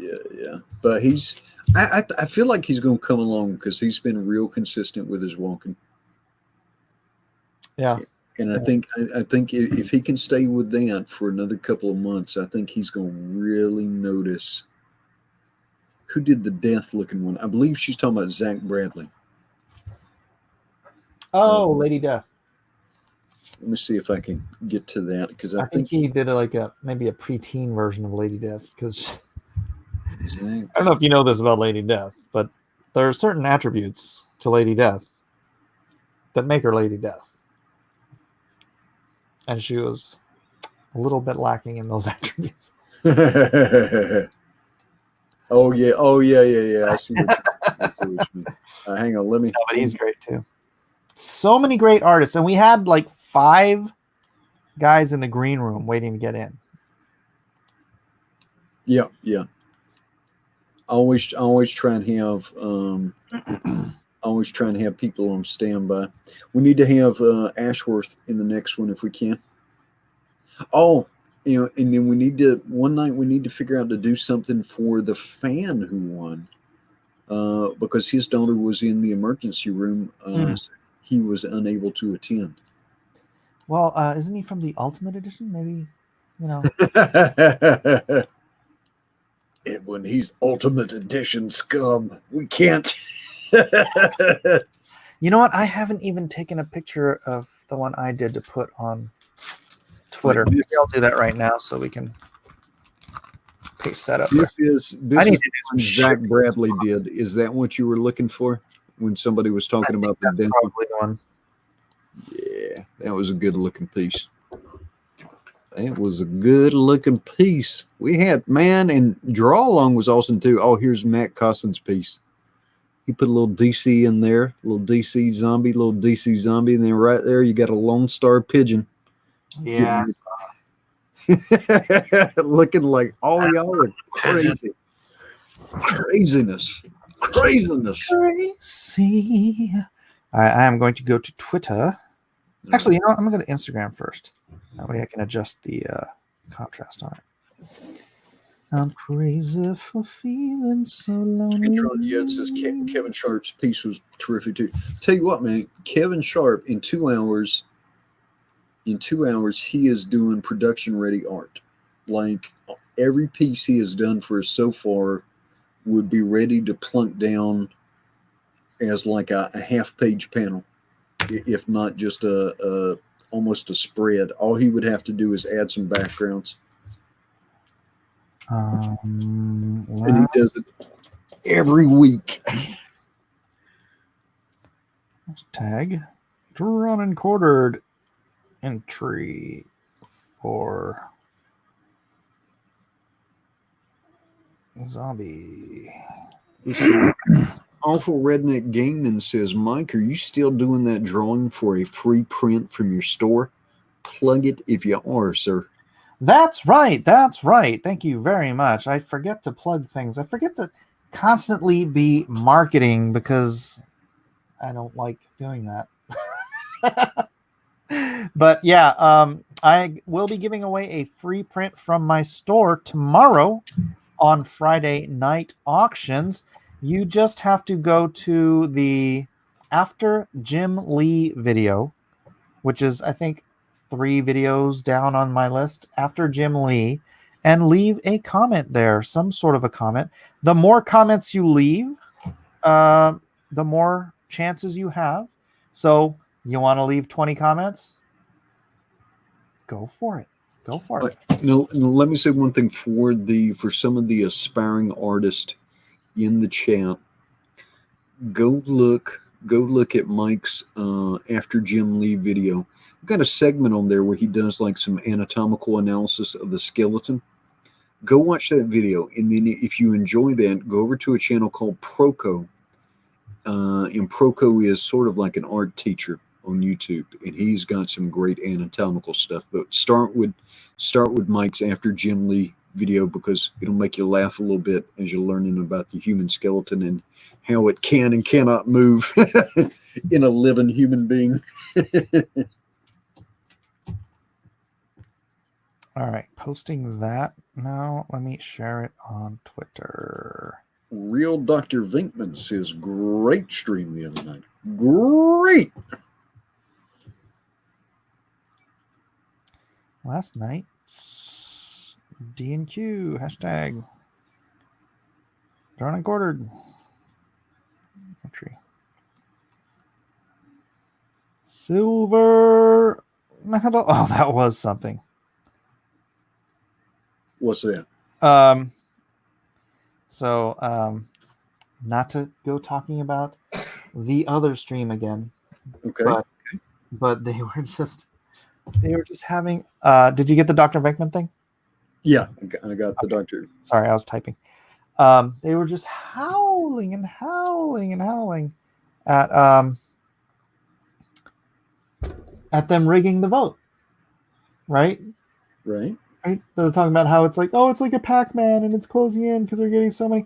But I feel like he's going to come along because he's been real consistent with his walking. Yeah. And I think if he can stay with that for another couple of months, I think he's going to really notice. Who did the death-looking one? I believe she's talking about Zach Bradley. Oh, Lady Death. Let me see if I can get to that because I think he did maybe a preteen version of Lady Death because I don't know if you know this about Lady Death, but there are certain attributes to Lady Death that make her Lady Death. And she was a little bit lacking in those attributes. Oh yeah. I see what you mean. Hang on, let me. No, but he's great too. So many great artists, and we had like 5 guys in the green room waiting to get in. Yeah. I always try and have Always trying to have people on standby. We need to have Ashworth in the next one if we can. Oh, and then one night we need to figure out to do something for the fan who won, because his daughter was in the emergency room. So he was unable to attend. Well, isn't he from the Ultimate Edition? Maybe, Edwin, he's Ultimate Edition scum. We can't. You know what? I haven't even taken a picture of the one I did to put on Twitter. Maybe I'll do that right now so we can paste that up. This is I need to do what some Zach Bradley did. Is that what you were looking for when somebody was talking about the dental? Probably the one. Yeah, that was a good looking piece. That was a good looking piece. We had, man, and Draw Along was awesome too. Oh, here's Matt Cosson's piece. He put a little DC in there, a little DC zombie, and then right there you got a Lone Star Pigeon. Yeah. Looking like all y'all are crazy. Craziness. Crazy. I am going to go to Twitter. Actually, you know what? I'm going to go to Instagram first. That way I can adjust the contrast on it. I'm crazy for feeling so lonely. Yeah, it says Kevin Sharp's piece was terrific too. Tell you what, man, Kevin Sharp in 2 hours, he is doing production ready art. Like every piece he has done for us so far would be ready to plunk down as like a half-page panel, if not just almost a spread. All he would have to do is add some backgrounds. And he does it every week. Tag drawn and quartered entry for zombie. Awful Redneck Gaming says, Mike, are you still doing that drawing for a free print from your store? Plug it if you are, sir. That's right. That's right. Thank you very much. I forget to plug things. I forget to constantly be marketing because I don't like doing that. But yeah, I will be giving away a free print from my store tomorrow on Friday night auctions. You just have to go to the After Jim Lee video, which is, I think, 3 videos down on my list, After Jim Lee, and leave a comment there, some sort of a comment. The more comments you leave, the more chances you have. So you want to leave 20 comments? Go for it. Go for it. Now, let me say one thing for some of the aspiring artists in the chat. Go look at Mike's After Jim Lee video. I've got a segment on there where he does like some anatomical analysis of the skeleton. Go watch that video, and then if you enjoy that, go over to a channel called Proco. And Proco is sort of like an art teacher on YouTube, and he's got some great anatomical stuff. But start with Mike's After Jim Lee video, because it'll make you laugh a little bit as you're learning about the human skeleton and how it can and cannot move in a living human being. All right, posting that now. Let me share it on Twitter. Real Dr. Vinkman says, great stream the other night. Great. Last night, D&Q, hashtag drawn and quartered entry. Silver medal. Oh, that was something. What's that? So not to go talking about the other stream again. Okay. But they were just having did you get the Dr. Venkman thing? Yeah, I got the doctor. Sorry, I was typing. They were just howling and howling and howling at them rigging the vote. Right? Right. Right? They're talking about how it's like, oh, it's like a Pac-Man and it's closing in because they're getting so many.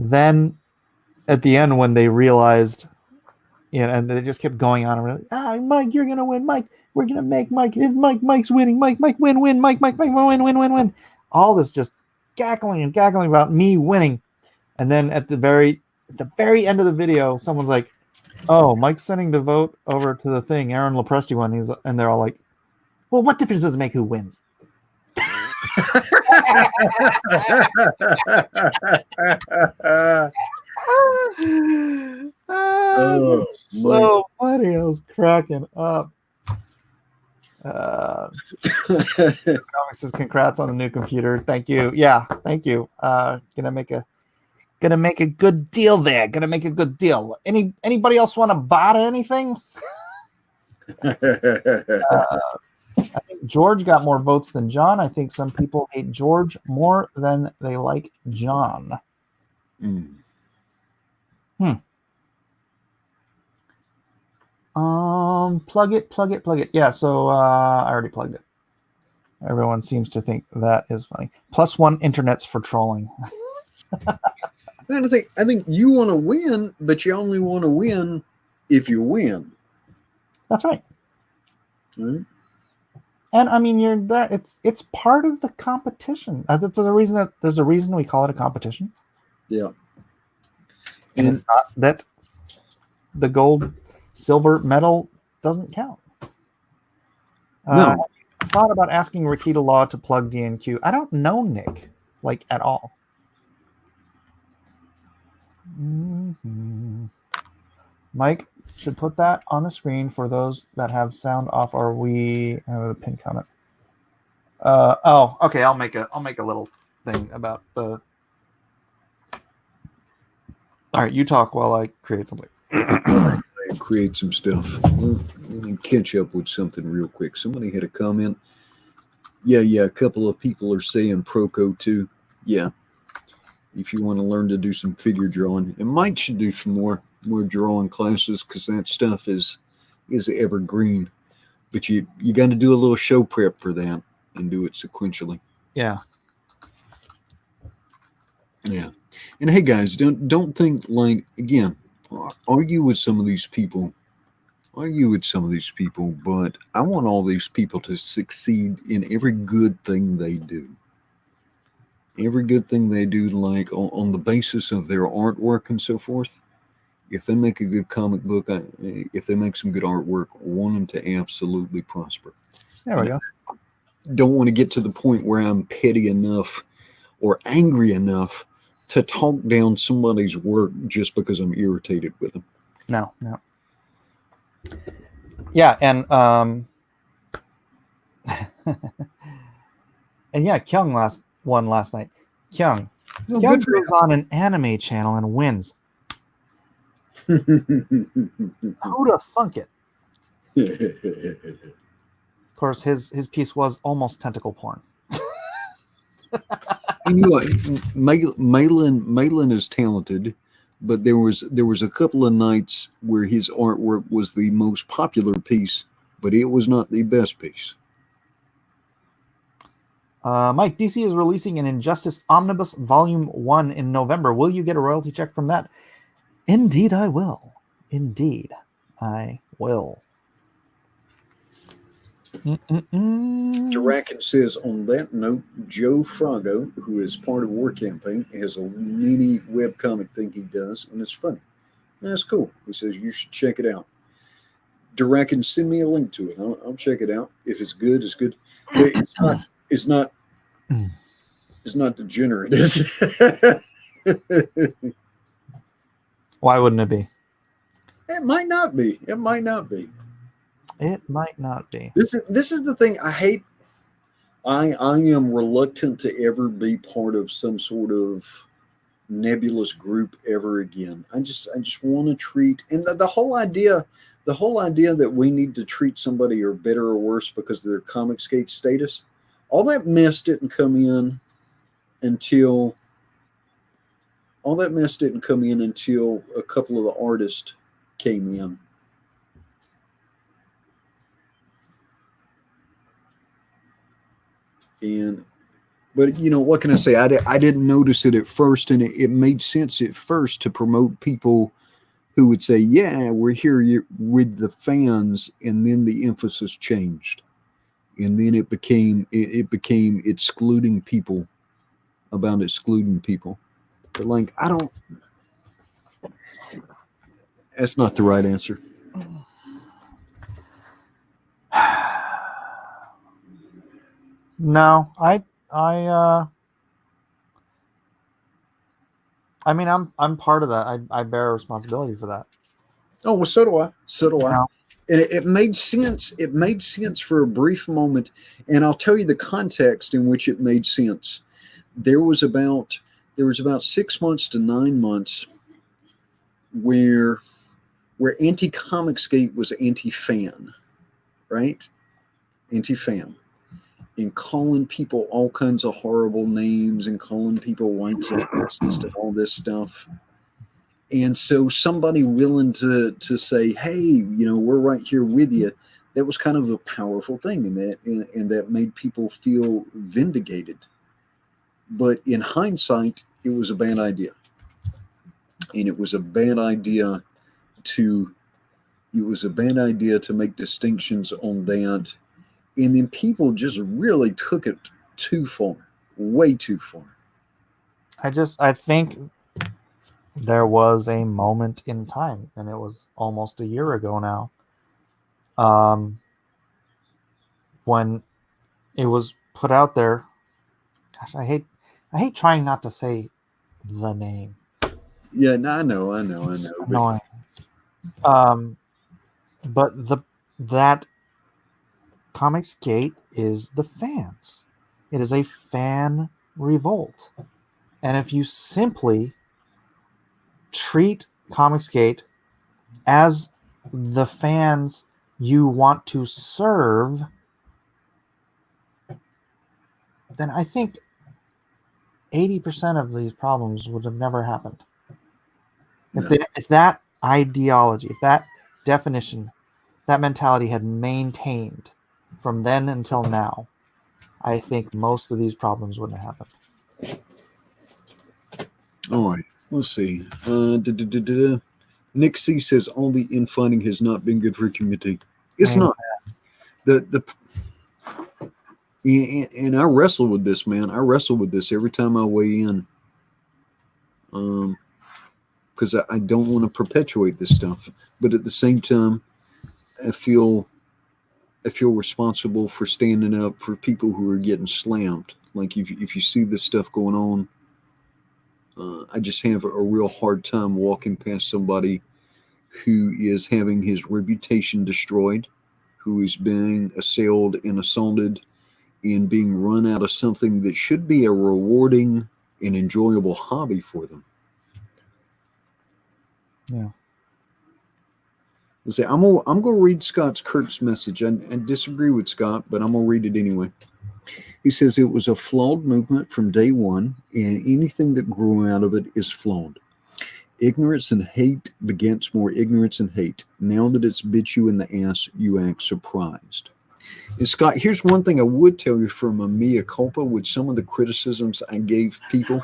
Then at the end, when they realized, and they just kept going on and Mike, you're gonna win, Mike. We're gonna make Mike. Mike's winning. Mike, win. Mike, win. All this just cackling about me winning, and then at the very end of the video, someone's like, "Oh, Mike's sending the vote over to the thing. Aaron Lopresti won." And they're all like, "Well, what difference does it make who wins?" Oh, so funny. I was cracking up. Comics says congrats on the new computer. Thank you. Yeah, thank you. Gonna make a good deal there. Gonna make a good deal. Anybody else want to buy anything? I think George got more votes than John. I think some people hate George more than they like John. Plug it. Yeah, so I already plugged it. Everyone seems to think that is funny. +1 internets for trolling. I think you want to win, but you only want to win if you win. That's right. Right? And I mean, you're there. It's part of the competition. There's a reason we call it a competition. Yeah. And it's not that the gold, silver medal doesn't count. No. I thought about asking Rakita Law to plug DNQ. I don't know Nick, like, at all. Mike should put that on the screen for those that have sound off, or we have a pin comment. Okay. I'll make a little thing about the. All right, you talk while I create something. Create some stuff. Let me catch up with something real quick. Somebody had a comment. Yeah. A couple of people are saying Proco too. Yeah. If you want to learn to do some figure drawing, and Mike should do some more drawing classes because that stuff is evergreen. But you got to do a little show prep for that and do it sequentially. Yeah. Yeah. And hey guys, don't think, like, again, argue with some of these people, but I want all these people to succeed in every good thing they do. Every good thing they do, like on the basis of their artwork and so forth. If they make a good comic book, if they make some good artwork, I want them to absolutely prosper. There we go. Don't want to get to the point where I'm petty enough or angry enough to talk down somebody's work just because I'm irritated with them. No. Yeah, and and yeah, Kyung won last night. Kyung goes on an anime channel and wins. Who'da thunk it? Of course, his piece was almost tentacle porn. You know what? Malin is talented, but there was a couple of nights where his artwork was the most popular piece, but it was not the best piece. Mike, DC is releasing an Injustice Omnibus Volume 1 in November. Will you get a royalty check from that? Indeed, I will. Indeed, I will. Durakin says, on that note, Joe Frago, who is part of War Campaign, has a mini webcomic thing he does, and it's funny. That's cool. He says, you should check it out. Durakin, send me a link to it. I'll check it out. If it's good, it's good. But it's not degenerate, is it? Why wouldn't it be? It might not be. It might not be. This is the thing I hate. I am reluctant to ever be part of some sort of nebulous group ever again. I just want to treat, and the whole idea that we need to treat somebody or better or worse because of their Comicsgate status, all that mess didn't come in until a couple of the artists came in. And But what can I say? I didn't notice it at first, and it made sense at first to promote people who would say, "Yeah, we're here with the fans," and then the emphasis changed, and then it became excluding people about excluding people. But like, I don't. That's not the right answer. No, I mean, I'm part of that. I bear responsibility for that. Oh well, so do I. So do I. Yeah. And it made sense. It made sense for a brief moment, and I'll tell you the context in which it made sense. There was about 6 months to 9 months where anti Comicsgate was anti fan, right? Anti fan, and calling people all kinds of horrible names and calling people white supremacists and all this stuff. And so somebody willing to say, "Hey, we're right here with you," that was kind of a powerful thing, and that made people feel vindicated. But in hindsight, it was a bad idea, and it was a bad idea to make distinctions on that, and then people just really took it too far, way too far. I think there was a moment in time, and it was almost a year ago now, when it was put out there. Gosh, I hate trying not to say the name. Yeah, no, I know. It's But annoying. But that Comicsgate is the fans. It is a fan revolt, and if you simply treat Comicsgate as the fans you want to serve, then I think 80% of these problems would have never happened. If that ideology, if that definition, that mentality had maintained from then until now, I think most of these problems wouldn't have happened. all right, let's see. Nick C says all the infighting has not been good for the community. It's not. And I wrestle with this, man. I wrestle with this every time I weigh in, because I don't want to perpetuate this stuff, but at the same time, I feel responsible for standing up for people who are getting slammed. Like if you see this stuff going on, I just have a real hard time walking past somebody who is having his reputation destroyed, who is being assailed and assaulted, and being run out of something that should be a rewarding and enjoyable hobby for them. Yeah. Let's say I'm gonna read Kurt's message. I disagree with Scott, but I'm gonna read it anyway. He says it was a flawed movement from day one, and anything that grew out of it is flawed. Ignorance and hate begets more ignorance and hate. Now that it's bit you in the ass, you act surprised. And Scott, here's one thing I would tell you from a mea culpa with some of the criticisms I gave people.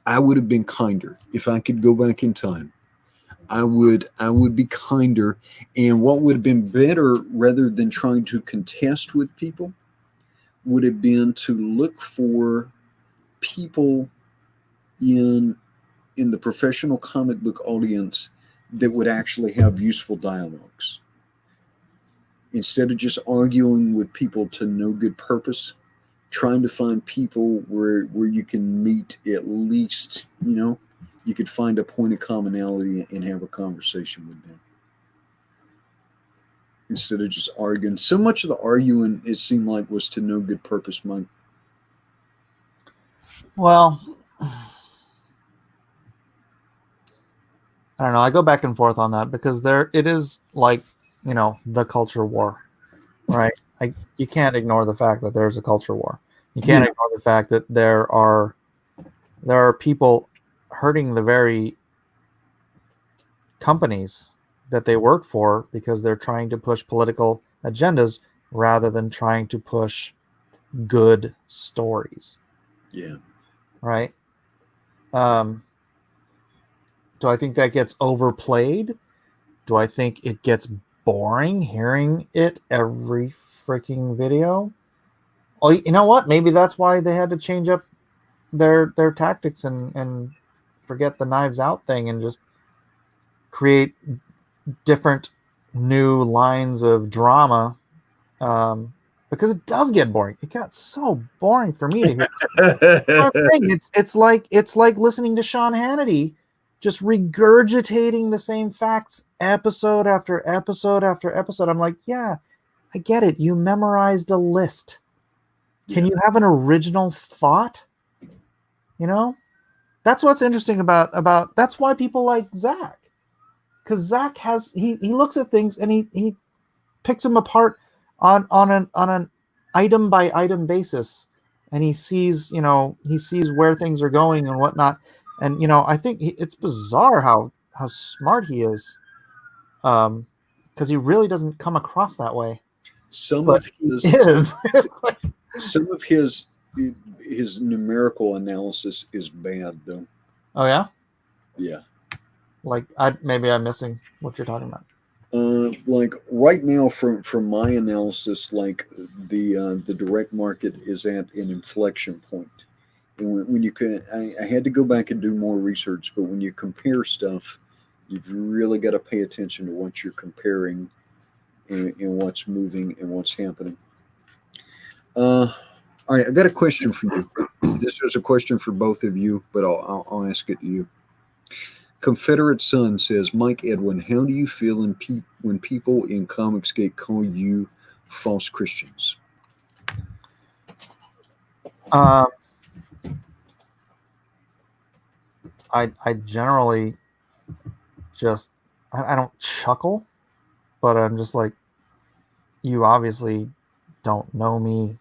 I would have been kinder if I could go back in time. I would be kinder, and what would have been better, rather than trying to contest with people, would have been to look for people in the professional comic book audience that would actually have useful dialogues. Instead of just arguing with people to no good purpose, trying to find people where you can meet, at least, you could find a point of commonality and have a conversation with them. Instead of just arguing. So much of the arguing, it seemed like, was to no good purpose, Mike. Well, I don't know. I go back and forth on that because it is like, the culture war, right? You can't ignore the fact that there's a culture war. You can't ignore the fact that there are people hurting the very companies that they work for because they're trying to push political agendas rather than trying to push good stories, Yeah. right? Do I think that gets overplayed? Do I think it gets boring hearing it every freaking video? Oh, you know what? Maybe that's why they had to change up their tactics and forget the Knives Out thing and just create different new lines of drama, because it does get boring. It got so boring for me to hear. It's like listening to Sean Hannity just regurgitating the same facts episode after episode after episode. I'm like, yeah, I get it. You memorized a list. Can you have an original thought? You know, that's what's interesting about that's why people like Zach, because Zach has he looks at things and he picks them apart on an item by item basis, and he sees where things are going and whatnot. And I think it's bizarre how smart he is, because he really doesn't come across that way. Some But of his is It's like, some of his numerical analysis is bad though. oh yeah, Yeah. like maybe I'm missing what you're talking about. Like right now, from my analysis, like the direct market is at an inflection point, and when you can, I had to go back and do more research. But when you compare stuff, you've really got to pay attention to what you're comparing and what's moving and what's happening. All right, I got a question for you. This is a question for both of you, but I'll ask it to you. Confederate Son says, Mike Edwin, how do you feel when people in Comicsgate call you false Christians? I generally just I don't chuckle, but I'm just like, you obviously don't know me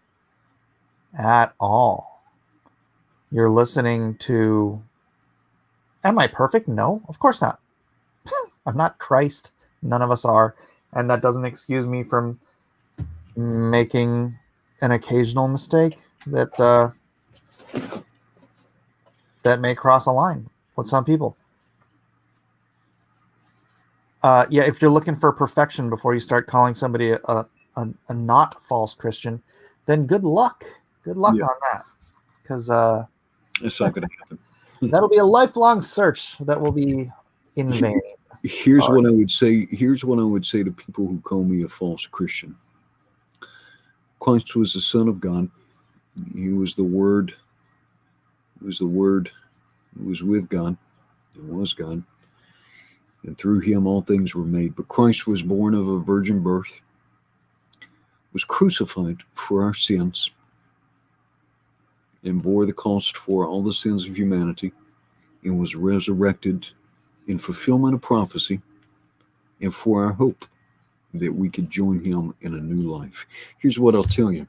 at all. You're listening to. Am I perfect? No, of course not. I'm not Christ. None of us are. And that doesn't excuse me from making an occasional mistake that may cross a line with some people. Yeah, if you're looking for perfection before you start calling somebody a not false Christian, then good luck. Good luck Yeah. on that. Because It's not going to happen. that'll be a lifelong search that will be in vain. Here's what I would say. Here's what I would say to people who call me a false Christian. Christ was the Son of God. He was the Word. He was the Word. He was with God. He was God. And through him all things were made. But Christ was born of a virgin birth, was crucified for our sins, and bore the cost for all the sins of humanity, and was resurrected in fulfillment of prophecy and for our hope that we could join him in a new life. Here's what I'll tell you.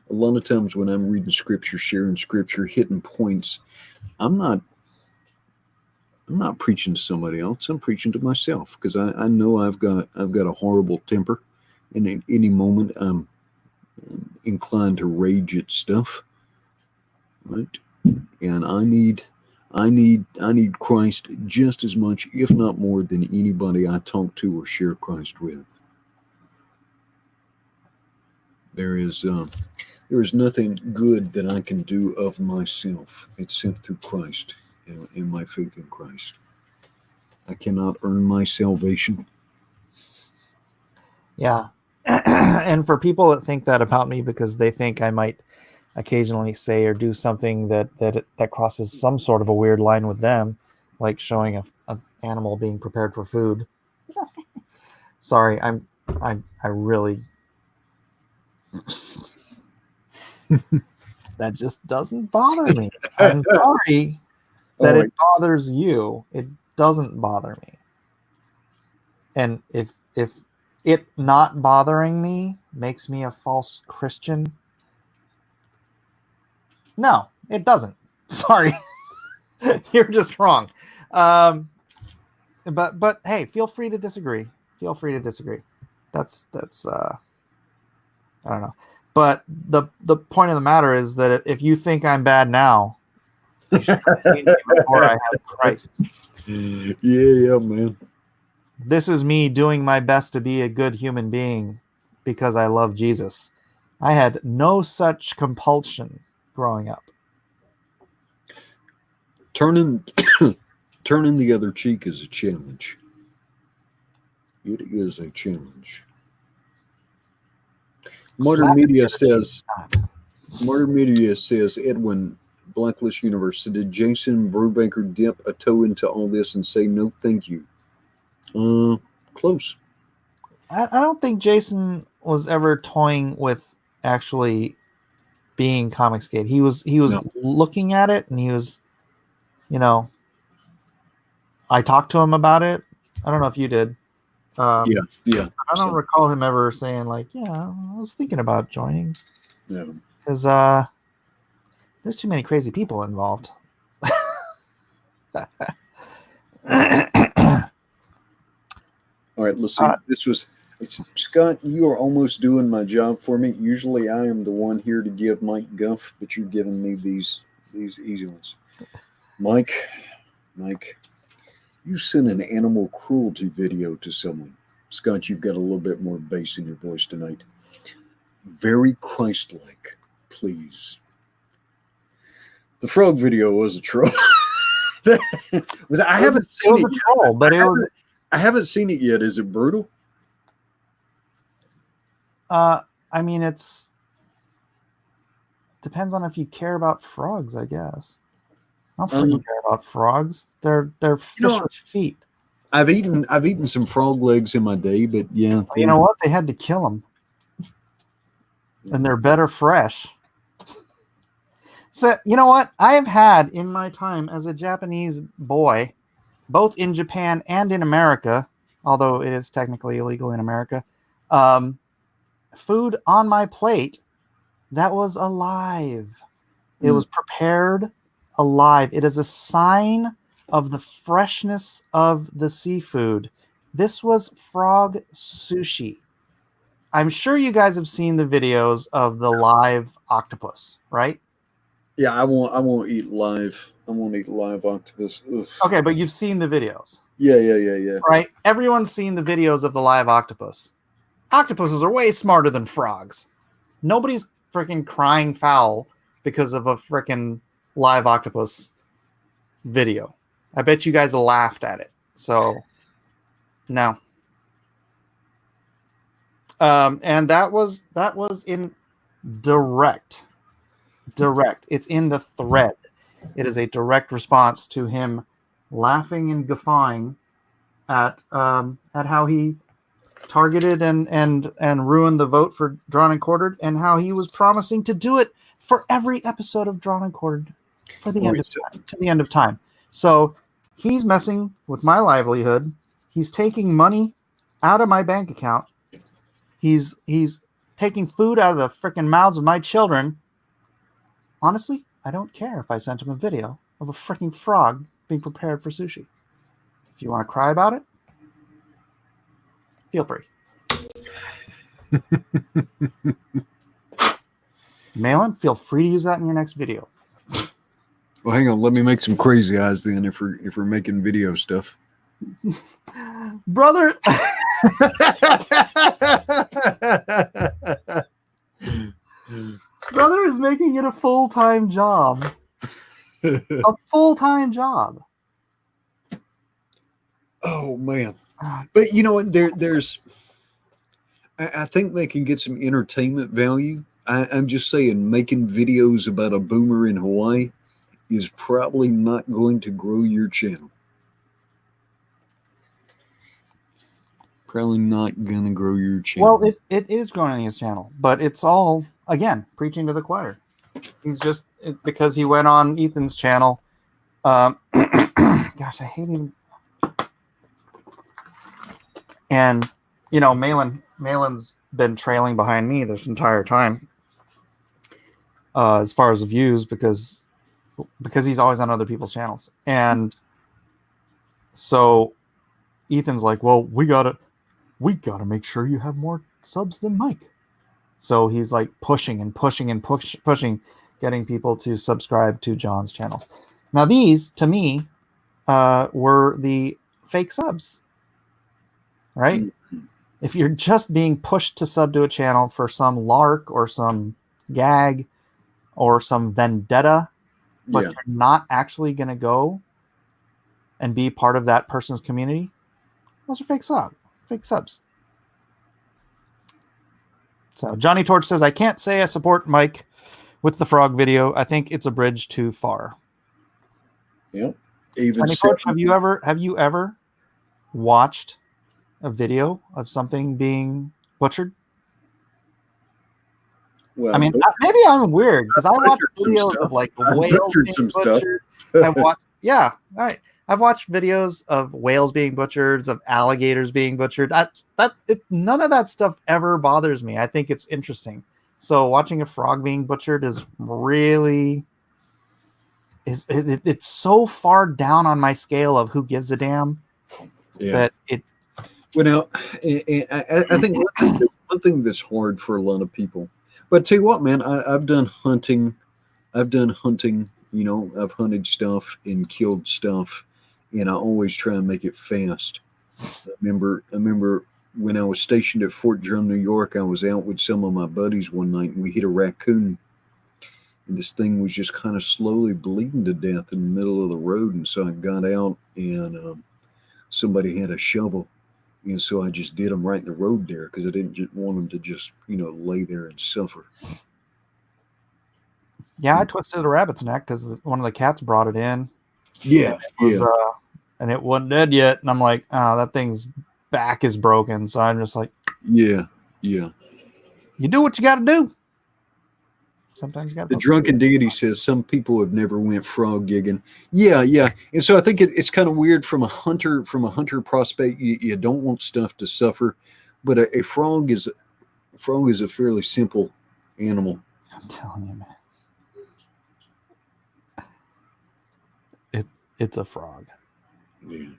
A lot of times when I'm reading scripture, sharing scripture, hitting points, I'm not preaching to somebody else. I'm preaching to myself, because I know I've got a horrible temper, and at any moment I'm inclined to rage at stuff, right? And I need Christ just as much, if not more, than anybody I talk to or share Christ with. There is nothing good that I can do of myself except through Christ and my faith in Christ. I cannot earn my salvation. Yeah. And for people that think that about me because they think I might occasionally say or do something that crosses some sort of a weird line with them, like showing a animal being prepared for food. Sorry, I really that just doesn't bother me. I'm sorry that All right. it bothers you. It doesn't bother me. And if it not bothering me makes me a false Christian, no, it doesn't. Sorry. You're just wrong. But hey, feel free to disagree. Feel free to disagree. That's I don't know. But the point of the matter is that if you think I'm bad now, you should have seen me before I had Christ. Yeah, man. This is me doing my best to be a good human being because I love Jesus. I had no such compulsion growing up. Turning the other cheek is a challenge. It is a challenge. Modern media says Edwin, Blacklist Universe, did Jason Brubaker dip a toe into all this and say no thank you? Close. I don't think Jason was ever toying with actually being Comicsgate. He was No. looking at it, and he was, I talked to him about it. I don't know if you did. Yeah. I don't recall him ever saying like, "Yeah, I was thinking about joining." Yeah. Because there's too many crazy people involved. All right, let's see. Scott. You are almost doing my job for me. Usually, I am the one here to give Mike guff, but you're giving me these easy ones. Mike, you sent an animal cruelty video to someone. Scott, you've got a little bit more bass in your voice tonight. Very Christ-like, please. The frog video was a troll. I haven't seen it. It was a troll, but I haven't seen it yet. Is it brutal? I mean, it's depends on if you care about frogs, I guess. I don't freaking care about frogs. They're fish with feet. I've eaten some frog legs in my day, but yeah. You know what? They had to kill them, and they're better fresh. So you know what? I have had in my time as a Japanese boy, both in Japan and in America, although it is technically illegal in America, food on my plate that was alive. It was prepared alive. It is a sign of the freshness of the seafood. This was frog sushi. I'm sure you guys have seen the videos of the live octopus, right? Yeah, I won't eat live. I won't eat live octopus. Ugh. Okay, but you've seen the videos. Yeah. Right? Everyone's seen the videos of the live octopus. Octopuses are way smarter than frogs. Nobody's freaking crying foul because of a freaking live octopus video. I bet you guys laughed at it. So, no. And that was in direct. It's in the thread. It is a direct response to him laughing and guffawing at how he targeted and ruined the vote for Drawn and Quartered, and how he was promising to do it for every episode of Drawn and Quartered for the end of time, to the end of time. So he's messing with my livelihood. He's taking money out of my bank account. He's taking food out of the freaking mouths of my children. Honestly, I don't care if I sent him a video of a freaking frog being prepared for sushi. If you want to cry about it, feel free. Malin, feel free to use that in your next video. Well, hang on. Let me make some crazy eyes then. If we're making video stuff, brother. Brother is making it a full-time job. A full-time job. Oh man! But you know what? There's. I think they can get some entertainment value. I'm just saying, making videos about a boomer in Hawaii is probably not going to grow your channel. Probably not going to grow your channel. Well, it is growing his channel, but it's all, again, preaching to the choir. He's just, because he went on Ethan's channel. Gosh, I hate him. And, you know, Malin's been trailing behind me this entire time. As far as the views, because he's always on other people's channels. And so Ethan's like, well, we gotta make sure you have more subs than Mike. So he's like pushing and pushing and pushing, getting people to subscribe to John's channels. Now these, to me, were the fake subs, right? Mm-hmm. If you're just being pushed to sub to a channel for some lark or some gag or some vendetta, but Yeah. you're not actually going to go and be part of that person's community, those are fake subs. So Johnny Torch says, I can't say I support Mike with the frog video. I think it's a bridge too far. Yep. Even Johnny Torch, have you ever watched a video of something being butchered? well, I mean, maybe I'm weird because I watch videos of like whales being butchered. I've watched, yeah, all right. I've watched videos of whales being butchered, of alligators being butchered. None of that stuff ever bothers me. I think it's interesting. So watching a frog being butchered is really it's so far down on my scale of who gives a damn that it. Well, now, I think one thing that's hard for a lot of people. But tell you what, man, I've done hunting. You know, I've hunted stuff and killed stuff, and I always try and make it fast. I remember when I was stationed at Fort Drum, New York. I was out with some of my buddies one night, and we hit a raccoon. And this thing was just kind of slowly bleeding to death in the middle of the road. And so I got out, and somebody had a shovel. And so I just did them right in the road there because I didn't just want them to just, lay there and suffer. Yeah, I twisted a rabbit's neck because one of the cats brought it in. Yeah, and it wasn't dead yet. And I'm like, oh, that thing's back is broken. So I'm just like, yeah. You do what you got to do. Sometimes you got to. The drunken deity says some people have never went frog gigging. Yeah. And so I think it's kind of weird from a hunter prospect. You don't want stuff to suffer, but a frog is a fairly simple animal. I'm telling you, man. It's a frog. Yeah.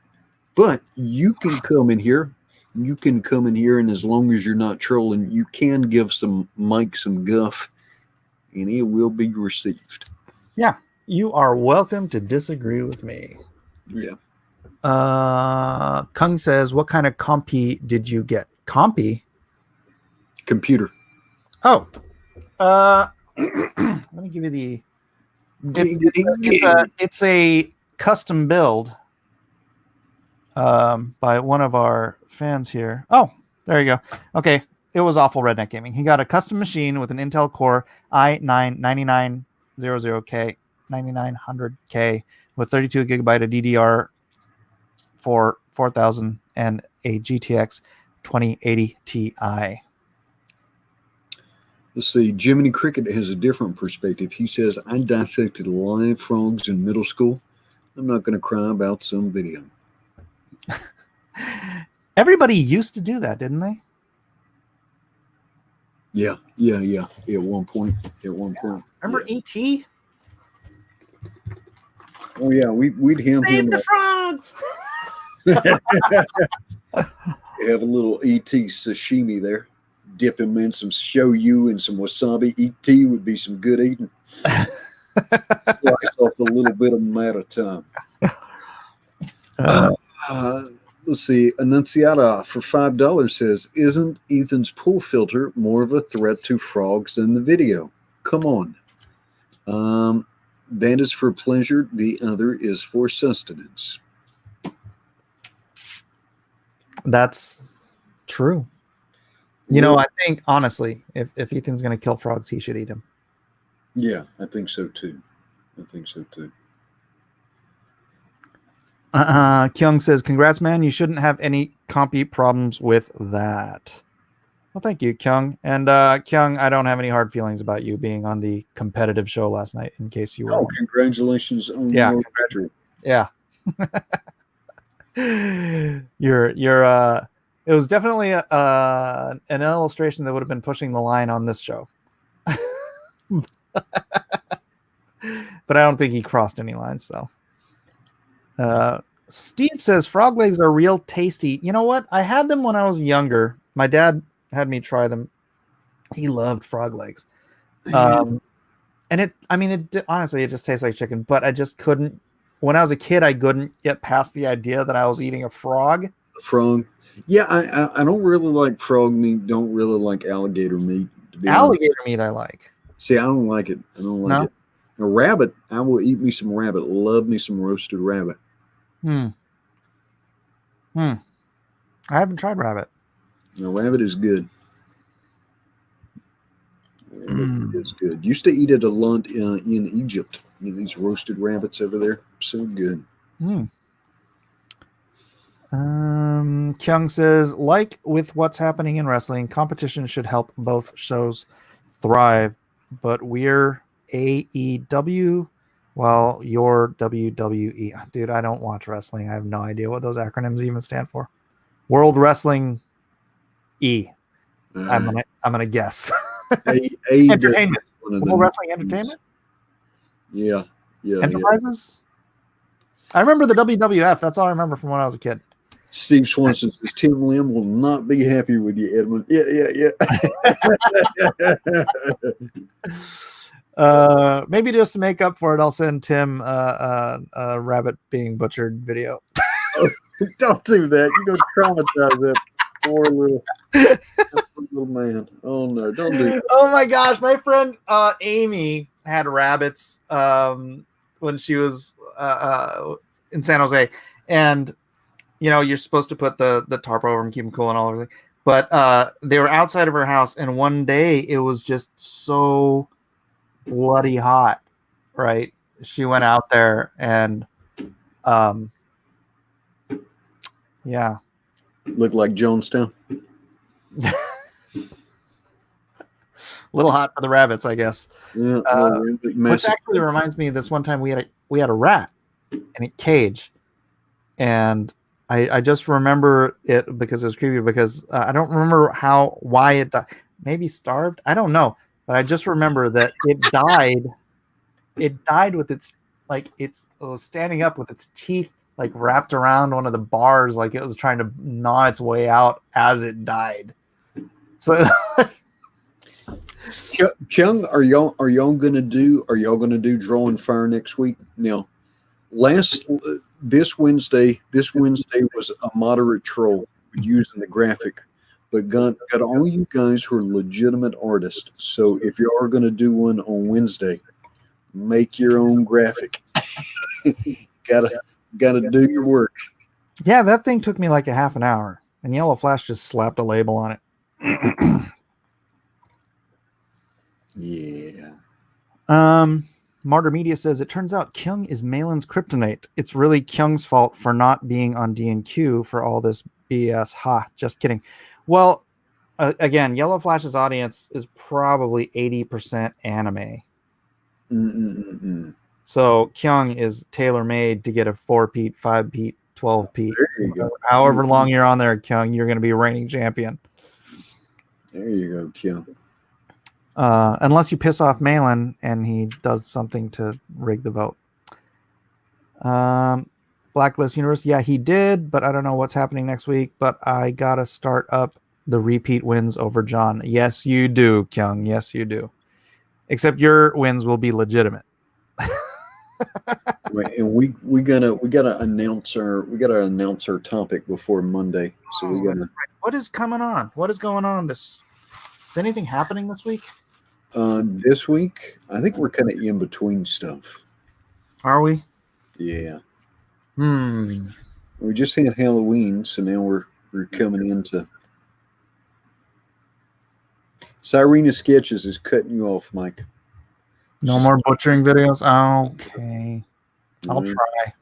But you can come in here. And as long as you're not trolling, you can give Mike some guff, and it will be received. Yeah, you are welcome to disagree with me. Yeah. Kung says, what kind of compy did you get? Compy? Computer. Oh. Let me give you the... It's a custom build by one of our fans here. Oh, there you go. Okay. It was Awful Redneck Gaming. He got a custom machine with an Intel Core i9-9900K, 9900K with 32 gigabyte of DDR for 4000 and a GTX 2080 Ti. Let's see. Jiminy Cricket has a different perspective. He says, I dissected live frogs in middle school. I'm not going to cry about some video. Everybody used to do that, didn't they? Yeah. At one point. Remember E.T.? Oh yeah, we'd ham Save him the up. frogs. Have a little ET sashimi there. Dip him in some shoyu and some wasabi. ET would be some good eating. Slice off a little bit of them at a time. Let's see. Annunciata for $5 says, isn't Ethan's pool filter more of a threat to frogs than the video? Come on. That is for pleasure. The other is for sustenance. That's true. I think, honestly, if Ethan's going to kill frogs, he should eat them. Yeah, I think so too. Kyung says, congrats, man. You shouldn't have any compy problems with that. Well, thank you, Kyung. And Kyung, I don't have any hard feelings about you being on the competitive show last night, in case you were. Oh, congratulations on your victory. Yeah. You're it was definitely an illustration that would have been pushing the line on this show. But I don't think he crossed any lines, though. Steve says frog legs are real tasty. You know what? I had them when I was younger. My dad had me try them. He loved frog legs. Man, And honestly, it just tastes like chicken, but I just couldn't. When I was a kid, I couldn't get past the idea that I was eating a frog. frog. Yeah, I don't really like frog meat. Don't really like alligator meat. To be honest, Alligator meat, I like. see, I don't like it. I don't like No? it. A rabbit, I will eat me some rabbit. Love me some roasted rabbit. Hmm. I haven't tried rabbit. Now, rabbit is good. Rabbit is good. Used to eat it a lot in Egypt. These roasted rabbits over there, so good. Kyung says, like with what's happening in wrestling, competition should help both shows thrive, but we're AEW while you're WWE. Dude, I don't watch wrestling. I have no idea what those acronyms even stand for. World Wrestling E. I'm gonna guess. Entertainment. World Wrestling Entertainment? Yeah. Enterprises? I remember the WWF. That's all I remember from when I was a kid. Steve Swanson says Tim Lim will not be happy with you, Edmund. Yeah. Maybe just to make up for it, I'll send Tim a rabbit being butchered video. Don't do that. You're going to traumatize that poor little man. Oh, no. Don't do that. Oh, my gosh. My friend Amy had rabbits when she was in San Jose. And, you know, you're supposed to put the tarp over and keep them cool and all everything. But they were outside of her house. And one day it was just so bloody hot, right? She went out there and yeah, Looked like Jonestown. a little hot for the rabbits, I guess. Yeah, Which actually reminds me, this one time we had a rat in a cage, and I just remember it because it was creepy. Because I don't remember why it died. Maybe starved. I don't know, but I just remember that it died. It died with it was standing up with its teeth like wrapped around one of the bars, like it was trying to gnaw its way out as it died. So, Kyung, are y'all gonna do drawing fire next week? Now, this Wednesday was a moderate troll using the graphic, but got all you guys who are legitimate artists. So if you are gonna do one on Wednesday, make your own graphic. Gotta do your work. yeah, that thing took me like a half an hour, and Yellow Flash just slapped a label on it. Yeah. Martyr Media says it turns out Kyung is Malin's kryptonite. It's really Kyung's fault for not being on D&Q for all this BS. Ha, just kidding. Well, again, Yellow Flash's audience is probably 80% anime. So Kyung is tailor-made to get a 4-peat, 5-peat, 12-peat. There you go. However long you're on there, Kyung, you're going to be reigning champion. There you go, Kyung. Unless you piss off Malin and he does something to rig the vote. Blacklist Universe, yeah, he did, but I don't know what's happening next week. But I gotta start up the repeat wins over John. Yes, you do, Kyung. Yes, you do. Except your wins will be legitimate. Right, and we gotta announce our topic before Monday. So we gotta. What is coming on? What is going on? Is anything happening this week? This week, I think we're kind of in between stuff. Are we? Yeah. We just had Halloween, so now we're coming into. Cyrena Sketches is cutting you off, Mike. No more butchering videos. Okay, I'll try.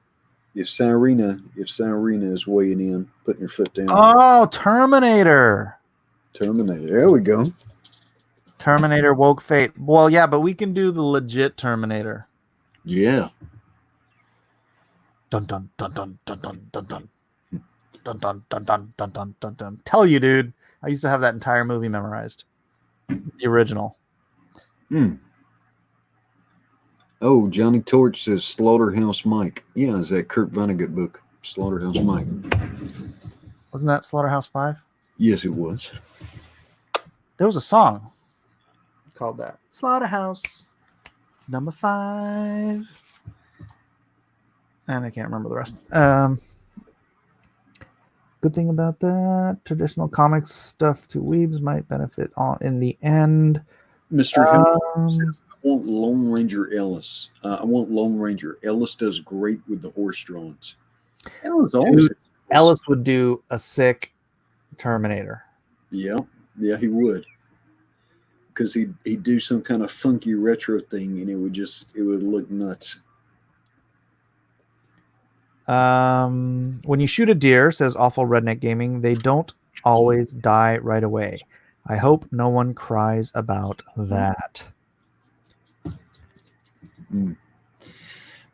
If Cyrena is weighing in, putting her foot down. Oh, Terminator. There we go. Terminator woke fate. Well, yeah, but we can do the legit Terminator. Yeah. Dun dun dun dun dun dun dun dun dun dun dun dun dun dun dun dun. Tell you, dude. I used to have that entire movie memorized. The original. Oh, Johnny Torch says Slaughterhouse Mike. Yeah, is that Kurt Vonnegut book? Slaughterhouse Mike. Wasn't that Slaughterhouse 5? Yes, it was. There was a song. called that? Slaughterhouse number 5. And I can't remember the rest. Good thing about that, traditional comics stuff to weebs might benefit in the end. Mr. Henry says, I want Lone Ranger Ellis. I want Lone Ranger. Ellis does great with the horse drawings. Ellis would do a sick Terminator. Yeah, he would. Because he'd do some kind of funky retro thing, and it would look nuts. When you shoot a deer, says Awful Redneck Gaming, they don't always die right away. I hope no one cries about that.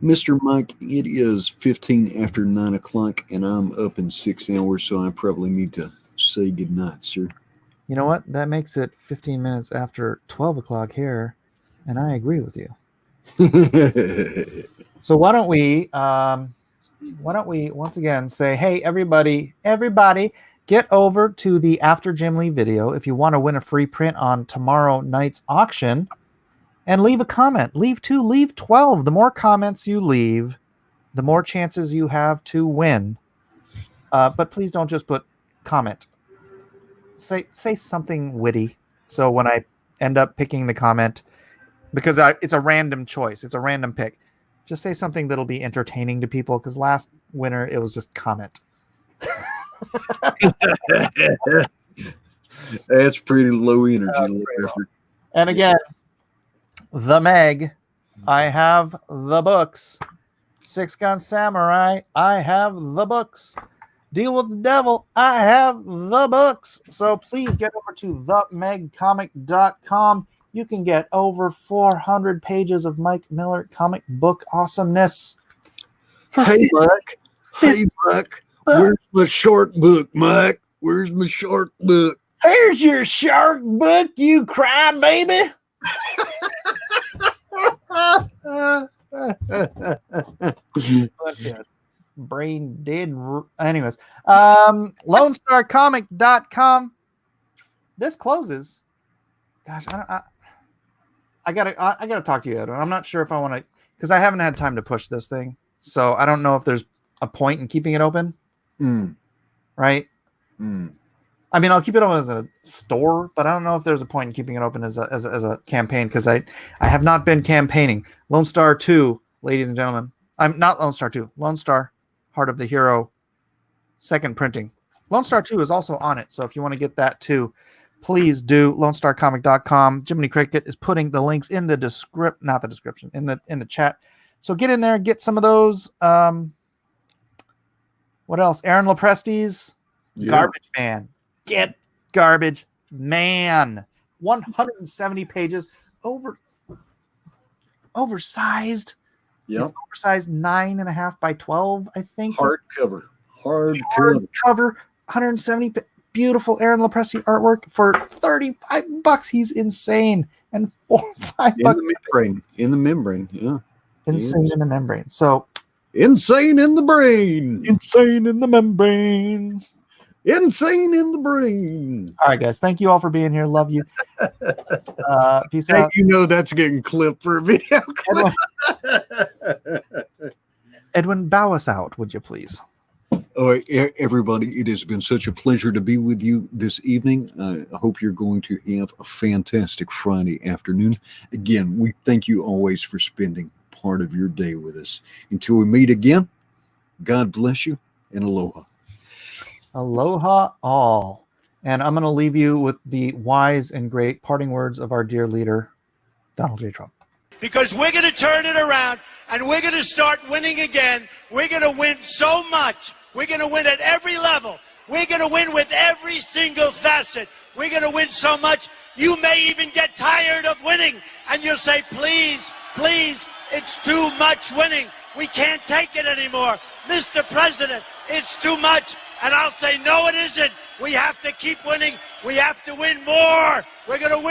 Mr. Mike, it is 15 after 9 o'clock, and I'm up in 6 hours, so I probably need to say goodnight, sir. You know what? That makes it 15 minutes after 12 o'clock here, and I agree with you. So why don't we once again say, hey, everybody, get over to the After Jim Lee video if you want to win a free print on tomorrow night's auction, and leave a comment. Leave 2, leave 12. The more comments you leave, the more chances you have to win. But please don't just put comment. Say something witty. So when I end up picking the comment, because it's a random choice, it's a random pick, just say something that'll be entertaining to people, because last winter it was just comment. That's pretty low energy. And again, the Meg, I have the books. Six Gun Samurai, I have the books. Deal with the Devil, I have the books. So please get over to themegcomic.com. You can get over 400 pages of Mike Miller comic book awesomeness. Hey, Buck. Where's my shark book, Mike? Where's my shark book? Here's your shark book, you cry baby. Brain dead. Anyways, LoneStarComic.com. This closes. Gosh, I gotta talk to you, Edwin. I'm not sure if I want to, because I haven't had time to push this thing, so I don't know if there's a point in keeping it open. Right? I mean, I'll keep it open as a store, but I don't know if there's a point in keeping it open as a campaign, because I have not been campaigning. Lone Star 2, ladies and gentlemen. I'm not Lone Star 2. Lone Star, Heart of the Hero, second printing. Lone Star 2 is also on it, so if you want to get that too, please do. LoneStarComic.com. Jiminy Cricket is putting the links in the description, in the chat. So get in there, get some of those. What else? Aaron Lopresti's Garbage Man. Get Garbage Man. 170 pages. Oversized. Yep. It's oversized 9.5 by 12, I think. Hardcover. 170. Beautiful Aaron Lopresti artwork for $35. He's insane. And $5 in the membrane. Yeah. Insane in the membrane. So insane in the brain. Insane in the membrane. Insane in the brain. All right, guys. Thank you all for being here. Love you. Peace out. You know that's getting clipped for a video clip. Edwin, bow us out, would you please? All right, everybody, it has been such a pleasure to be with you this evening. I hope you're going to have a fantastic Friday afternoon. Again, we thank you always for spending part of your day with us. Until we meet again, God bless you and aloha. Aloha all. And I'm going to leave you with the wise and great parting words of our dear leader, Donald J. Trump. Because we're going to turn it around, and we're going to start winning again. We're going to win so much. We're going to win at every level. We're going to win with every single facet. We're going to win so much, you may even get tired of winning. And you'll say, please, please, it's too much winning. We can't take it anymore. Mr. President, it's too much. And I'll say, no, it isn't. We have to keep winning. We have to win more. We're going to win.